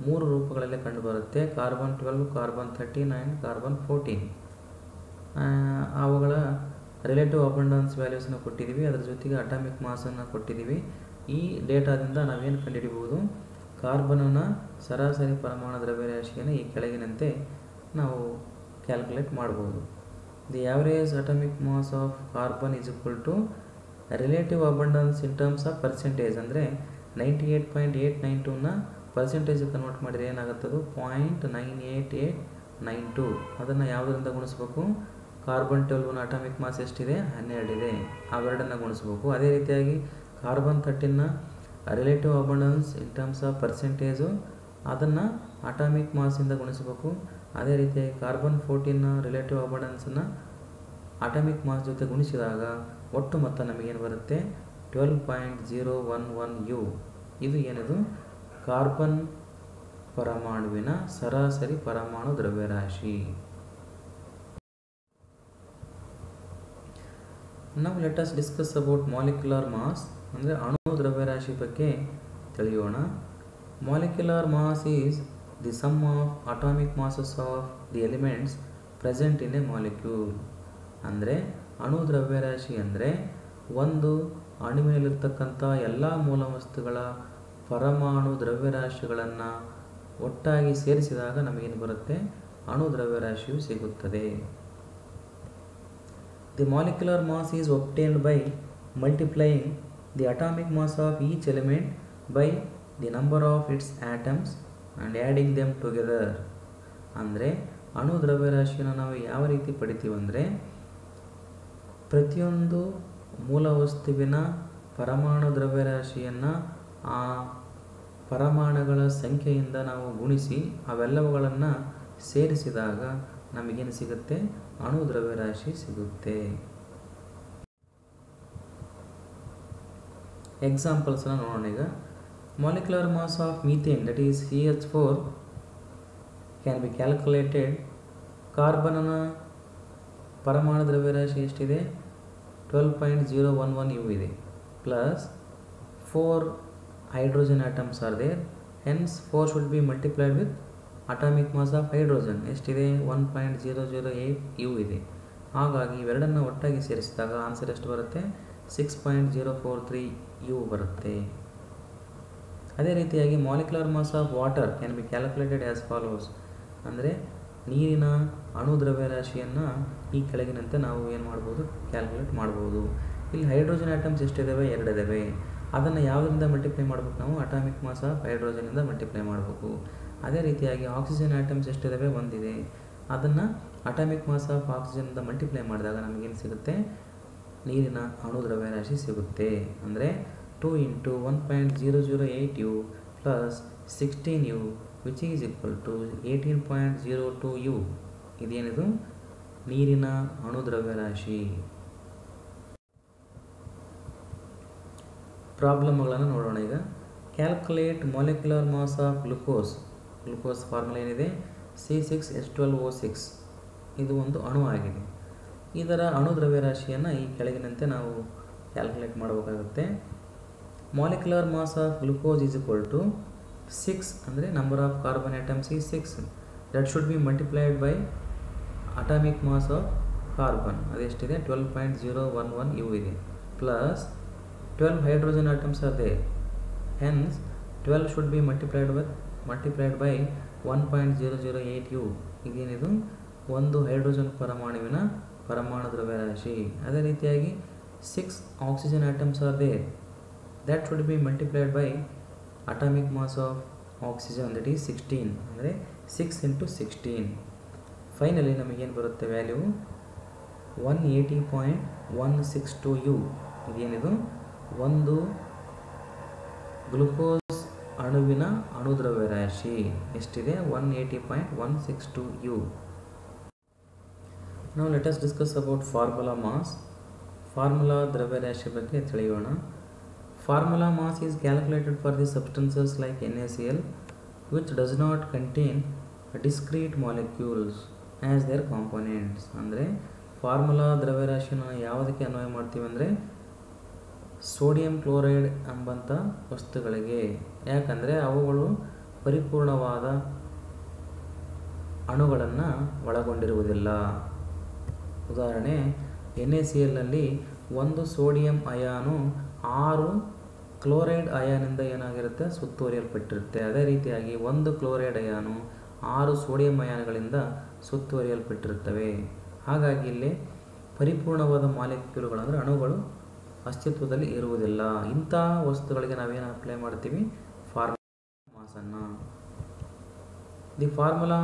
3 ರೂಪಗಳಲ್ಲಿ ಕಂಡುಬರುತ್ತೆ: ಕಾರ್ಬನ್ 12, ಕಾರ್ಬನ್ 13 ಆ್ಯಂಡ್ ಕಾರ್ಬನ್ 14. ಅವುಗಳ ರಿಲೇಟಿವ್ ಅಬಂಡೆನ್ಸ್ ವ್ಯಾಲ್ಯೂಸನ್ನು ಕೊಟ್ಟಿದ್ದೀವಿ, ಅದರ ಜೊತೆಗೆ ಅಟಾಮಿಕ್ ಮಾಸನ್ನು ಕೊಟ್ಟಿದ್ದೀವಿ. ಈ ಡೇಟಾದಿಂದ ನಾವೇನು ಕಂಡುಹಿಡಿಯಬಹುದು? ಕಾರ್ಬನ್ನ ಸರಾಸರಿ ಪರಮಾಣು ದ್ರವ್ಯರಾಶಿಯನ್ನು ಈ ಕೆಳಗಿನಂತೆ ನಾವು ಕ್ಯಾಲ್ಕುಲೇಟ್ ಮಾಡ್ಬೋದು. The average atomic mass of carbon is equal to relative abundance in terms of percentage. ಅಂದರೆ 98.892ನ ಪರ್ಸೆಂಟೇಜ್ ಕನ್ವರ್ಟ್ ಮಾಡಿದರೆ ಏನಾಗುತ್ತದು? 0.98892. ಅದನ್ನು ಯಾವುದರಿಂದ ಗುಣಿಸ್ಬೇಕು? ಕಾರ್ಬನ್ 12ನ ಅಟಾಮಿಕ್ ಮಾಸ್ ಎಷ್ಟಿದೆ? 12 ಇದೆ. ಅವೆರಡನ್ನು ಗುಣಿಸ್ಬೇಕು. ಅದೇ ರೀತಿಯಾಗಿ ಕಾರ್ಬನ್ 13ನ relative abundance in terms of percentage ಅದನ್ನು ಅಟಾಮಿಕ್ ಮಾಸಿಂದ ಗುಣಿಸಬೇಕು. ಅದೇ ರೀತಿಯಾಗಿ ಕಾರ್ಬನ್ 14ನ ರಿಲೇಟಿವ್ ಅಬಂಡೆನ್ಸನ್ನು ಅಟಾಮಿಕ್ ಮಾಸ್ ಜೊತೆ ಗುಣಿಸಿದಾಗ ಒಟ್ಟು ಮೊತ್ತ ನಮಗೇನು ಬರುತ್ತೆ? 12.011 U. ಇದು ಏನಿದು? ಕಾರ್ಬನ್ ಪರಮಾಣುವಿನ ಸರಾಸರಿ ಪರಮಾಣು ದ್ರವ್ಯರಾಶಿ. Now let us discuss about molecular mass. ಅಂದರೆ ಅಣು ದ್ರವ್ಯರಾಶಿ ಬಗ್ಗೆ ತಿಳಿಯೋಣ. Molecular mass is the sum of atomic masses of the elements present in a molecule. ಅಂದರೆ ಅಣು ದ್ರವ್ಯರಾಶಿ ಅಂದರೆ ಒಂದು ಅಣುವಿನಲ್ಲಿರ್ತಕ್ಕಂಥ ಎಲ್ಲ ಮೂಲ ವಸ್ತುಗಳ ಪರಮಾಣು ದ್ರವ್ಯರಾಶಿಗಳನ್ನು ಒಟ್ಟಾಗಿ ಸೇರಿಸಿದಾಗ ನಮಗೇನು ಬರುತ್ತೆ? ಅಣು ದ್ರವ್ಯರಾಶಿಯು ಸಿಗುತ್ತದೆ. The molecular mass is obtained by multiplying the atomic mass of each element by the number of its atoms and adding them together. ಅಂದರೆ ಅಣು ದ್ರವ್ಯರಾಶಿಯನ್ನು ನಾವು ಯಾವ ರೀತಿ ಪಡಿತೀವಿ ಅಂದರೆ ಪ್ರತಿಯೊಂದು ಮೂಲ ವಸ್ತುವಿನ ಪರಮಾಣು ದ್ರವ್ಯರಾಶಿಯನ್ನು ಆ ಪರಮಾಣುಗಳ ಸಂಖ್ಯೆಯಿಂದ ನಾವು ಗುಣಿಸಿ ಅವೆಲ್ಲವುಗಳನ್ನು ಸೇರಿಸಿದಾಗ ನಮಗೇನು ಸಿಗುತ್ತೆ? ಅಣು ದ್ರವ್ಯರಾಶಿ ಸಿಗುತ್ತೆ. ಎಕ್ಸಾಂಪಲ್ಸ್ನ ನೋಡೋಣ ಈಗ. Molecular mass of methane that is CH4 can be calculated. ಕಾರ್ಬನ್ನ ಪರಮಾಣು ದ್ರವ್ಯರಾಶಿ ಎಷ್ಟಿದೆ? 12.011 U ಇದೆ. Plus 4 hydrogen atoms are there. Hence 4 should be multiplied with atomic mass of hydrogen ಎಷ್ಟಿದೆ? 1.008 U ಇದೆ. ಹಾಗಾಗಿ ಇವೆರಡನ್ನು ಒಟ್ಟಾಗಿ ಸೇರಿಸಿದಾಗ ಆನ್ಸರ್ ಎಷ್ಟು ಬರುತ್ತೆ? 6.043 U ಬರುತ್ತೆ. ಅದೇ ರೀತಿಯಾಗಿ molecular mass of water can be calculated as follows. ಅಂದರೆ ನೀರಿನ ಅಣು ದ್ರವ್ಯರಾಶಿಯನ್ನು ಈ ಕೆಳಗಿನಂತೆ ನಾವು ಏನು ಮಾಡ್ಬೋದು? ಕ್ಯಾಲ್ಕುಲೇಟ್ ಮಾಡ್ಬೋದು. ಇಲ್ಲಿ ಹೈಡ್ರೋಜನ್ ಆಟಮ್ಸ್ ಎಷ್ಟಿದ್ದಾವೆ? 2 ಇದ್ದಾವೆ. ಅದನ್ನು ಯಾವುದರಿಂದ ಮಲ್ಟಿಪ್ಲೈ ಮಾಡ್ಬೇಕು ನಾವು? ಅಟಾಮಿಕ್ ಮಾಸ್ ಆಫ್ ಹೈಡ್ರೋಜನಿಂದ ಮಲ್ಟಿಪ್ಲೈ ಮಾಡಬೇಕು. ಅದೇ ರೀತಿಯಾಗಿ ಆಕ್ಸಿಜನ್ ಆಟಮ್ಸ್ ಎಷ್ಟಿದ್ದಾವೆ? 1 ಇದೆ. ಅದನ್ನು ಅಟಾಮಿಕ್ ಮಾಸ್ ಆಫ್ ಆಕ್ಸಿಜನಿಂದ ಮಲ್ಟಿಪ್ಲೈ ಮಾಡಿದಾಗ ನಮಗೇನು ಸಿಗುತ್ತೆ? ನೀರಿನ ಅಣು ದ್ರವ್ಯರಾಶಿ ಸಿಗುತ್ತೆ. ಅಂದರೆ 2 × 1.008 U plus 16 U which is equal to 18.02 U. ಇದೇನಿದು? ನೀರಿನ ಅಣು ದ್ರವ್ಯರಾಶಿ. ಪ್ರಾಬ್ಲಮ್ಗಳನ್ನು ನೋಡೋಣ ಈಗ. Calculate molecular mass of glucose. Glucose formula ಏನಿದೆ? C6H12O6. ಇದು ಒಂದು ಅಣು ಆಗಿದೆ. ಇದರ ಅಣು ದ್ರವ್ಯರಾಶಿಯನ್ನು ಈ ಕೆಳಗಿನಂತೆ ನಾವು ಕ್ಯಾಲ್ಕುಲೇಟ್ ಮಾಡಬೇಕಾಗುತ್ತೆ. Molecular mass of glucose is equal to 6 ಅಂದರೆ number of carbon atoms is 6. That should be multiplied by atomic mass of carbon. ಅದೆಷ್ಟಿದೆ? 12.011 U ಇದೆ. Plus 12 hydrogen atoms are there. Hence 12 should be multiplied by 1.008 U. ಇದೇನಿದು? ಒಂದು hydrogen ಪರಮಾಣುವಿನ ಪರಮಾಣು ದ್ರವ್ಯರಾಶಿ. ಅದೇ ರೀತಿಯಾಗಿ 6 oxygen atoms are there, that should be multiplied by atomic mass of oxygen, that is 16, ಅಂದರೆ 6 × 16. ಫೈನಲಿ ನಮಗೇನು ಬರುತ್ತೆ ವ್ಯಾಲ್ಯೂ 180.162 U. ಇದೇನಿದು ಒಂದು ಗ್ಲುಕೋಸ್ ಅಣುವಿನ ಅಣುದ್ರವ್ಯರಾಶಿ ಎಷ್ಟಿದೆ? 180.162 U. Now let us discuss about formula mass. Formula ದ್ರವ್ಯರಾಶಿ ಬಗ್ಗೆ ತಿಳಿಯೋಣ. Formula mass is calculated for the substances like NaCl which does not contain discrete molecules as their components. ಅಂದರೆ ಫಾರ್ಮುಲಾ ದ್ರವ್ಯರಾಶಿನ ಯಾವುದಕ್ಕೆ ಅನ್ವಯ ಮಾಡ್ತೀವಿ ಅಂದರೆ ಸೋಡಿಯಂ ಕ್ಲೋರೈಡ್ ಎಂಬಂಥ ವಸ್ತುಗಳಿಗೆ. ಯಾಕಂದರೆ ಅವುಗಳು ಪರಿಪೂರ್ಣವಾದ ಅಣುಗಳನ್ನು ಒಳಗೊಂಡಿರುವುದಿಲ್ಲ. ಉದಾಹರಣೆ, NaClನಲ್ಲಿ ಒಂದು ಸೋಡಿಯಂ ಅಯಾನು 6 ಕ್ಲೋರೈಡ್ ಅಯಾನಿಂದ ಏನಾಗಿರುತ್ತೆ? ಸುತ್ತುವರಿಯಲ್ಪಟ್ಟಿರುತ್ತೆ. ಅದೇ ರೀತಿಯಾಗಿ ಒಂದು ಕ್ಲೋರೈಡ್ ಅಯಾನು 6 ಸೋಡಿಯಂ ಅಯಾನುಗಳಿಂದ ಸುತ್ತುವರಿಯಲ್ಪಟ್ಟಿರುತ್ತವೆ. ಹಾಗಾಗಿ ಇಲ್ಲಿ ಪರಿಪೂರ್ಣವಾದ ಮಾಲಿಕ್ಯೂಲ್ಗಳು ಅಂದರೆ ಅಣುಗಳು ಅಸ್ತಿತ್ವದಲ್ಲಿ ಇರುವುದಿಲ್ಲ. ಇಂಥ ವಸ್ತುಗಳಿಗೆ ನಾವೇನು ಅಪ್ಲೈ ಮಾಡ್ತೀವಿ? ಫಾರ್ಮುಲಾ ಮಾಸನ್ನು. The formula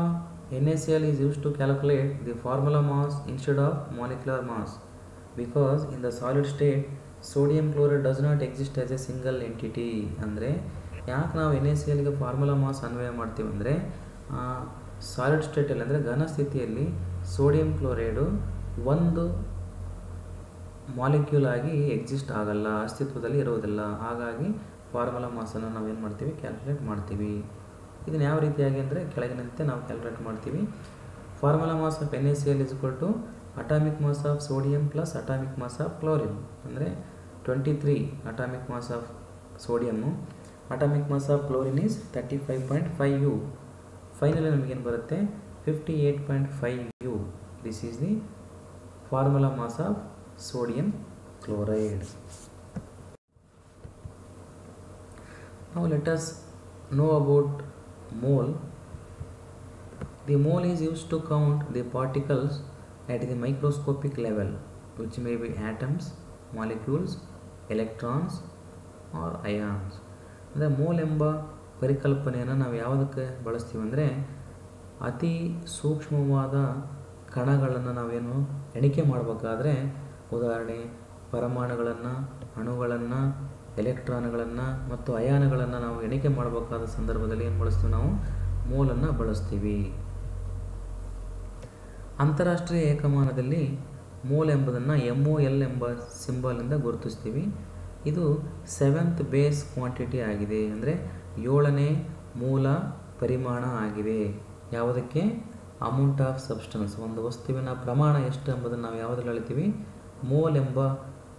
NaCl is used to calculate the formula mass instead of molecular mass because in the solid state sodium chloride does not exist as a single entity. ಅಂದರೆ ಯಾಕೆ ನಾವು NaClಗೆ ಫಾರ್ಮುಲಾ ಮಾಸ್ ಅನ್ವಯ ಮಾಡ್ತೀವಿ ಅಂದರೆ solid ಸ್ಟೇಟಲ್ಲಿ ಅಂದರೆ ಘನ ಸ್ಥಿತಿಯಲ್ಲಿ sodium chloride ಒಂದು ಮಾಲಿಕ್ಯೂಲ್ ಆಗಿ ಎಕ್ಸಿಸ್ಟ್ ಆಗಲ್ಲ, ಅಸ್ತಿತ್ವದಲ್ಲಿ ಇರೋದಿಲ್ಲ. ಹಾಗಾಗಿ ಫಾರ್ಮುಲಾ ಮಾಸನ್ನು ನಾವೇನು ಮಾಡ್ತೀವಿ? ಕ್ಯಾಲ್ಕುಲೇಟ್ ಮಾಡ್ತೀವಿ. ಇದನ್ನು ಯಾವ ರೀತಿಯಾಗಿ ಅಂದರೆ ಕೆಳಗಿನಂತೆ ನಾವು ಕ್ಯಾಲ್ಕುಲೇಟ್ ಮಾಡ್ತೀವಿ. Formula mass of NaCl is equal to atomic mass of sodium plus atomic mass of chlorine. ಅಂದರೆ 23 atomic mass of sodium, atomic mass of chlorine is 35.5 U. Finally ನಮಗೇನು ಬರುತ್ತೆ? 58.5 U. This is the formula mass of sodium chloride. Now let us know about mole. The mole is used to count the particles at the microscopic level, which may be atoms, molecules, electrons or ions. ಅಂದರೆ mole ಎಂಬ ಪರಿಕಲ್ಪನೆಯನ್ನು ನಾವು ಯಾವುದಕ್ಕೆ ಬಳಸ್ತೀವಿ ಅಂದರೆ ಅತಿ ಸೂಕ್ಷ್ಮವಾದ ಕಣಗಳನ್ನು ನಾವೇನು ಎಣಿಕೆ ಮಾಡಬೇಕಾದ್ರೆ, ಉದಾಹರಣೆ ಪರಮಾಣುಗಳನ್ನು, ಅಣುಗಳನ್ನು, ಎಲೆಕ್ಟ್ರಾನ್ಗಳನ್ನು ಮತ್ತು ಅಯಾನುಗಳನ್ನು ನಾವು ಎಣಿಕೆ ಮಾಡಬೇಕಾದ ಸಂದರ್ಭದಲ್ಲಿ ಏನು ಬಳಸ್ತೀವಿ? ನಾವು ಮೋಲನ್ನು ಬಳಸ್ತೀವಿ. ಅಂತಾರಾಷ್ಟ್ರೀಯ ಏಕಮಾನದಲ್ಲಿ ಮೋಲ್ ಎಂಬುದನ್ನು MOL ಎಂಬ ಸಿಂಬಲಿಂದ ಗುರುತಿಸ್ತೀವಿ. ಇದು 7th ಬೇಸ್ ಕ್ವಾಂಟಿಟಿ ಆಗಿದೆ, ಅಂದರೆ 7ನೇ ಮೂಲ ಪರಿಮಾಣ ಆಗಿದೆ. ಯಾವುದಕ್ಕೆ? ಅಮೌಂಟ್ ಆಫ್ ಸಬ್ಸ್ಟೆನ್ಸ್, ಒಂದು ವಸ್ತುವಿನ ಪ್ರಮಾಣ ಎಷ್ಟು ಎಂಬುದನ್ನು ನಾವು ಯಾವುದರಲ್ಲಿ ಅಳಿತೀವಿ? ಮೋಲ್ ಎಂಬ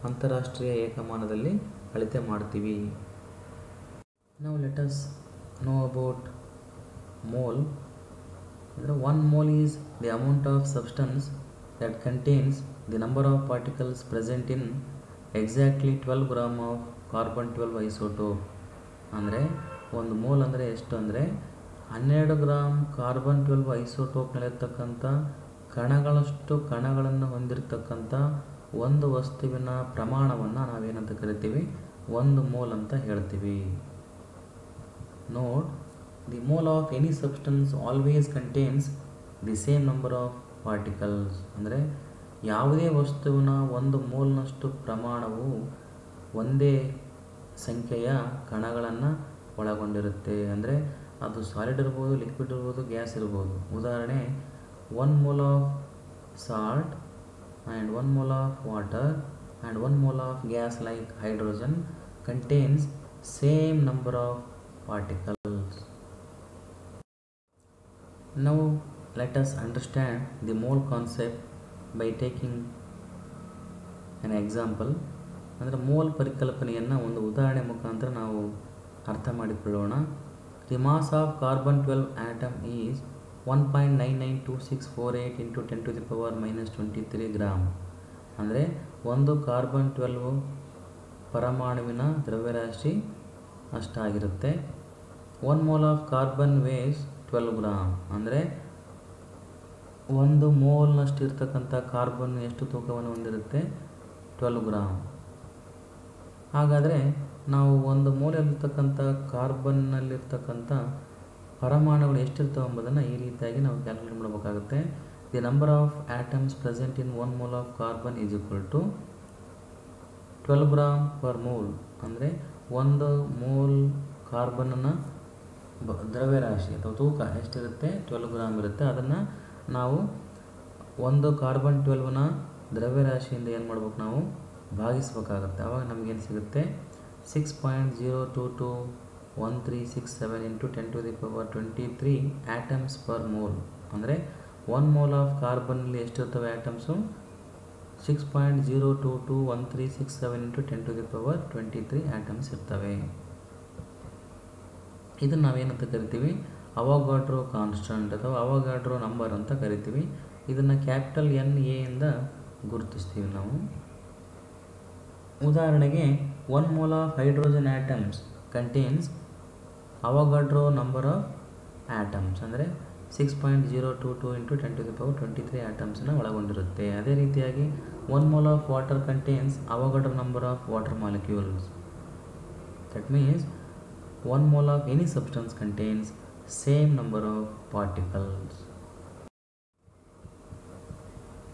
ಅಂತಾರಾಷ್ಟ್ರೀಯ ಏಕಮಾನದಲ್ಲಿ ಅಳತೆ ಮಾಡ್ತೀವಿ. Now let us know about mole. ಅಂದರೆ 1 mole is the amount of substance that contains the number of particles present in exactly 12 grams of carbon 12 isotope. ಅಂದರೆ ಒಂದು ಮೋಲ್ ಅಂದರೆ ಎಷ್ಟು ಅಂದರೆ 12 ಗ್ರಾಮ್ ಕಾರ್ಬನ್ 12 ಐಸೋಟೋಪ್ನಲ್ಲಿರ್ತಕ್ಕಂಥ ಕಣಗಳಷ್ಟು ಕಣಗಳನ್ನು ಹೊಂದಿರತಕ್ಕಂಥ ಒಂದು ವಸ್ತುವಿನ ಪ್ರಮಾಣವನ್ನು ನಾವೇನಂತ ಕರಿತೀವಿ? 1 ಮೋಲ್ ಅಂತ ಹೇಳ್ತೀವಿ. Note, the mole of any substance always contains the same number of particles. ಅಂದರೆ ಯಾವುದೇ ವಸ್ತುವಿನ 1 ಮೋಲ್ನಷ್ಟು ಪ್ರಮಾಣವು ಒಂದೇ ಸಂಖ್ಯೆಯ ಕಣಗಳನ್ನು ಒಳಗೊಂಡಿರುತ್ತೆ. ಅಂದರೆ ಅದು ಸಾಲಿಡ್ ಇರ್ಬೋದು, ಲಿಕ್ವಿಡ್ ಇರ್ಬೋದು, ಗ್ಯಾಸ್ ಇರ್ಬೋದು. ಉದಾಹರಣೆ, 1 mole of salt and 1 mole of water and 1 mole of gas like hydrogen contains same number of particles. Now let us understand the mole concept by taking an example. ಅಂದರೆ mole ಪರಿಕಲ್ಪನೆಯನ್ನು ಒಂದು ಉದಾಹರಣೆ ಮುಖಾಂತರ ನಾವು ಅರ್ಥ ಮಾಡಿಕೊಳ್ಳೋಣ. The mass of carbon 12 atom is 1.992648 × 10⁻⁻23 gram. ಅಂದರೆ ಒಂದು ಕಾರ್ಬನ್ 12 ಪರಮಾಣುವಿನ ದ್ರವ್ಯರಾಶಿ ಅಷ್ಟಾಗಿರುತ್ತೆ. 1 mole of carbon weighs 12 gram. ಅಂದರೆ ಒಂದು ಮೋಲ್ನಷ್ಟು ಇರ್ತಕ್ಕಂಥ ಕಾರ್ಬನ್ ಎಷ್ಟು ತೂಕವನ್ನು ಹೊಂದಿರುತ್ತೆ? 12 ಗ್ರಾಮ್. ಹಾಗಾದರೆ ನಾವು ಒಂದು ಮೋಲಲ್ಲಿರ್ತಕ್ಕಂಥ ಕಾರ್ಬನ್ನಲ್ಲಿರ್ತಕ್ಕಂಥ ಪರಮಾಣುಗಳು ಎಷ್ಟಿರ್ತವೆ ಎಂಬುದನ್ನು ಈ ರೀತಿಯಾಗಿ ನಾವು ಕ್ಯಾಲ್ಕುಲೇಟ್ ಮಾಡಬೇಕಾಗುತ್ತೆ. The number of atoms present in 1 mole of carbon is equal to 12 gram per mole. ಅಂದರೆ ಒಂದು ಮೋಲ್ ಕಾರ್ಬನ್ನ ದ್ರವ್ಯರಾಶಿ ಅಥವಾ ತೂಕ ಎಷ್ಟಿರುತ್ತೆ? 12 ಗ್ರಾಮ್ ಇರುತ್ತೆ. ಅದನ್ನು ನಾವು ಒಂದು ಕಾರ್ಬನ್ 12ನ ದ್ರವ್ಯರಾಶಿಯಿಂದ ಏನು ಮಾಡ್ಬೇಕು? ನಾವು ಭಾಗಿಸಬೇಕಾಗುತ್ತೆ. ಆವಾಗ ನಮಗೇನು ಸಿಗುತ್ತೆ? 6.0221367 ಇಂಟು 10⁻23 ಆಟಮ್ಸ್ ಪರ್ ಮೋಲ್. ಅಂದರೆ 1 ಮೋಲ್ ಆಫ್ ಕಾರ್ಬನ್ನಲ್ಲಿ ಎಷ್ಟಿರ್ತವೆ ಆಟಮ್ಸು? 6.0221367 ಇಂಟು 10⁻23 ಆಟಮ್ಸ್ ಇರ್ತವೆ. ಇದನ್ನು ನಾವೇನಂತ ಕರಿತೀವಿ? ಅವೊಗಡ್ರೊ ಕಾನ್ಸ್ಟಂಟ್ ಅಥವಾ ಅವೊಗಡ್ರೊ ನಂಬರ್ ಅಂತ ಕರಿತೀವಿ. ಇದನ್ನು ಕ್ಯಾಪಿಟಲ್ NA ಇಂದ ಗುರುತಿಸ್ತೀವಿ ನಾವು. ಉದಾಹರಣೆಗೆ 1 mole of hydrogen atoms contains Avogadro number of atoms ಅಂದರೆ 6.022 ಇಂಟು 10⁻23 ಆಟಮ್ಸ್ನ ಒಳಗೊಂಡಿರುತ್ತೆ. ಅದೇ ರೀತಿಯಾಗಿ 1 mole of water contains Avogadro number of water molecules. That means 1 mole of any substance contains same number of particles.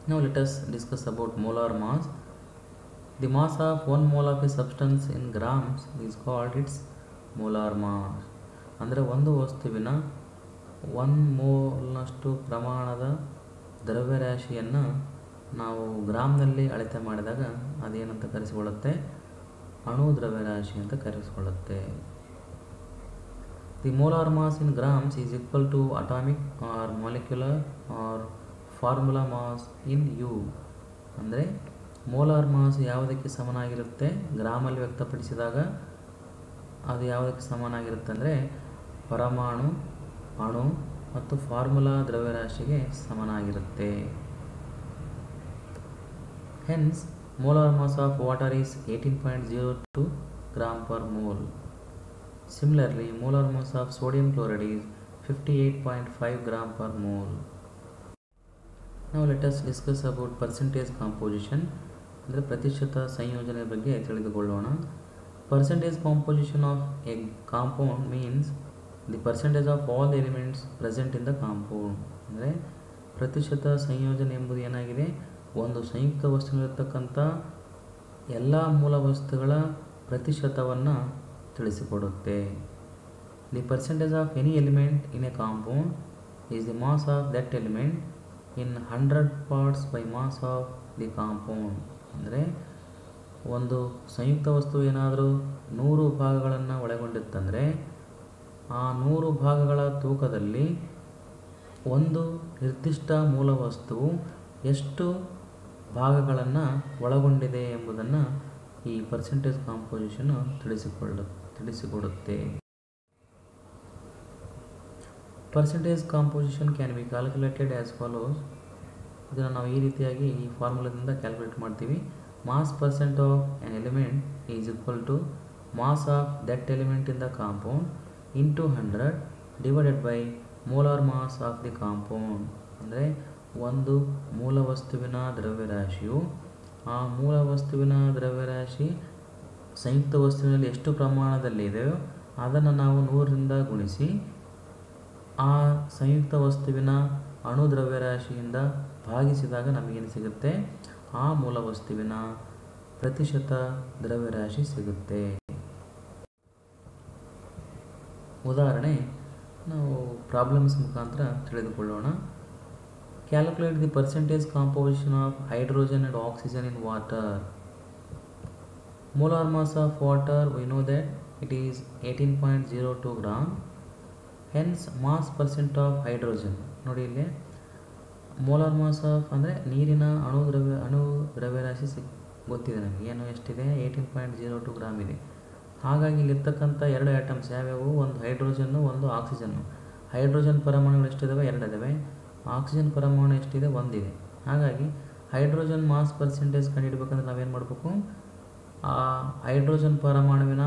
Now let us discuss about molar mass. The mass of 1 mole of a substance in grams is called its molar mass. ಅಂದರೆ ಒಂದು ವಸ್ತುವಿನ 1 ಮೋಲ್ನಷ್ಟು ಪ್ರಮಾಣದ ದ್ರವ್ಯರಾಶಿಯನ್ನು ನಾವು ಗ್ರಾಮ್ನಲ್ಲಿ ಅಳತೆ ಮಾಡಿದಾಗ ಅದೇನಂತ ಕರೆಸಿಕೊಳ್ಳುತ್ತೆ? ಅಣು ದ್ರವ್ಯರಾಶಿ ಅಂತ ಕರೆಸಿಕೊಳ್ಳುತ್ತೆ. The molar mass in grams is equal to atomic or molecular or formula mass in U. ಅಂದರೆ ಮೋಲಾರ್ ಮಾಸ್ ಯಾವುದಕ್ಕೆ ಸಮನಾಗಿರುತ್ತೆ? ಗ್ರಾಮಲ್ಲಿ ವ್ಯಕ್ತಪಡಿಸಿದಾಗ ಅದು ಯಾವುದಕ್ಕೆ ಸಮನಾಗಿರುತ್ತೆ ಅಂದರೆ ಪರಮಾಣು, ಅಣು ಮತ್ತು formula ದ್ರವ್ಯರಾಶಿಗೆ ಸಮನಾಗಿರುತ್ತೆ. Hence, molar mass of water is 18.02 gram per mole. Similarly, molar mass of sodium chloride is 58.5 gram per mole. Now let us discuss about percentage composition. ಅಂದರೆ ಪ್ರತಿಶತ ಸಂಯೋಜನೆ ಬಗ್ಗೆ ತಿಳಿದುಕೊಳ್ಳೋಣ. Percentage composition of a compound means the percentage of all the elements present in the compound. ಅಂದರೆ ಪ್ರತಿಶತ ಸಂಯೋಜನೆ ಎಂಬುದು ಏನಾಗಿದೆ? ಒಂದು ಸಂಯುಕ್ತ ವಸ್ತುವಿನಲ್ಲಿರ್ತಕ್ಕಂಥ ಎಲ್ಲ ಮೂಲ ವಸ್ತುಗಳ ಪ್ರತಿಶತವನ್ನು ತಿಳಿಸಿಕೊಡುತ್ತೆ. The percentage of any element in a compound is the mass of that element in 100 parts by mass of the compound. ಅಂದರೆ ಒಂದು ಸಂಯುಕ್ತ ವಸ್ತು ಏನಾದರೂ 100 ಭಾಗಗಳನ್ನು ಒಳಗೊಂಡಿತ್ತಂದರೆ ಆ 100 ಭಾಗಗಳ ತೂಕದಲ್ಲಿ ಒಂದು ನಿರ್ದಿಷ್ಟ ಮೂಲ ವಸ್ತುವು ಎಷ್ಟು ಭಾಗಗಳನ್ನು ಒಳಗೊಂಡಿದೆ ಎಂಬುದನ್ನು ಈ ಪರ್ಸೆಂಟೇಜ್ ಕಾಂಪೋಸಿಷನ್ ತಿಳಿಸಿಕೊಡುತ್ತೆ. Percentage composition can be calculated as follows. ಇದನ್ನು ನಾವು ಈ ರೀತಿಯಾಗಿ ಈ ಫಾರ್ಮುಲಾದಿಂದ ಕ್ಯಾಲ್ಕುಲೇಟ್ ಮಾಡ್ತೀವಿ. Mass percent of an element is equal to mass of that element in the compound into 100 divided by molar mass of the compound. ಅಂದರೆ ಒಂದು ಮೂಲ ವಸ್ತುವಿನ ದ್ರವ್ಯರಾಶಿಯು ಆ ಮೂಲ ವಸ್ತುವಿನ ದ್ರವ್ಯರಾಶಿ ಸಂಯುಕ್ತ ವಸ್ತುವಿನಲ್ಲಿ ಎಷ್ಟು ಪ್ರಮಾಣದಲ್ಲಿದೆಯೋ ಅದನ್ನು ನಾವು 100ರಿಂದ ಗುಣಿಸಿ ಆ ಸಂಯುಕ್ತ ವಸ್ತುವಿನ ಅಣು ದ್ರವ್ಯರಾಶಿಯಿಂದ ಭಾಗಿಸಿದಾಗ ನಮಗೇನು ಸಿಗುತ್ತೆ? ಆ ಮೂಲ ವಸ್ತುವಿನ ಪ್ರತಿಶತ ದ್ರವ್ಯರಾಶಿ ಸಿಗುತ್ತೆ. ಉದಾಹರಣೆ ನಾವು ಪ್ರಾಬ್ಲಮ್ಸ್ ಮುಖಾಂತರ ತಿಳಿದುಕೊಳ್ಳೋಣ. Calculate the percentage composition of hydrogen and oxygen in water. Molar mass of water, we know that it is 18.02 gram. Hence mass percent of hydrogen. ನೋಡಿ ಇಲ್ಲಿ ಮೋಲಾರ್ ಮಾಸ್ ಆಫ್ ಅಂದರೆ ನೀರಿನ ಅಣು ದ್ರವ್ಯರಾಶಿ ಗೊತ್ತಿದೆ ನಮಗೆ. ಏನು ಎಷ್ಟಿದೆ? 18.02 ಗ್ರಾಮ್ ಇದೆ. ಹಾಗಾಗಿ ಇಲ್ಲಿರ್ತಕ್ಕಂಥ 2 ಆಟಮ್ಸ್ ಯಾವ್ಯಾವು? ಒಂದು ಹೈಡ್ರೋಜನ್ನು, ಒಂದು ಆಕ್ಸಿಜನ್ನು. ಹೈಡ್ರೋಜನ್ ಪರಮಾಣುಗಳು ಎಷ್ಟಿದ್ದಾವೆ? 2 ಇದ್ದಾವೆ. ಆಕ್ಸಿಜನ್ ಪರಮಾಣು ಎಷ್ಟಿದೆ? 1 ಇದೆ. ಹಾಗಾಗಿ ಹೈಡ್ರೋಜನ್ ಮಾಸ್ ಪರ್ಸೆಂಟೇಜ್ ಕಂಡುಹಿಡಬೇಕಂದ್ರೆ ನಾವೇನು ಮಾಡಬೇಕು? ಆ ಹೈಡ್ರೋಜನ್ ಪರಮಾಣುವಿನ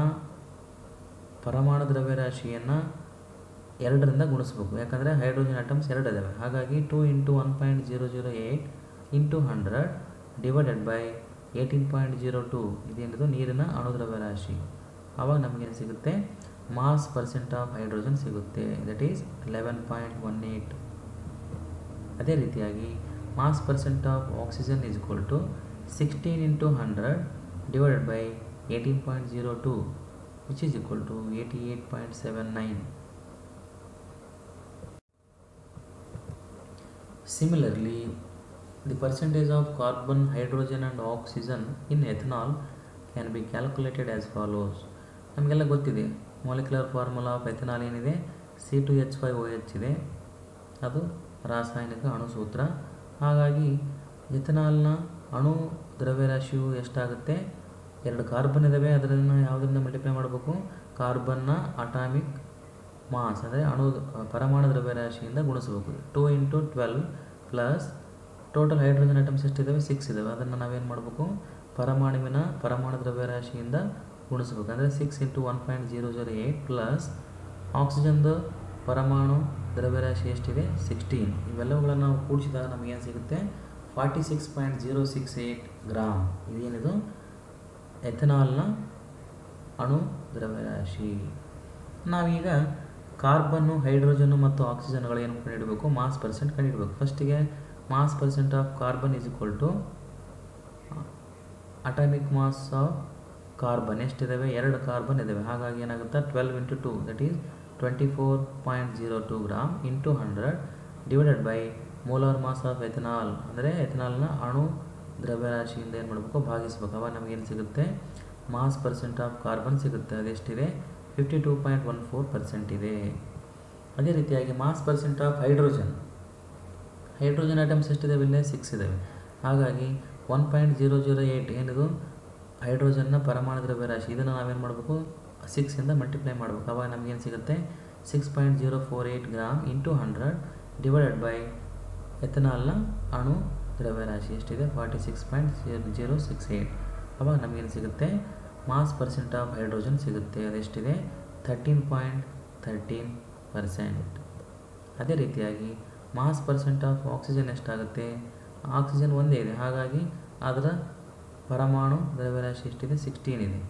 ಪರಮಾಣು ದ್ರವ್ಯರಾಶಿಯನ್ನು ಎರಡರಿಂದ ಗುಣಿಸ್ಬೇಕು, ಯಾಕಂದರೆ ಹೈಡ್ರೋಜನ್ ಆಟಮ್ಸ್ ಎರಡು ಇದ್ದಾವೆ. ಹಾಗಾಗಿ 2 × 1.008 × 100 ಡಿವೈಡೆಡ್ ಬೈ 18.02 ಇದೇನಿದು ನೀರಿನ ಅಣುದ್ರವ್ಯ ರಾಶಿ. ಆವಾಗ ನಮಗೇನು ಸಿಗುತ್ತೆ, ಮಾಸ್ ಪರ್ಸೆಂಟ್ ಆಫ್ ಹೈಡ್ರೋಜನ್ ಸಿಗುತ್ತೆ, ದಟ್ ಈಸ್ 11.18. ಅದೇ ರೀತಿಯಾಗಿ mass percent of oxygen is equal to 16 × 100 divided by 18.02 which is equal to 88.79. Similarly, the percentage of carbon, hydrogen and oxygen in ethanol can be calculated as follows. ನಮಗೆಲ್ಲ ಗೊತ್ತಿದೆ molecular formula of ethanol ಏನಿದೆ, C2H5OH ಇದೆ, ಅದು ರಾಸಾಯನಿಕ ಅಣುಸೂತ್ರ. ಹಾಗಾಗಿ ಎಥನಾಲ್ನ ಅಣು ದ್ರವ್ಯರಾಶಿಯು ಎಷ್ಟಾಗುತ್ತೆ, 2 carbon ಇದ್ದಾವೆ, ಅದನ್ನು ಯಾವುದರಿಂದ ಮಲ್ಟಿಪ್ಲೈ ಮಾಡಬೇಕು, ಕಾರ್ಬನ್ನ ಅಟಾಮಿಕ್ ಮಾಸ್ ಅಂದರೆ ಪರಮಾಣು ದ್ರವ್ಯರಾಶಿಯಿಂದ ಗುಣಿಸಬೇಕು. 2 × 12 ಪ್ಲಸ್ ಟೋಟಲ್ ಹೈಡ್ರೋಜನ್ ಐಟಮ್ಸ್ ಎಷ್ಟಿದ್ದಾವೆ, 6 ಇದ್ದಾವೆ, ಅದನ್ನು ನಾವೇನು ಮಾಡಬೇಕು, ಪರಮಾಣು ದ್ರವ್ಯರಾಶಿಯಿಂದ ಗುಣಿಸಬೇಕು. ಅಂದರೆ 6 × 1.008 ಪ್ಲಸ್ ಆಕ್ಸಿಜನ್ದು ಪರಮಾಣು ದ್ರವ್ಯರಾಶಿ ಎಷ್ಟಿದೆ, 16. ಇವೆಲ್ಲವುಗಳನ್ನು ನಾವು ಕೂಡಿಸಿದಾಗ ನಮಗೇನು ಸಿಗುತ್ತೆ, 46.068 ಗ್ರಾಮ್. ಇದೇನಿದು ಎಥನಾಲ್ನ ಅಣು ದ್ರವ್ಯರಾಶಿ. ನಾವೀಗ ಕಾರ್ಬನ್ನು, ಹೈಡ್ರೋಜನ್ನು ಮತ್ತು ಆಕ್ಸಿಜನ್ಗಳು ಏನು ಕಂಡುಹಿಡಬೇಕು, ಮಾಸ್ ಪರ್ಸೆಂಟ್ ಕಂಡುಹಿಡಬೇಕು. ಫಸ್ಟಿಗೆ mass percent of carbon is equal to atomic mass of carbon ಎಷ್ಟಿದ್ದಾವೆ, 2 ಕಾರ್ಬನ್ ಇದ್ದಾವೆ. ಹಾಗಾಗಿ ಏನಾಗುತ್ತೆ, 12 × 2 that is 24.02 gram into 100 divided by molar mass of ethanol ಅಂದರೆ ಎಥನಾಲ್ನ ಅಣು ದ್ರವ್ಯರಾಶಿಯಿಂದ ಏನು ಮಾಡಬೇಕು, ಭಾಗಿಸ್ಬೇಕು. ಅವಾಗ ನಮಗೇನು ಸಿಗುತ್ತೆ, ಮಾಸ್ ಪರ್ಸೆಂಟ್ ಆಫ್ ಕಾರ್ಬನ್ ಸಿಗುತ್ತೆ, ಅದೆಷ್ಟಿದೆ, 52.14% ಇದೆ. ಅದೇ ರೀತಿಯಾಗಿ mass percent of hydrogen atoms ಎಷ್ಟಿದ್ದಾವೆ, ಇಲ್ಲೇ 6 ಇದ್ದಾವೆ. ಹಾಗಾಗಿ 1.008 ಏನಿದು ಹೈಡ್ರೋಜನ್ನ ಪರಮಾಣು ದ್ರವ್ಯರಾಶಿ, ಇದನ್ನು ನಾವೇನು ಮಾಡಬೇಕು, 6ಇಂದ ಮಲ್ಟಿಪ್ಲೈ ಮಾಡಬೇಕು. ಅವಾಗ ನಮಗೇನು ಸಿಗುತ್ತೆ, 6.048 ಗ್ರಾಮ್ ಇಂಟು 100 ಡಿವೈಡೆಡ್ ಬೈ ಎಥನಾಲ್ನ ಅಣು ದ್ರವ್ಯರಾಶಿ ಎಷ್ಟಿದೆ, 46.068. ಅವಾಗ ನಮಗೇನು ಸಿಗುತ್ತೆ, ಮಾಸ್ ಪರ್ಸೆಂಟ್ ಆಫ್ ಹೈಡ್ರೋಜನ್ ಸಿಗುತ್ತೆ, ಅದೆಷ್ಟಿದೆ, 13.13%. ಅದೇ ರೀತಿಯಾಗಿ ಮಾಸ್ ಪರ್ಸೆಂಟ್ ಆಫ್ ಆಕ್ಸಿಜನ್ ಎಷ್ಟಾಗುತ್ತೆ, ಆಕ್ಸಿಜನ್ ಒಂದೇ ಇದೆ, ಹಾಗಾಗಿ ಅದರ ಪರಮಾಣು ದ್ರವ್ಯರಾಶಿ ಎಷ್ಟಿದೆ, 16 ಇದೆ,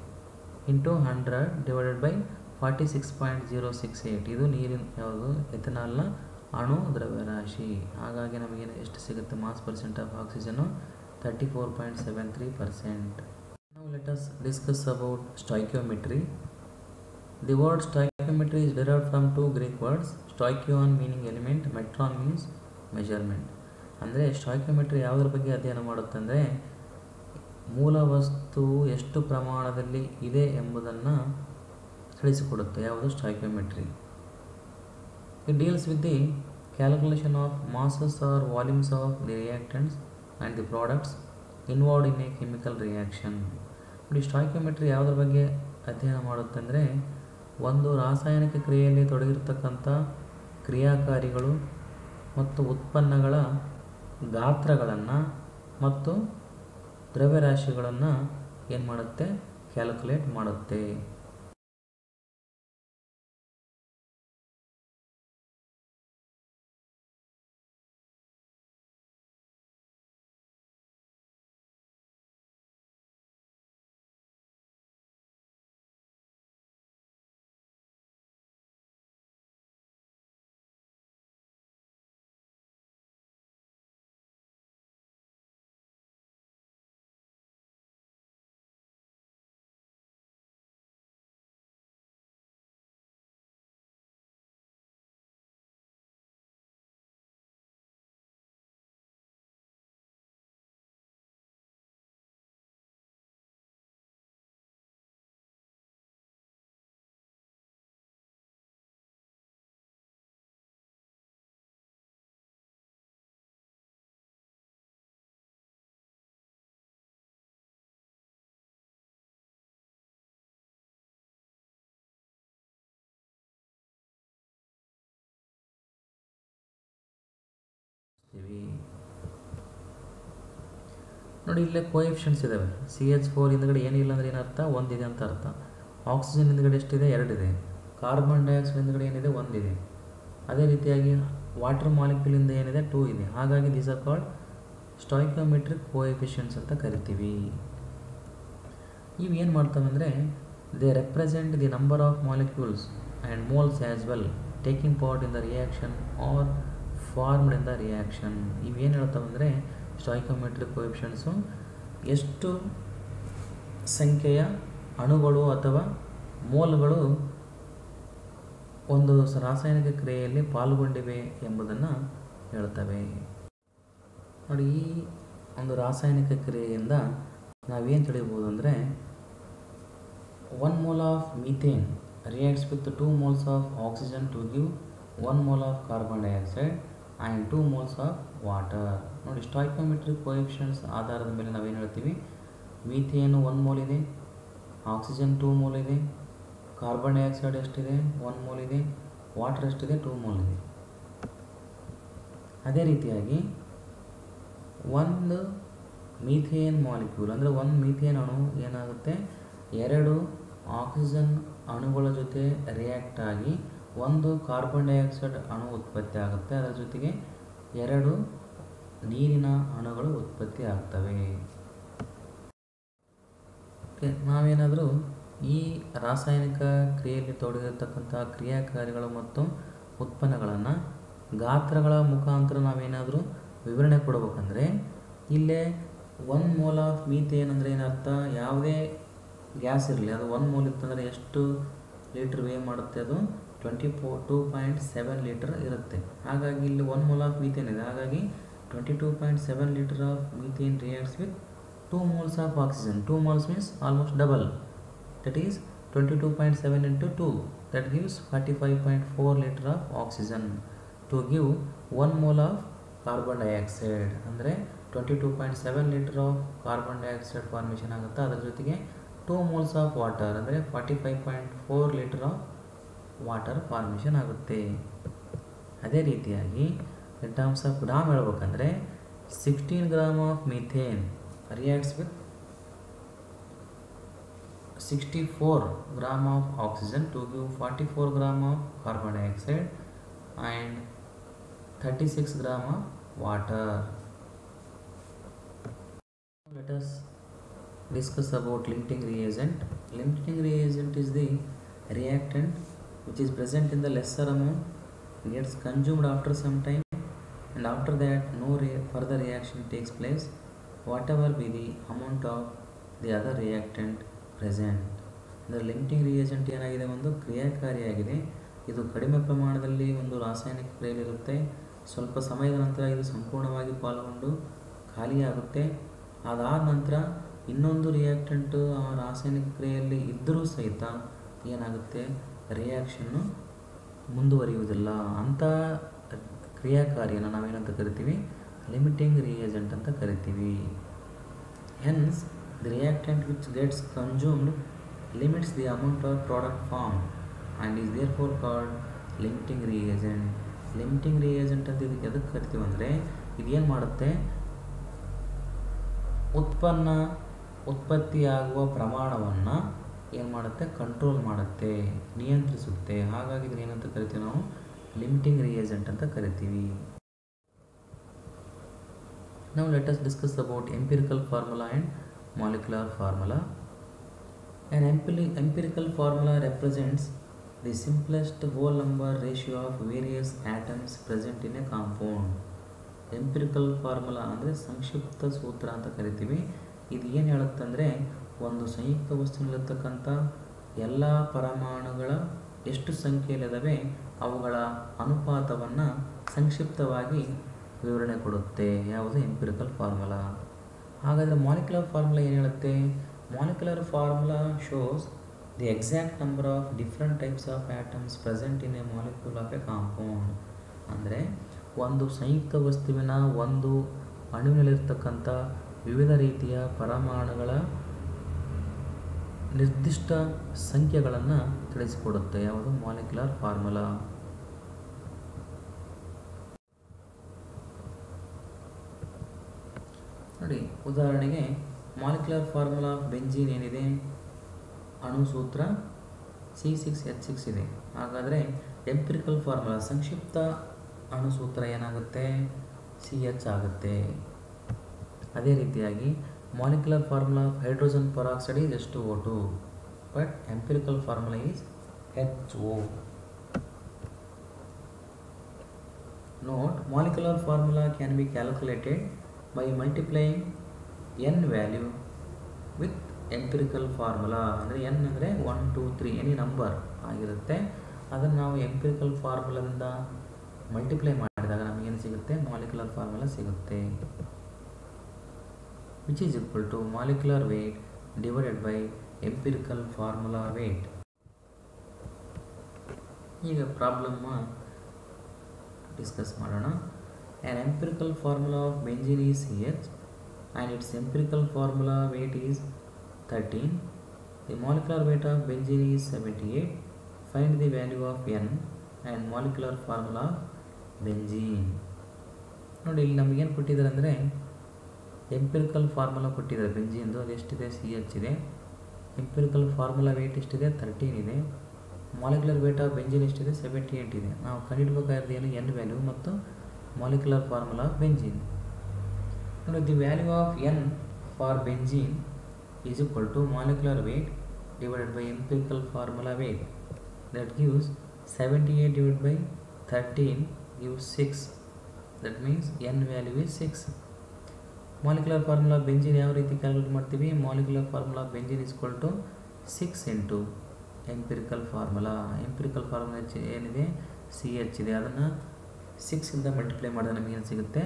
ಇಂಟು 100 ಡಿವೈಡೆಡ್ ಬೈ 46.068. ಇದು ನೀರಿನ ಯಾವುದು, ಎಥನಾಲ್ನ ಅಣು ದ್ರವ್ಯರಾಶಿ. ಹಾಗಾಗಿ ನಮಗೇನು ಎಷ್ಟು ಸಿಗುತ್ತೆ, mass percent of oxygen 34.73%. Now let us discuss about stoichiometry. The word stoichiometry is derived from 2 Greek words, stoichion meaning element, metron means measurement. ಅಂದರೆ ಸ್ಟಾಯ್ಕಿಯೋಮೆಟ್ರಿ ಯಾವುದ್ರ ಬಗ್ಗೆ ಅಧ್ಯಯನ ಮಾಡುತ್ತಂದರೆ, ಮೂಲ ವಸ್ತು ಎಷ್ಟು ಪ್ರಮಾಣದಲ್ಲಿ ಇದೆ ಎಂಬುದನ್ನು ತಿಳಿಸಿಕೊಡುತ್ತೆ. ಯಾವುದು stoichiometry? It deals with the calculation of masses or volumes of the reactants and the products involved in a chemical reaction. ನೋಡಿ, ಸ್ಟಾಯ್ಕಿಯೋಮೆಟ್ರಿ ಯಾವುದ್ರ ಬಗ್ಗೆ ಅಧ್ಯಯನ ಮಾಡುತ್ತಂದರೆ, ಒಂದು ರಾಸಾಯನಿಕ ಕ್ರಿಯೆಯಲ್ಲಿ ತೊಡಗಿರ್ತಕ್ಕಂಥ ಕ್ರಿಯಾಕಾರಿಗಳು ಮತ್ತು ಉತ್ಪನ್ನಗಳ ಗಾತ್ರಗಳನ್ನು ಮತ್ತು ದ್ರವ್ಯರಾಶಿಗಳನ್ನು ಏನು ಮಾಡುತ್ತೆ, ಕ್ಯಾಲ್ಕುಲೇಟ್ ಮಾಡುತ್ತೆ. ನೋಡಿ, ಇಲ್ಲೇ ಕೋಎಫಿಷಿಯಂಟ್ಸ್ ಇದ್ದಾವೆ. CH4 ಹಿಂದ್ಗಡೆ ಏನಿಲ್ಲ ಅಂದರೆ ಏನರ್ಥ, ಒಂದಿದೆ ಅಂತ ಅರ್ಥ. ಆಕ್ಸಿಜನ್ ಹಿಂದ್ಗಡೆ ಎಷ್ಟಿದೆ, 2 ಇದೆ. ಕಾರ್ಬನ್ ಡೈಆಕ್ಸೈಡ್ ಹಿಂದ್ಗಡೆ ಏನಿದೆ, 1 ಇದೆ. ಅದೇ ರೀತಿಯಾಗಿ ವಾಟರ್ ಮಾಲಿಕ್ಯೂಲಿಂದ ಏನಿದೆ 2 ಇದೆ. ಹಾಗಾಗಿ these are called stoichiometric coefficients ಅಂತ ಕರಿತೀವಿ. ಇವು ಏನು ಮಾಡ್ತವೆ ಅಂದರೆ they represent the number of molecules and moles as well taking part in the reaction or formed in the reaction. ಇವೇನು ಹೇಳ್ತವೆ ಅಂದರೆ ಸ್ಟಾಯ್ಕೋಮೆಟ್ರಿಕ್ ಕೋಎಫಿಷಿಯಂಟ್ಸು ಎಷ್ಟು ಸಂಖ್ಯೆಯ ಅಣುಗಳು ಅಥವಾ ಮೋಲ್ಗಳು ಒಂದು ರಾಸಾಯನಿಕ ಕ್ರಿಯೆಯಲ್ಲಿ ಪಾಲ್ಗೊಂಡಿವೆ ಎಂಬುದನ್ನು ಹೇಳ್ತವೆ. ನೋಡಿ, ಈ ಒಂದು ರಾಸಾಯನಿಕ ಕ್ರಿಯೆಯಿಂದ ನಾವೇನು ತಿಳಿಬೋದು ಅಂದರೆ 1 mole of methane reacts with 2 moles of oxygen to give 1 mole of carbon dioxide and 2 moles of water. ನೋಡಿ, ಸ್ಟಾಯ್ಕೋಮೆಟ್ರಿಕ್ ಕೋಎಫಿಷಿಯಂಟ್ಸ್ ಆಧಾರದ ಮೇಲೆ ನಾವೇನು ಹೇಳ್ತೀವಿ, ಮೀಥೇನು 1 mole ಇದೆ, ಆಕ್ಸಿಜನ್ 2 mole ಇದೆ, ಕಾರ್ಬನ್ ಡೈಆಕ್ಸೈಡ್ ಎಷ್ಟಿದೆ 1 mole ಇದೆ, ವಾಟರ್ ಎಷ್ಟಿದೆ 2 mole ಇದೆ. ಅದೇ ರೀತಿಯಾಗಿ ಒಂದು ಮೀಥೇನ್ ಮಾಲಿಕ್ಯೂಲ್ ಅಂದರೆ ಒಂದು ಮೀಥೇನ್ ಅಣು ಏನಾಗುತ್ತೆ, 2 ಆಕ್ಸಿಜನ್ ಅಣುಗಳ ಜೊತೆ ರಿಯಾಕ್ಟ್ ಆಗಿ ಒಂದು ಕಾರ್ಬನ್ ಡೈಆಕ್ಸೈಡ್ ಅಣು ಉತ್ಪತ್ತಿ ಆಗುತ್ತೆ. ಅದರ ಜೊತೆಗೆ 2 ನೀರಿನ ಅಣುಗಳು ಉತ್ಪತ್ತಿ ಆಗ್ತವೆ. ನಾವೇನಾದರೂ ಈ ರಾಸಾಯನಿಕ ಕ್ರಿಯೆಯಲ್ಲಿ ತೊಡಗಿರತಕ್ಕಂಥ ಕ್ರಿಯಾಕಾರಿಗಳು ಮತ್ತು ಉತ್ಪನ್ನಗಳನ್ನು ಗಾತ್ರಗಳ ಮುಖಾಂತರ ನಾವೇನಾದರೂ ವಿವರಣೆ ಕೊಡಬೇಕಂದ್ರೆ ಇಲ್ಲೇ 1 mole ಆಫ್ ಮೀಥೇನ್ ಅಂದರೆ ಏನರ್ಥ, ಯಾವುದೇ ಗ್ಯಾಸ್ ಇರಲಿ ಅದು 1 mole ಇತ್ತಂದರೆ ಎಷ್ಟು ಲೀಟ್ರ್ ವೇ ಮಾಡುತ್ತೆ, ಅದು 22.7 ಲೀಟರ್ ಇರುತ್ತೆ. ಹಾಗಾಗಿ ಇಲ್ಲಿ 1 mole ಆಫ್ ಮೀಥೇನ್ ಇದೆ, ಹಾಗಾಗಿ 22.7 litre of methane reacts with 2 moles of oxygen. 2 moles means almost double, that is 22.7 into 2, that gives 45.4 liter of oxygen to give 1 mole of carbon dioxide. ಅಂದರೆ 22.7 litre of carbon dioxide formation ಆಗುತ್ತೆ. ಅದರ ಜೊತೆಗೆ 2 moles of water ಅಂದರೆ 45.4 litre of water formation ಆಗುತ್ತೆ. ಅದೇ ರೀತಿಯಾಗಿ ಇನ್ terms of gram ಹೇಳ್ಬೇಕಂದ್ರೆ 16 gram of methane reacts with 64 gram of oxygen to give 44 gram of carbon dioxide and 36 gram of water. Let us discuss about limiting reagent. Limiting reagent is the reactant which is present in the lesser amount, gets consumed after some time, and after that no further reaction takes place whatever be the amount of the other reactant present. The limiting reagent ಏನಾಗಿದೆ, ಒಂದು ಕ್ರಿಯಾಕಾರಿಯಾಗಿದೆ. ಇದು ಕಡಿಮೆ ಪ್ರಮಾಣದಲ್ಲಿ ಒಂದು ರಾಸಾಯನಿಕ ಕ್ರಿಯೆಯಲ್ಲಿರುತ್ತೆ. ಸ್ವಲ್ಪ ಸಮಯದ ನಂತರ ಇದು ಸಂಪೂರ್ಣವಾಗಿ ಪಾಲ್ಗೊಂಡು ಖಾಲಿಯಾಗುತ್ತೆ. ಅದಾದ ನಂತರ ಇನ್ನೊಂದು ರಿಯಾಕ್ಟೆಂಟು ಆ ರಾಸಾಯನಿಕ ಕ್ರಿಯೆಯಲ್ಲಿ ಇದ್ದರೂ ಸಹಿತ ಏನಾಗುತ್ತೆ, ರಿಯಾಕ್ಷನ್ನು ಮುಂದುವರಿಯುವುದಿಲ್ಲ. ಅಂಥ ಕ್ರಿಯಾಕಾರಿಯನ್ನು ನಾವೇನಂತ ಕರಿತೀವಿ, ಲಿಮಿಟಿಂಗ್ ರಿಯೇಜೆಂಟ್ ಅಂತ ಕರಿತೀವಿ. Hence the reactant which gets consumed limits the amount of product form and is therefore called limiting reagent. Limiting reagent ಅಂತ ಇದಕ್ಕೆ ಎದಕ್ಕೆ ಕರಿತೀವಿ ಅಂದರೆ ಇದೇನು ಮಾಡುತ್ತೆ, ಉತ್ಪತ್ತಿಯಾಗುವ ಪ್ರಮಾಣವನ್ನು ಏನು ಮಾಡುತ್ತೆ, ಕಂಟ್ರೋಲ್ ಮಾಡುತ್ತೆ, ನಿಯಂತ್ರಿಸುತ್ತೆ. ಹಾಗಾಗಿ ಇದನ್ನೇನಂತ ಕರಿತೀವಿ ನಾವು, ಲಿಮಿಟಿಂಗ್ ರಿಯೇಜೆಂಟ್ ಅಂತ ಕರಿತೀವಿ. Now let us discuss about empirical formula and molecular formula. An empirical formula represents the simplest whole number ratio of various atoms present in a compound. Empirical formula ಅಂದರೆ ಸಂಕ್ಷಿಪ್ತ ಸೂತ್ರ ಅಂತ ಕರಿತೀವಿ. ಇದು ಏನು ಹೇಳುತ್ತಂದರೆ ಒಂದು ಸಂಯುಕ್ತ ವಸ್ತುವಿನಲ್ಲಿರ್ತಕ್ಕಂಥ ಎಲ್ಲ ಪರಮಾಣುಗಳ ಎಷ್ಟು ಸಂಖ್ಯೆಯಲ್ಲಿದ್ದಾವೆ ಅವುಗಳ ಅನುಪಾತವನ್ನು ಸಂಕ್ಷಿಪ್ತವಾಗಿ ವಿವರಣೆ ಕೊಡುತ್ತೆ. ಯಾವುದು, ಎಂಪಿರಿಕಲ್ ಫಾರ್ಮುಲಾ. ಹಾಗಾದರೆ ಮಾಲಿಕ್ಯುಲರ್ ಫಾರ್ಮುಲಾ ಏನು ಹೇಳುತ್ತೆ, molecular formula shows the exact number of different types of atoms present in a molecule of a compound. ಅಂದರೆ ಒಂದು ಸಂಯುಕ್ತ ವಸ್ತುವಿನ ಒಂದು ಅಣುವಿನಲ್ಲಿರ್ತಕ್ಕಂಥ ವಿವಿಧ ರೀತಿಯ ಪರಮಾಣುಗಳ ನಿರ್ದಿಷ್ಟ ಸಂಖ್ಯೆಗಳನ್ನು ತಿಳಿಸಿಕೊಡುತ್ತೆ. ಯಾವುದು, ಮಾಲಿಕ್ಯುಲರ್ ಫಾರ್ಮುಲಾ. ನೋಡಿ, ಉದಾಹರಣೆಗೆ ಮಾಲಿಕ್ಯುಲರ್ ಫಾರ್ಮುಲಾ ಆಫ್ ಬೆಂಜೀನ್ ಏನಿದೆ, ಅಣು ಸೂತ್ರ C6H6 ಇದೆ. ಹಾಗಾದರೆ ಎಂಪಿರಿಕಲ್ ಫಾರ್ಮುಲಾ ಸಂಕ್ಷಿಪ್ತ ಅಣುಸೂತ್ರ ಏನಾಗುತ್ತೆ, CH ಆಗುತ್ತೆ. ಅದೇ ರೀತಿಯಾಗಿ molecular formula of hydrogen peroxide is H2O2, but empirical formula is HO. Note, molecular formula can be calculated by multiplying n value with empirical formula. ಅಂದರೆ n ಅಂದರೆ 1 2 3 ಎನಿ ನಂಬರ್ ಆಗಿರುತ್ತೆ. ಅದನ್ನು ನಾವು ಎಂಪಿರಿಕಲ್ ಫಾರ್ಮುಲಾದಿಂದ ಮಲ್ಟಿಪ್ಲೈ ಮಾಡಿದಾಗ ನಮಗೇನು ಸಿಗುತ್ತೆ, ಮಾಲಿಕ್ಯುಲರ್ ಫಾರ್ಮುಲಾ ಸಿಗುತ್ತೆ. Which is equal to molecular weight divided by empirical formula weight. ಈಗ ಪ್ರಾಬ್ಲಮ್ ಡಿಸ್ಕಸ್ ಮಾಡೋಣ. An empirical formula of benzene is CH and its empirical formula weight is 13. The molecular weight of benzene is 78. Find the value of N and molecular formula of benzene. ನೋಡಿ, ಇಲ್ಲಿ ನಮಗೇನು ಕೊಟ್ಟಿದ್ದಾರೆ ಅಂದರೆ empirical formula ಕೊಟ್ಟಿದ್ದಾರೆ ಬೆಂಜೀನ್ದು. ಅದು ಎಷ್ಟಿದೆ, CH ಇದೆ. Empirical formula wait ಎಷ್ಟಿದೆ, 13 ಇದೆ. ಮಾಲಿಕ್ಯುಲರ್ ವೇಟ್ ಆಫ್ ಬೆಂಜಿನ್ ಎಷ್ಟಿದೆ, 78 ಇದೆ. ನಾವು ಕಂಡುಹಿಡಬೇಕಾಗಿರೋದು ಏನು, ಎನ್ ವ್ಯಾಲ್ಯೂ ಮತ್ತು ಮಾಲಿಕ್ಯುಲರ್ ಫಾರ್ಮುಲಾ ಆಫ್ ಬೆಂಜಿನ್. ನೋಡಿ, the value of n for benzene is equal to molecular weight divided by empirical formula weight. That gives 78 divided by 13 gives 6. That means n value is 6. Molecular formula of benzene ಯಾವ ರೀತಿ calculate ಮಾಡ್ತೀವಿ, molecular formula of benzene is equal to 6 into empirical formula. Empirical formula ಏನಿದೆ, CH ಇದೆ. ಅದನ್ನು 6ಇಂದ multiply ಮಾಡಿದ್ರೆ ನಮಗೇನು ಸಿಗುತ್ತೆ,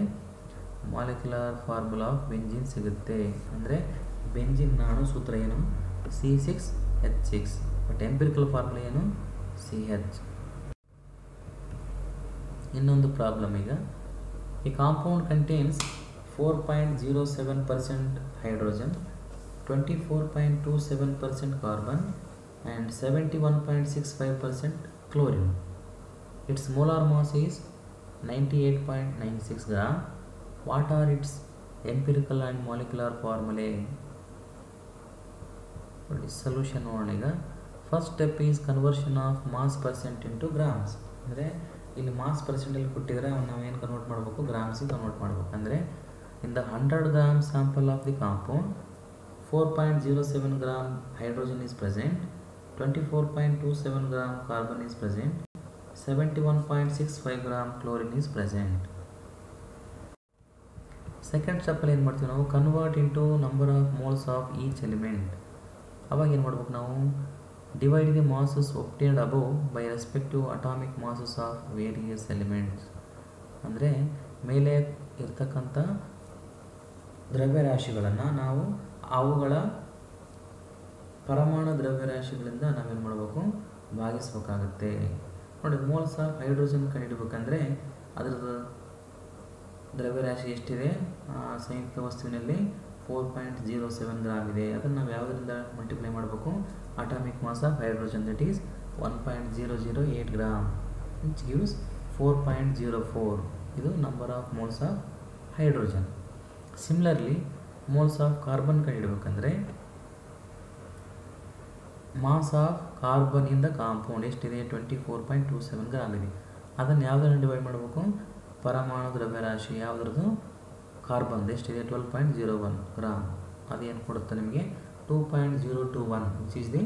molecular formula of benzene ಸಿಗುತ್ತೆ. ಅಂದರೆ ಬೆಂಜಿನ್ನ ಅಣುಸೂತ್ರ ಏನು, C6H6, ಬಟ್ ಎಂಪಿರಿಕಲ್ ಫಾರ್ಮುಲಾ ಏನು, CH. ಇನ್ನೊಂದು ಪ್ರಾಬ್ಲಮ್ ಈಗ. ಈ compound contains 4.07% hydrogen, 24.27% carbon and 71.65% chlorine. Its molar mass is 98.96 gram. What are its empirical and molecular formulae? Solution ನೋಡೋಣ ಈಗ. First step is conversion of mass percent into grams. ಅಂದರೆ ಇಲ್ಲಿ mass ಪರ್ಸೆಂಟಲ್ಲಿ ಕೊಟ್ಟಿದ್ರೆ ನಾವೇನು convert ಮಾಡಬೇಕು, ಗ್ರಾಮ್ಸಿಗೆ convert ಮಾಡಬೇಕು. ಅಂದರೆ in the 100 gram sample of the compound, 4.07 gram hydrogen is present, 24.27 gram carbon is present, 71.65 gram chlorine is present. Second step ಅಲ್ಲಿ ಏನು ಮಾಡ್ತೀವಿ ನಾವು, convert into number of moles of each element. ಅವಾಗ ಏನು ಮಾಡ್ಬೇಕು ನಾವು, divide the masses obtained above by respective atomic masses of various elements. ಅಂದರೆ ಮೇಲೆ ಇರ್ತಕ್ಕಂಥ ದ್ರವ್ಯರಾಶಿಗಳನ್ನು ನಾವು ಅವುಗಳ ಪರಮಾಣು ದ್ರವ್ಯರಾಶಿಗಳಿಂದ ನಾವೇನು ಮಾಡಬೇಕು, ಭಾಗಿಸಬೇಕಾಗುತ್ತೆ. ನೋಡಿ, ಮೋಲ್ಸ್ ಆಫ್ ಹೈಡ್ರೋಜನ್ ಕಂಡುಹಿಡಬೇಕಂದ್ರೆ ಅದರದ್ದು ದ್ರವ್ಯರಾಶಿ ಎಷ್ಟಿದೆ, ಸಂಯುಕ್ತ ವಸ್ತುವಿನಲ್ಲಿ 4.07 ಗ್ರಾಮ್ ಇದೆ. ಅದನ್ನು ನಾವು ಯಾವುದರಿಂದ ಮಲ್ಟಿಪ್ಲೈ ಮಾಡಬೇಕು, atomic mass of hydrogen, that is 1.008 gram, which gives 4.04. ಇದು number of moles of hydrogen. Similarly moles of carbon ಕಂಡುಹಿಡಬೇಕಂದ್ರೆ mass of carbon in the compound ಎಷ್ಟಿದೆ, 24.27 ಗ್ರಾಮ್ ಇದೆ. ಅದನ್ನು ಯಾವುದನ್ನು ಡಿವೈಡ್ ಮಾಡಬೇಕು, ಪರಮಾಣು ದ್ರವ್ಯರಾಶಿ ಯಾವುದ್ರದ್ದು, ಕಾರ್ಬನ್ ಎಷ್ಟಿದೆ, 12.01 ಗ್ರಾಮ್. ಅದೇನು ಕೊಡುತ್ತೆ ನಿಮಗೆ, 2.021, which is the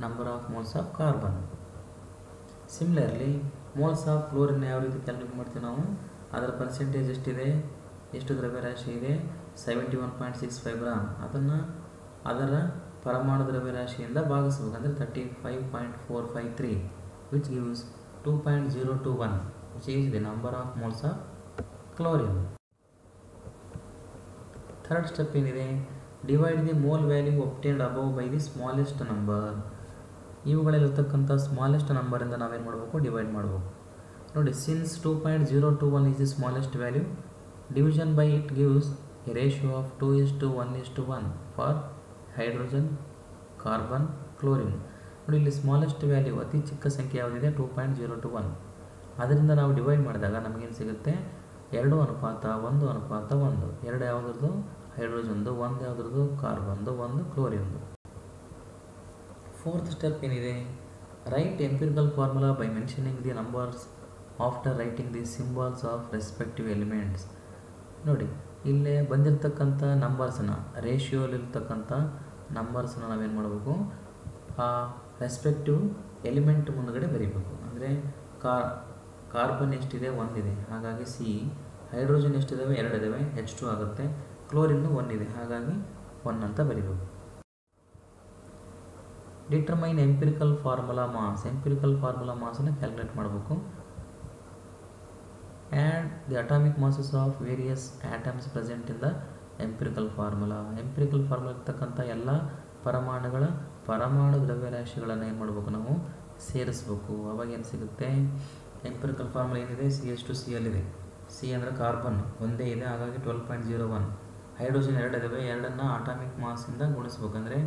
number of moles of carbon. Similarly moles of chlorine ಯಾವ ರೀತಿ ಕ್ಯಾಲ್ಕುಲೇಟ್ ಮಾಡ್ತೀವಿ ನಾವು, ಅದರ ಪರ್ಸೆಂಟೇಜ್ ಎಷ್ಟಿದೆ, ಎಷ್ಟು ದ್ರವ್ಯರಾಶಿ ಇದೆ, 71.65 ಗ್ರಾಮ್. ಅದನ್ನು ಅದರ ಪರಮಾಣು ದ್ರವ್ಯರಾಶಿಯಿಂದ ಭಾಗಿಸಬೇಕು. ಅಂದರೆ 35.453, which gives 2.021, which is the number of moles of chlorine. Third step ಏನಿದೆ, divide the mole value obtained above by the smallest number. ಇವುಗಳಲ್ಲಿರ್ತಕ್ಕಂಥ ಸ್ಮಾಲೆಸ್ಟ್ ನಂಬರಿಂದ ನಾವೇನು ಮಾಡಬೇಕು, ಡಿವೈಡ್ ಮಾಡಬೇಕು. ನೋಡಿ, since 2.021 is the smallest value, division by it gives a ratio of 2:1:1 for hydrogen, carbon, chlorine. ನೋಡಿ, ಇಲ್ಲಿ smallest value ಅತಿ ಚಿಕ್ಕ ಸಂಖ್ಯೆ ಯಾವುದಿದೆ, 2.021. ಅದರಿಂದ ನಾವು ಡಿವೈಡ್ ಮಾಡಿದಾಗ ನಮಗೇನು ಸಿಗುತ್ತೆ, 2:1:1. 2 ಯಾವುದ್ರದ್ದು, ಹೈಡ್ರೋಜನ್ದು, 1 ಯಾವುದ್ರದ್ದು, ಕಾರ್ಬನ್ದು, 1 ಕ್ಲೋರಿನ್ದು. ಫೋರ್ತ್ ಸ್ಟೆಪ್ ಏನಿದೆ, Write empirical formula by mentioning the numbers after writing the symbols of respective elements. ನೋಡಿ ಇಲ್ಲೇ ಬಂದಿರತಕ್ಕಂಥ ನಂಬರ್ಸನ್ನ ರೇಷಿಯೋಲಿರ್ತಕ್ಕಂಥ ನಂಬರ್ಸನ್ನ ನಾವೇನು ಮಾಡಬೇಕು, ಆ ರೆಸ್ಪೆಕ್ಟಿವ್ ಎಲಿಮೆಂಟ್ ಮುಂದುಗಡೆ ಬರೀಬೇಕು. ಅಂದರೆ ಕಾರ್ಬನ್ ಎಷ್ಟಿದೆ, 1 ಇದೆ, ಹಾಗಾಗಿ ಸಿ. ಹೈಡ್ರೋಜನ್ ಎಷ್ಟಿದ್ದಾವೆ, 2 ಇದ್ದಾವೆ, H2 ಆಗುತ್ತೆ. ಕ್ಲೋರಿನ್ನು 1 ಇದೆ, ಹಾಗಾಗಿ 1 ಅಂತ ಬರೀಬೇಕು. Determine empirical formula mass. Empirical formula ಮಾಸನ್ನು ಕ್ಯಾಲ್ಕುಲೇಟ್ ಮಾಡಬೇಕು. Add the atomic masses of various atoms present in the empirical formula. Empirical formula ಇರ್ತಕ್ಕಂಥ ಎಲ್ಲ ಪರಮಾಣುಗಳ ಪರಮಾಣು ದ್ರವ್ಯರಾಶಿಗಳನ್ನು ಏನು ಮಾಡಬೇಕು, ನಾವು ಸೇರಿಸ್ಬೇಕು. ಅವಾಗ ಏನು ಸಿಗುತ್ತೆ, ಎಂಪಿರಿಕಲ್ ಫಾರ್ಮುಲಾ ಏನಿದೆ, CH2Cl ಇದೆ. ಸಿ ಅಂದರೆ ಕಾರ್ಬನ್ ಒಂದೇ ಇದೆ, ಹಾಗಾಗಿ 12.01. ಹೈಡ್ರೋಜನ್ 2 ಇದ್ದಾವೆ, 2ನ್ನು ಅಟಾಮಿಕ್ ಮಾಸಿಂದ ಗುಣಿಸ್ಬೇಕು. ಅಂದರೆ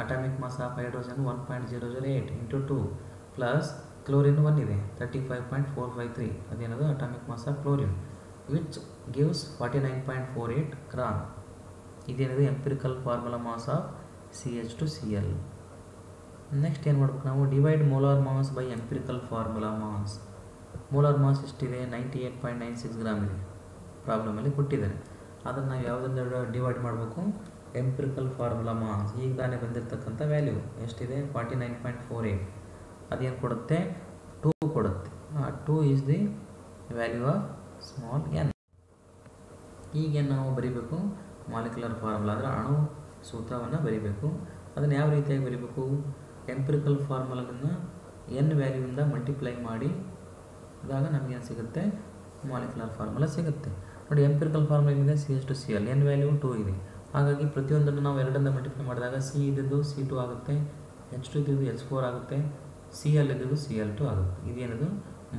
atomic mass of hydrogen 1.008 into 2 plus chlorine 1 ಇದೆ, 35.453. ಅದೇನದು atomic mass of chlorine, which gives 49.48 gram. ಇದೇನಿದೆ empirical formula mass of CH2Cl. Next ಏನು ಮಾಡ್ಬೇಕು ನಾವು, divide molar mass by empirical formula mass. Molar mass ಎಷ್ಟಿದೆ, 98.96 ಗ್ರಾಮ್ ಇದೆ, ಪ್ರಾಬ್ಲಮಲ್ಲಿ ಕೊಟ್ಟಿದ್ದಾರೆ. ಅದನ್ನು ನಾವು ಯಾವುದರಿಂದ ಡಿವೈಡ್ ಮಾಡಬೇಕು, ಎಂಪಿರಿಕಲ್ ಫಾರ್ಮುಲಾ ಮಾಸ್. ಈಗ ತಾನೇ ಬಂದಿರತಕ್ಕಂಥ ವ್ಯಾಲ್ಯೂ ಎಷ್ಟಿದೆ, 49.48. ಅದೇನು ಕೊಡುತ್ತೆ, 2 ಕೊಡುತ್ತೆ. 2 is the value of small N. ಈಗೇನು ನಾವು ಬರೀಬೇಕು, ಮಾಲಿಕ್ಯುಲರ್ ಫಾರ್ಮುಲಾ ಅಂದರೆ ಅಣು ಸೂತ್ರವನ್ನು ಬರೀಬೇಕು. ಅದನ್ನು ಯಾವ ರೀತಿಯಾಗಿ ಬರೀಬೇಕು, ಎಂಪಿರಿಕಲ್ ಫಾರ್ಮುಲಾವನ್ನು ಎನ್ ವ್ಯಾಲ್ಯೂಯಿಂದ ಮಲ್ಟಿಪ್ಲೈ ಮಾಡಿ ಇದಾಗ ನಮಗೇನು ಸಿಗುತ್ತೆ, ಮಾಲಿಕ್ಯುಲರ್ ಫಾರ್ಮುಲಾ ಸಿಗುತ್ತೆ. ನೋಡಿ, ಎಂಪಿರಿಕಲ್ ಫಾರ್ಮುಲಾ ಏನಿದೆ, CH2Cl, ಎನ್ ವ್ಯಾಲ್ಯೂ 2 ಇದೆ, ಹಾಗಾಗಿ ಪ್ರತಿಯೊಂದನ್ನು ನಾವು 2ರಿಂದ ಮಲ್ಟಿಪ್ಲೈ ಮಾಡಿದಾಗ ಸಿ ಇದ್ದಿದ್ದು C2 ಆಗುತ್ತೆ, H2 ಇದ್ದಿದ್ದು H4 ಆಗುತ್ತೆ, Cl ಇದ್ದಿದ್ದು Cl2 ಆಗುತ್ತೆ. ಇದೇನದು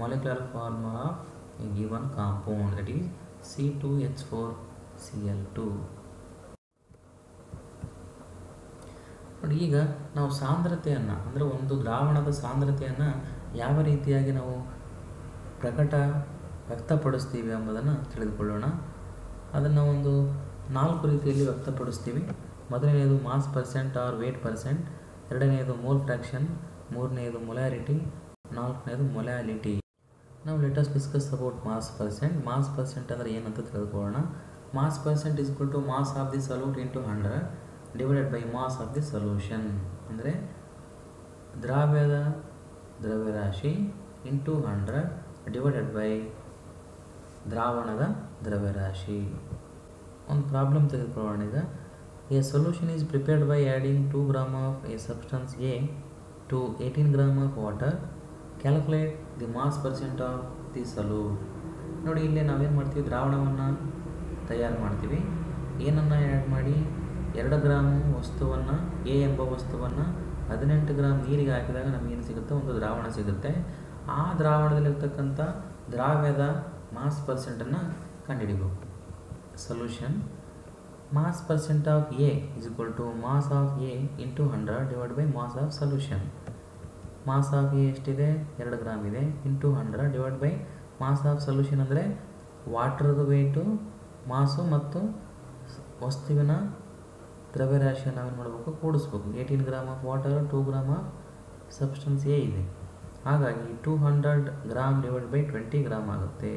molecular formula of a given compound, that is C2H4Cl2. ನೋಡಿ, ಈಗ ನಾವು ಸಾಂದ್ರತೆಯನ್ನು ಅಂದರೆ ಒಂದು ದ್ರಾವಣದ ಸಾಂದ್ರತೆಯನ್ನು ಯಾವ ರೀತಿಯಾಗಿ ನಾವು ವ್ಯಕ್ತಪಡಿಸ್ತೀವಿ ಎಂಬುದನ್ನು ತಿಳಿದುಕೊಳ್ಳೋಣ. ಅದನ್ನು ಒಂದು 4 ರೀತಿಯಲ್ಲಿ ವ್ಯಕ್ತಪಡಿಸ್ತೀವಿ. ಮೊದಲನೆಯದು mass percent or weight percent, ಎರಡನೆಯದು ಮೋಲ್ ಫ್ರ್ಯಾಕ್ಷನ್, ಮೂರನೆಯದು ಮೊಲಾರಿಟಿ, ನಾಲ್ಕನೆಯದು ಮೊಲಾಲಿಟಿ. ನಾವು let's discuss about mass percent. Mass percent ಅಂದರೆ ಏನಂತ ತಿಳಿದುಕೊಳ್ಳೋಣ. Mass percent is equal to mass of the solute into 100 divided by mass of the solution. ಅಂದರೆ ದ್ರಾವ್ಯದ ದ್ರವ್ಯರಾಶಿ ಇಂಟು 100 ಡಿವೈಡೆಡ್ ಬೈ ದ್ರಾವಣದ ದ್ರವ್ಯರಾಶಿ. ಒಂದು ಪ್ರಾಬ್ಲಮ್ ತೆಗೆದುಕೊಳ್ಳೋಣ. ಈಗ a solution is prepared by adding 2 gram of a substance A to 18 gram of water. Calculate the mass percent of the solute. ನೋಡಿ, ಇಲ್ಲಿ ನಾವೇನು ಮಾಡ್ತೀವಿ, ದ್ರಾವಣವನ್ನು ತಯಾರು ಮಾಡ್ತೀವಿ. ಏನನ್ನು ಆ್ಯಡ್ ಮಾಡಿ 2 ಗ್ರಾಮ್ ವಸ್ತುವನ್ನು, ಎ ಎಂಬ ವಸ್ತುವನ್ನು 18 ಗ್ರಾಮ್ ನೀರಿಗೆ ಹಾಕಿದಾಗ ನಮಗೇನು ಸಿಗುತ್ತೆ, ಒಂದು ದ್ರಾವಣ ಸಿಗುತ್ತೆ. ಆ ದ್ರಾವಣದಲ್ಲಿರ್ತಕ್ಕಂಥ ದ್ರಾವ್ಯದ ಮಾಸ್ ಪರ್ಸೆಂಟನ್ನು ಕಂಡುಹಿಡಿಬೇಕು. Solution mass percent of A is equal to mass of A into 100 divide by mass of solution. Mass of A ಎಷ್ಟಿದೆ, 2 ಗ್ರಾಮ್ ಇದೆ, into 100 divide by mass of solution ಅಂದರೆ ವಾಟರ್ದು ವೆಯ್ಟು, ಮಾಸು ಮತ್ತು ವಸ್ತುವಿನ ದ್ರವ್ಯರಾಶಿಯನ್ನು ನಾವೇನು ಮಾಡಬೇಕು, ಕೂಡಿಸ್ಬೇಕು. 18 gram of water, 2 gram of substance A ಇದೆ, ಹಾಗಾಗಿ 200 ಗ್ರಾಮ್ ಡಿವೈಡ್ ಬೈ 20 ಗ್ರಾಮ್ ಆಗುತ್ತೆ.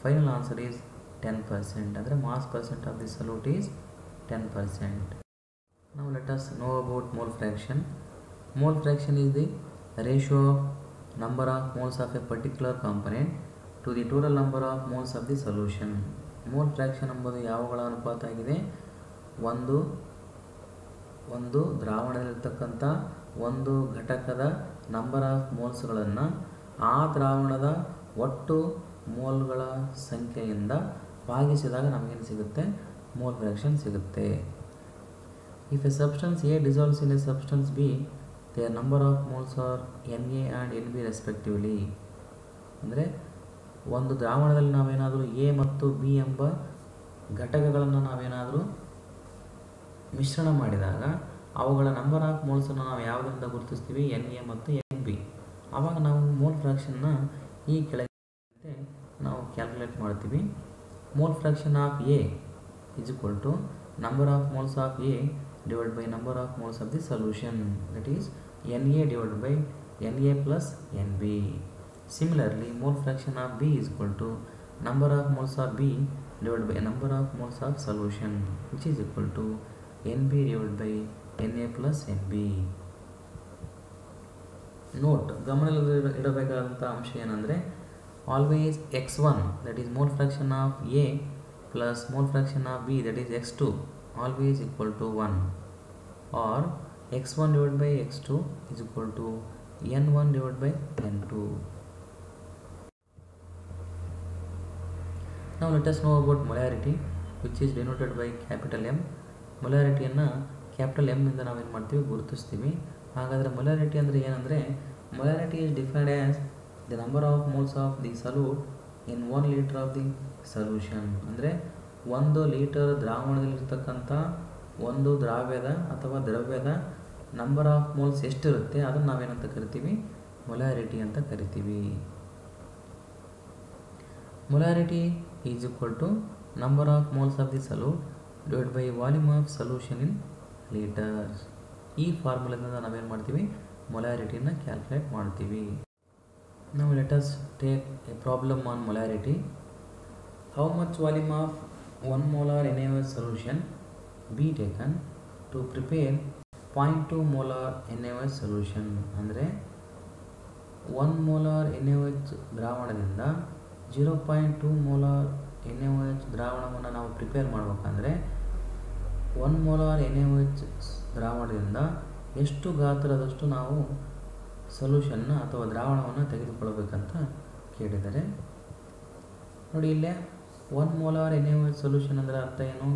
Final answer is 10%. ಅಂದರೆ mass percent of the solute is 10%. Now let us know about mole fraction. Mole fraction is the ratio of number of moles of a particular component to the total number of moles of the solution. Mole fraction ಎಂಬುದು ಯಾವುಗಳ ಅನುಪಾತ ಆಗಿದೆ, ಒಂದು ದ್ರಾವಣದಲ್ಲಿರ್ತಕ್ಕಂಥ ಒಂದು ಘಟಕದ number of ಮೋಲ್ಸ್ಗಳನ್ನು ಆ ದ್ರಾವಣದ ಒಟ್ಟು ಮೋಲ್ಗಳ ಸಂಖ್ಯೆಯಿಂದ ಭಾಗಿಸಿದಾಗ ನಮಗೇನು ಸಿಗುತ್ತೆ, ಮೋಲ್ ಫ್ರ್ಯಾಕ್ಷನ್ ಸಿಗುತ್ತೆ. If a substance A dissolves in a substance B, their number of moles are Na and Nb respectively. ಅಂದರೆ ಒಂದು ದ್ರಾವಣದಲ್ಲಿ ನಾವೇನಾದರೂ ಎ ಮತ್ತು ಬಿ ಎಂಬ ಘಟಕಗಳನ್ನು ನಾವೇನಾದರೂ ಮಿಶ್ರಣ ಮಾಡಿದಾಗ ಅವುಗಳ ನಂಬರ್ ಆಫ್ ಮೋಲ್ಸನ್ನು ನಾವು ಯಾವುದರಿಂದ ಗುರುತಿಸ್ತೀವಿ, Na ಮತ್ತು Nb. ಆವಾಗ ನಾವು ಮೋಲ್ ಫ್ರ್ಯಾಕ್ಷನ್ನ ಈ ಕೆಳಗೆ ನಾವು ಕ್ಯಾಲ್ಕುಲೇಟ್ ಮಾಡ್ತೀವಿ. Mole fraction of A is equal to number of moles of A divided by number of moles of the solution, that is Na divided by Na plus Nb. Similarly, mole fraction of B is equal to number of moles of B divided by number of moles of solution, which is equal to Nb divided by Na plus Nb. Note, ಗಮನದಲ್ಲಿ ಇಡಬೇಕಾದಂಥ ಅಂಶ ಏನಂದರೆ always x1 that is mole fraction of A plus mole fraction of B that is x2 always equal to 1, or x1 divided by x2 is equal to n1 divided by n2. Now let us know about molarity, which is denoted by capital M. ಮೊಲಾರಿಟಿಯನ್ನು capital M ಇಂದ ನಾವೇನು ಮಾಡ್ತೀವಿ, ಗುರುತಿಸ್ತೀವಿ. ಹಾಗಾದರೆ molarity ಅಂದರೆ ಏನಂದರೆ, molarity is defined as the number of moles of the solute in 1 litre of the solution. ಅಂದರೆ 1 litre ದ್ರಾವಣದಲ್ಲಿರ್ತಕ್ಕಂಥ ಒಂದು ದ್ರವ್ಯದ ನಂಬರ್ ಆಫ್ ಮೋಲ್ಸ್ ಎಷ್ಟಿರುತ್ತೆ ಅದನ್ನು ನಾವೇನಂತ ಕರಿತೀವಿ, ಮೊಲಾರಿಟಿ ಅಂತ ಕರಿತೀವಿ. Molarity is equal to number of moles of the solute divide by volume of solution in litres. ಈ ಫಾರ್ಮುಲಾದಿಂದ ನಾವೇನು ಮಾಡ್ತೀವಿ, ಮೊಲಾರಿಟಿಯನ್ನು ಕ್ಯಾಲ್ಕುಲೇಟ್ ಮಾಡ್ತೀವಿ. Now let us take a problem on molarity. How much volume of 1 molar NaOH solution be taken to prepare 0.2 molar NaOH solution? ಅಂದರೆ 1 molar NaOH ದ್ರಾವಣದಿಂದ 0.2 molar NaOH ದ್ರಾವಣವನ್ನು ನಾವು ಪ್ರಿಪೇರ್ ಮಾಡಬೇಕಂದ್ರೆ 1 molar NaOH ದ್ರಾವಣದಿಂದ ಎಷ್ಟು ಗಾತ್ರದಷ್ಟು ನಾವು ಸೊಲ್ಯೂಷನ್ನ ಅಥವಾ ದ್ರಾವಣವನ್ನು ತೆಗೆದುಕೊಳ್ಳಬೇಕಂತ ಕೇಳಿದರೆ, ನೋಡಿ ಇಲ್ಲೇ 1 molar NaOH ಸೊಲ್ಯೂಷನ್ ಅಂದರೆ ಅರ್ಥ ಏನು,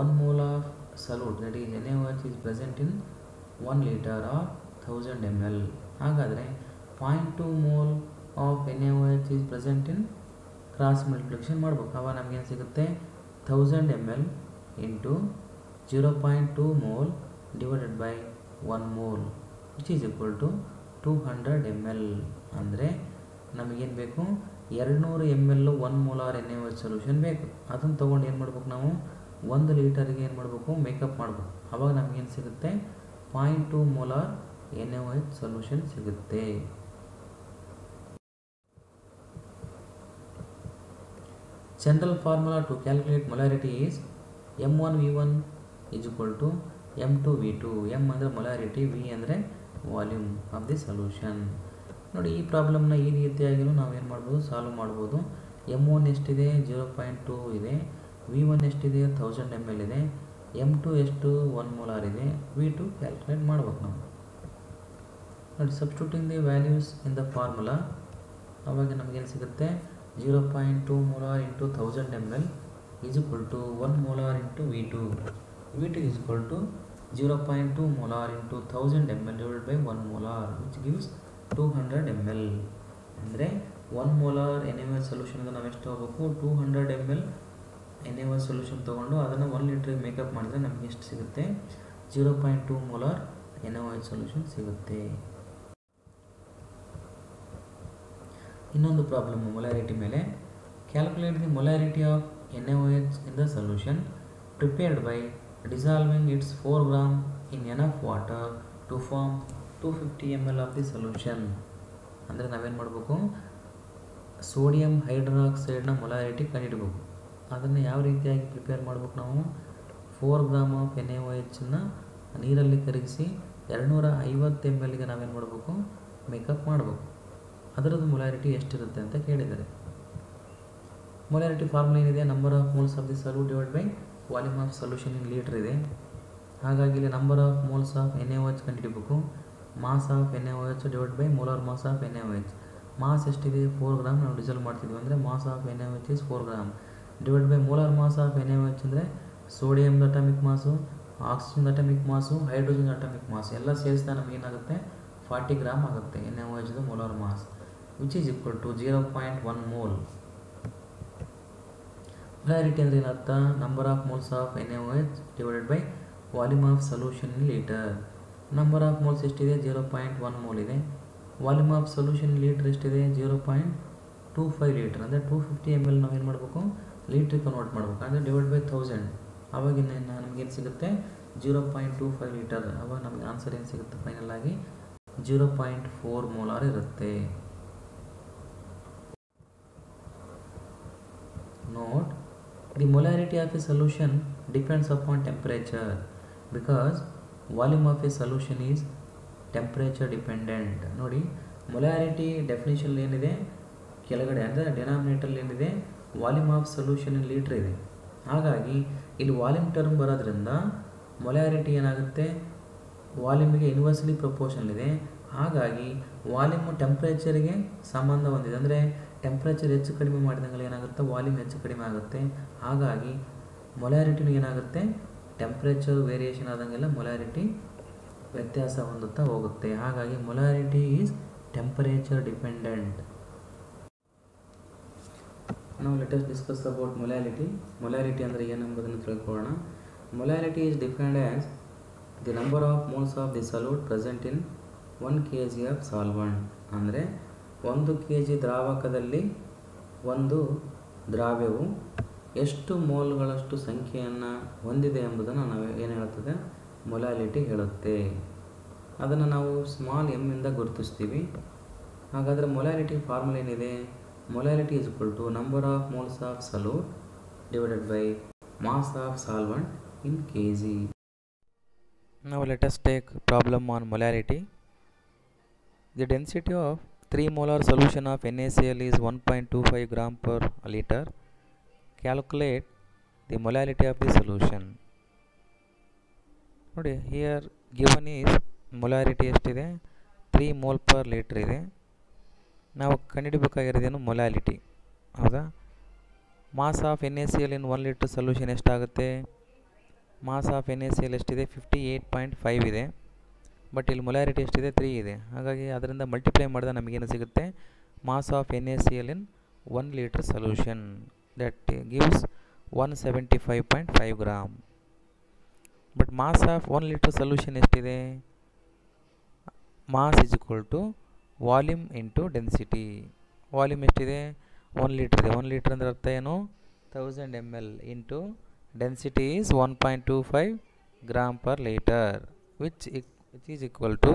1 mole of solute that is NaOH is present in 1 litre or 1000 ml. ಹಾಗಾದರೆ 0.2 mole of NaOH is present in cross multiplication ಮಾಡಬೇಕು. ಆವಾಗ ನಮಗೇನು ಸಿಗುತ್ತೆ, 1000 ml into 0.2 mole divided by 1 mole which is equal to 200 ml. ಅಂದರೆ ನಮಗೇನು ಬೇಕು, 200 ml 1 molar NaOH solution ಬೇಕು. ಅದನ್ನು ತೊಗೊಂಡು ಏನು ಮಾಡ್ಬೇಕು, ನಾವು 1 ಲೀಟರ್ಗೆ ಏನು ಮಾಡಬೇಕು, ಮೇಕಪ್ ಮಾಡಬೇಕು. ಆವಾಗ ನಮಗೇನು ಸಿಗುತ್ತೆ, 0.2 molar NaOH ಸೊಲ್ಯೂಷನ್ ಸಿಗುತ್ತೆ. General formula to calculate molarity is M1V1 is equal to M2V2. M ಅಂದರೆ ಮೊಲಾರಿಟಿ, V ಅಂದರೆ ವಾಲ್ಯೂಮ್ ಆಫ್ ದಿ ಸೊಲ್ಯೂಷನ್. ನೋಡಿ ಈ ಪ್ರಾಬ್ಲಮ್ನ ಈ ರೀತಿಯಾಗಿಯೂ ನಾವೇನು ಮಾಡ್ಬೋದು, ಸಾಲ್ವ್ ಮಾಡ್ಬೋದು. M1 ಎಷ್ಟಿದೆ, 0.2 ಇದೆ. V1 ಎಷ್ಟಿದೆ, 1000 ml ಇದೆ. M2 ಎಷ್ಟು, 1 molar ಇದೆ. V2 ಕ್ಯಾಲ್ಕುಲೇಟ್ ಮಾಡ್ಬೇಕು ನಾವು. ನೋಡಿ substituting the values in the formula, ಅವಾಗ ನಮಗೇನು ಸಿಗುತ್ತೆ, 0.2 molar into 1000 ml is equal to 1 molar into V2. V2 is equal to 0.2 molar into 1000 ml divided by 1 molar which gives 200 ml. ಅಂದರೆ 1 molar NaOH solution ನಾವು ಎಷ್ಟು ಹೋಗಬೇಕು, 200 ml NaOH solution ತೊಗೊಂಡು ಅದನ್ನು 1 ಲೀಟ್ರಿಗೆ ಮೇಕಪ್ ಮಾಡಿದ್ರೆ ನಮಗೆ ಎಷ್ಟು ಸಿಗುತ್ತೆ, 0.2 molar NaOH ಸೊಲ್ಯೂಷನ್ ಸಿಗುತ್ತೆ. ಇನ್ನೊಂದು ಪ್ರಾಬ್ಲಮ್ ಮೊಲಾರಿಟಿ ಮೇಲೆ. Calculate the molarity of NaOH in the solution prepared by dissolving its 4 grams in enough water to form 250 ml of the solution. ಅಂದರೆ ನಾವೇನು ಮಾಡಬೇಕು, ಸೋಡಿಯಂ ಹೈಡ್ರಾಕ್ಸೈಡ್ನ ಮೊಲಾರಿಟಿ ಕಂಡುಹಿಡಬೇಕು. ಅದನ್ನು ಯಾವ ರೀತಿಯಾಗಿ ಪ್ರಿಪೇರ್ ಮಾಡಬೇಕು, ನಾವು 4 grams ಆಫ್ NaOHನ್ನು ನೀರಲ್ಲಿ ಕರಗಿಸಿ 250 mlಗೆ ನಾವೇನು ಮಾಡಬೇಕು, ಮೇಕಪ್ ಮಾಡಬೇಕು. ಅದರದ್ದು ಮೊಲಾರಿಟಿ ಎಷ್ಟಿರುತ್ತೆ ಅಂತ ಕೇಳಿದ್ದಾರೆ. ಮೊಲಾರಿಟಿ ಫಾರ್ಮುಲಾ ಏನಿದೆ, number of moles of the solute divide by volume of solution in litre ಇದೆ. ಹಾಗಾಗಿ ಇಲ್ಲಿ number of moles of NaOH ಕಂಡುಹಿಡಬೇಕು. Mass of NaOH divide by molar mass of NaOH. Mass ಎಷ್ಟಿದೆ, 4 grams ನಾವು dissolve ಮಾಡ್ತಿದ್ವಿ ಅಂದರೆ mass of NaOH is 4 grams divide by molar mass of NaOH ಅಂದರೆ ಸೋಡಿಯಮ್ದ atomic mass, oxygen atomic mass, hydrogen atomic mass ಎಲ್ಲ ಸೇರಿಸಿದ ನಮಗೆ ಏನಾಗುತ್ತೆ, 40 grams ಆಗುತ್ತೆ NaOHದ molar mass which is equal to 0.1 mole. Molarity ಅಂದರೆ ಏನರ್ಥ, number of moles of NaOH divided by volume of solution in litre. Number of moles ಎಷ್ಟಿದೆ, 0.1 mole ಇದೆ. ವಾಲ್ಯೂಮ್ ಆಫ್ ಸೊಲ್ಯೂಷನ್ ಲೀಟರ್ ಎಷ್ಟಿದೆ, 0.25 ಲೀಟರ್. ಅಂದರೆ 250 ml ನಾವೇನು ಮಾಡಬೇಕು, ಲೀಟ್ರಿಗೆ ಕನ್ವರ್ಟ್ ಮಾಡಬೇಕು. ಅಂದರೆ ಡಿವೈಡ್ ಬೈ 1000, ಆವಾಗಿನ ನಮಗೇನು ಸಿಗುತ್ತೆ, 0.25 ಲೀಟರ್. ಆವಾಗ ನಮಗೆ ಆನ್ಸರ್ ಏನು ಸಿಗುತ್ತೆ, ಫೈನಲ್ ಆಗಿ 0.4 ಮೋಲಾರ್ ಇರುತ್ತೆ. Note, the molarity of a solution depends upon temperature because volume of a solution is temperature dependent. ನೋಡಿ, ಮೊಲಾರಿಟಿ ಡೆಫಿನೇಷನ್ ಏನಿದೆ ಕೆಳಗಡೆ ಅಂದರೆ ಡಿನಾಮಿನೇಟರ್ ಏನಿದೆ volume of solution in litre ಇದೆ. ಹಾಗಾಗಿ ಇಲ್ಲಿ ವಾಲ್ಯೂಮ್ ಟರ್ಮ್ ಬರೋದ್ರಿಂದ ಮೊಲಾರಿಟಿ ಏನಾಗುತ್ತೆ, ವಾಲ್ಯೂಮಿಗೆ ಇನ್ವರ್ಸ್ಲಿ ಪ್ರಪೋರ್ಷನಲ್ ಇದೆ. ಹಾಗಾಗಿ ವಾಲ್ಯೂಮು ಟೆಂಪ್ರೇಚರ್ಗೆ ಸಂಬಂಧ ಹೊಂದಿದೆ. ಅಂದರೆ ಟೆಂಪ್ರೇಚರ್ ಹೆಚ್ಚು ಕಡಿಮೆ ಮಾಡಿದಂಗೆ ಏನಾಗುತ್ತೆ, ವಾಲ್ಯೂಮ್ ಹೆಚ್ಚು ಕಡಿಮೆ ಆಗುತ್ತೆ. ಹಾಗಾಗಿ ಮೊಲಾರಿಟಿನೂ ಏನಾಗುತ್ತೆ, ಟೆಂಪ್ರೇಚರ್ ವೇರಿಯೇಷನ್ ಆದಂಗೆಲ್ಲ ಮೊಲಾರಿಟಿ ವ್ಯತ್ಯಾಸ ಹೊಂದುತ್ತಾ ಹೋಗುತ್ತೆ. ಹಾಗಾಗಿ ಮೊಲಾರಿಟಿ ಈಸ್ ಟೆಂಪರೇಚರ್ ಡಿಪೆಂಡೆಂಟ್. ನಾವು let us discuss about molarity. Molarity ಅಂದರೆ ಏನೆಂಬುದನ್ನು ತಿಳ್ಕೊಳ್ಳೋಣ. Molarity is defined as the number of moles of the salute present in 1 kg of solvent. ಅಂದರೆ 1 kg ದ್ರಾವಕದಲ್ಲಿ ಒಂದು ದ್ರಾವ್ಯವು ಎಷ್ಟು ಮೋಲ್ಗಳಷ್ಟು ಸಂಖ್ಯೆಯನ್ನು ಹೊಂದಿದೆ ಎಂಬುದನ್ನು ನಾವು ಏನು ಹೇಳ್ತದೆ, ಮೊಲಾರಿಟಿ ಹೇಳುತ್ತೆ. ಅದನ್ನು ನಾವು ಸ್ಮಾಲ್ m ಇಂದ ಗುರುತಿಸ್ತೀವಿ. ಹಾಗಾದರೆ ಮೊಲಾರಿಟಿ ಫಾರ್ಮುಲಾ ಏನಿದೆ, molarity is equal to number of moles of solute divided by mass of solvent in kg. Now let us take problem on molarity. The density of 3 molar solution of NaCl is 1.25 gram per liter. Calculate the molarity of the solution. ನೋಡಿ, here given is molarity ಎಷ್ಟಿದೆ, 3 mol per liter ಇದೆ. ನಾವು ಕಂಡುಹಿಡಬೇಕಾಗಿರೋದೇನು, molarity. ಹೌದಾ? Mass of NaCl in 1 litre solution ಎಷ್ಟಾಗುತ್ತೆ, mass of NaCl ಎಷ್ಟಿದೆ, 58.5 ಇದೆ. But ಇಲ್ಲಿ ಮೊಲಾರಿಟಿ ಎಷ್ಟಿದೆ, 3 ಇದೆ. ಹಾಗಾಗಿ ಅದರಿಂದ ಮಲ್ಟಿಪ್ಲೈ ಮಾಡಿದಾಗ ನಮಗೇನು ಸಿಗುತ್ತೆ, mass of NaCl in 1 litre solution that gives 175.5 gram. But mass of 1 litre solution ಎಷ್ಟಿದೆ, mass is equal to volume into density. Volume ಎಷ್ಟಿದೆ, 1 ಲೀಟರ್ ಇದೆ. 1 ಲೀಟರ್ ಅಂದರೆ ಅರ್ಥ ಏನು, 1000 ml into density is 1.25 gram per litre which is equal to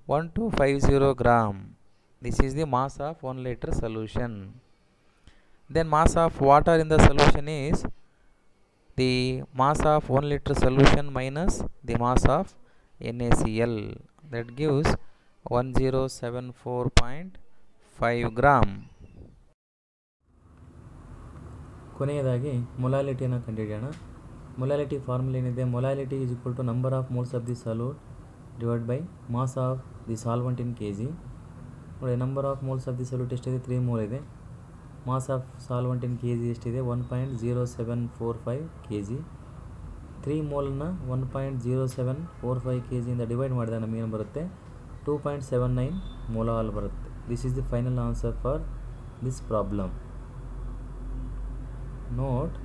1250 gram. This is the mass of 1 liter solution. Then mass of water in the solution is the mass of 1 liter solution minus the mass of NaCl. That gives 1074.5 gram. ಕೊನೆಯದಾಗಿ ಮೊಲಾರಿಟಿಯನ್ನು ಕಂಡುಹಿಡಿಯೋಣ. Molarity formula ಏನಿದೆ, molarity is equal to number of moles of the solute divide by mass of the solvent in kg. ನೋಡಿ, number of moles of the solute ಎಷ್ಟಿದೆ, 3 mole ಇದೆ. Mass of solvent in kg ಎಷ್ಟಿದೆ, 1.0745 kg. 3 ಮೋಲ್ನ 1.0745 kg ಇಂದ divide ಮಾಡಿದಾಗ ನಮಗೇನು ಬರುತ್ತೆ, 2.79 molal ಬರುತ್ತೆ. This is the final answer for this problem. Note,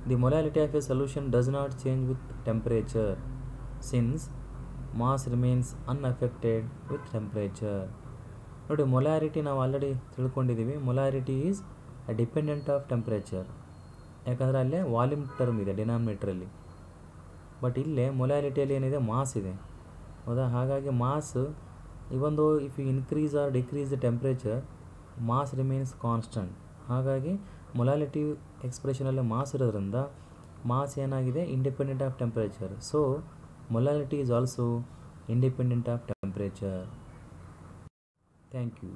the molarity of a solution does not change with temperature since mass remains unaffected with temperature. ನೋಡಿ, molarity ನಾವು already ತಿಳ್ಕೊಂಡಿದ್ದೀವಿ. Molarity is dependent of temperature. ಯಾಕಂದರೆ ಅಲ್ಲೇ volume term ಇದೆ ಡಿನಾಮಿನೇಟ್ರಲ್ಲಿ. But ಇಲ್ಲೇ ಮೊಲಾರಿಟಿಯಲ್ಲಿ ಏನಿದೆ, mass ಇದೆ. ಹೌದಾ? ಹಾಗಾಗಿ mass even though if you increase or decrease the temperature, mass remains constant. ಹಾಗಾಗಿ ಮೊಲಾರಿಟಿ ಎಕ್ಸ್ಪ್ರೆಷನಲ್ಲಿ ಮಾಸ್ ಇರೋದ್ರಿಂದ ಮಾಸ್ ಏನಾಗಿದೆ, independent of temperature. So molarity is also independent of temperature. Thank you.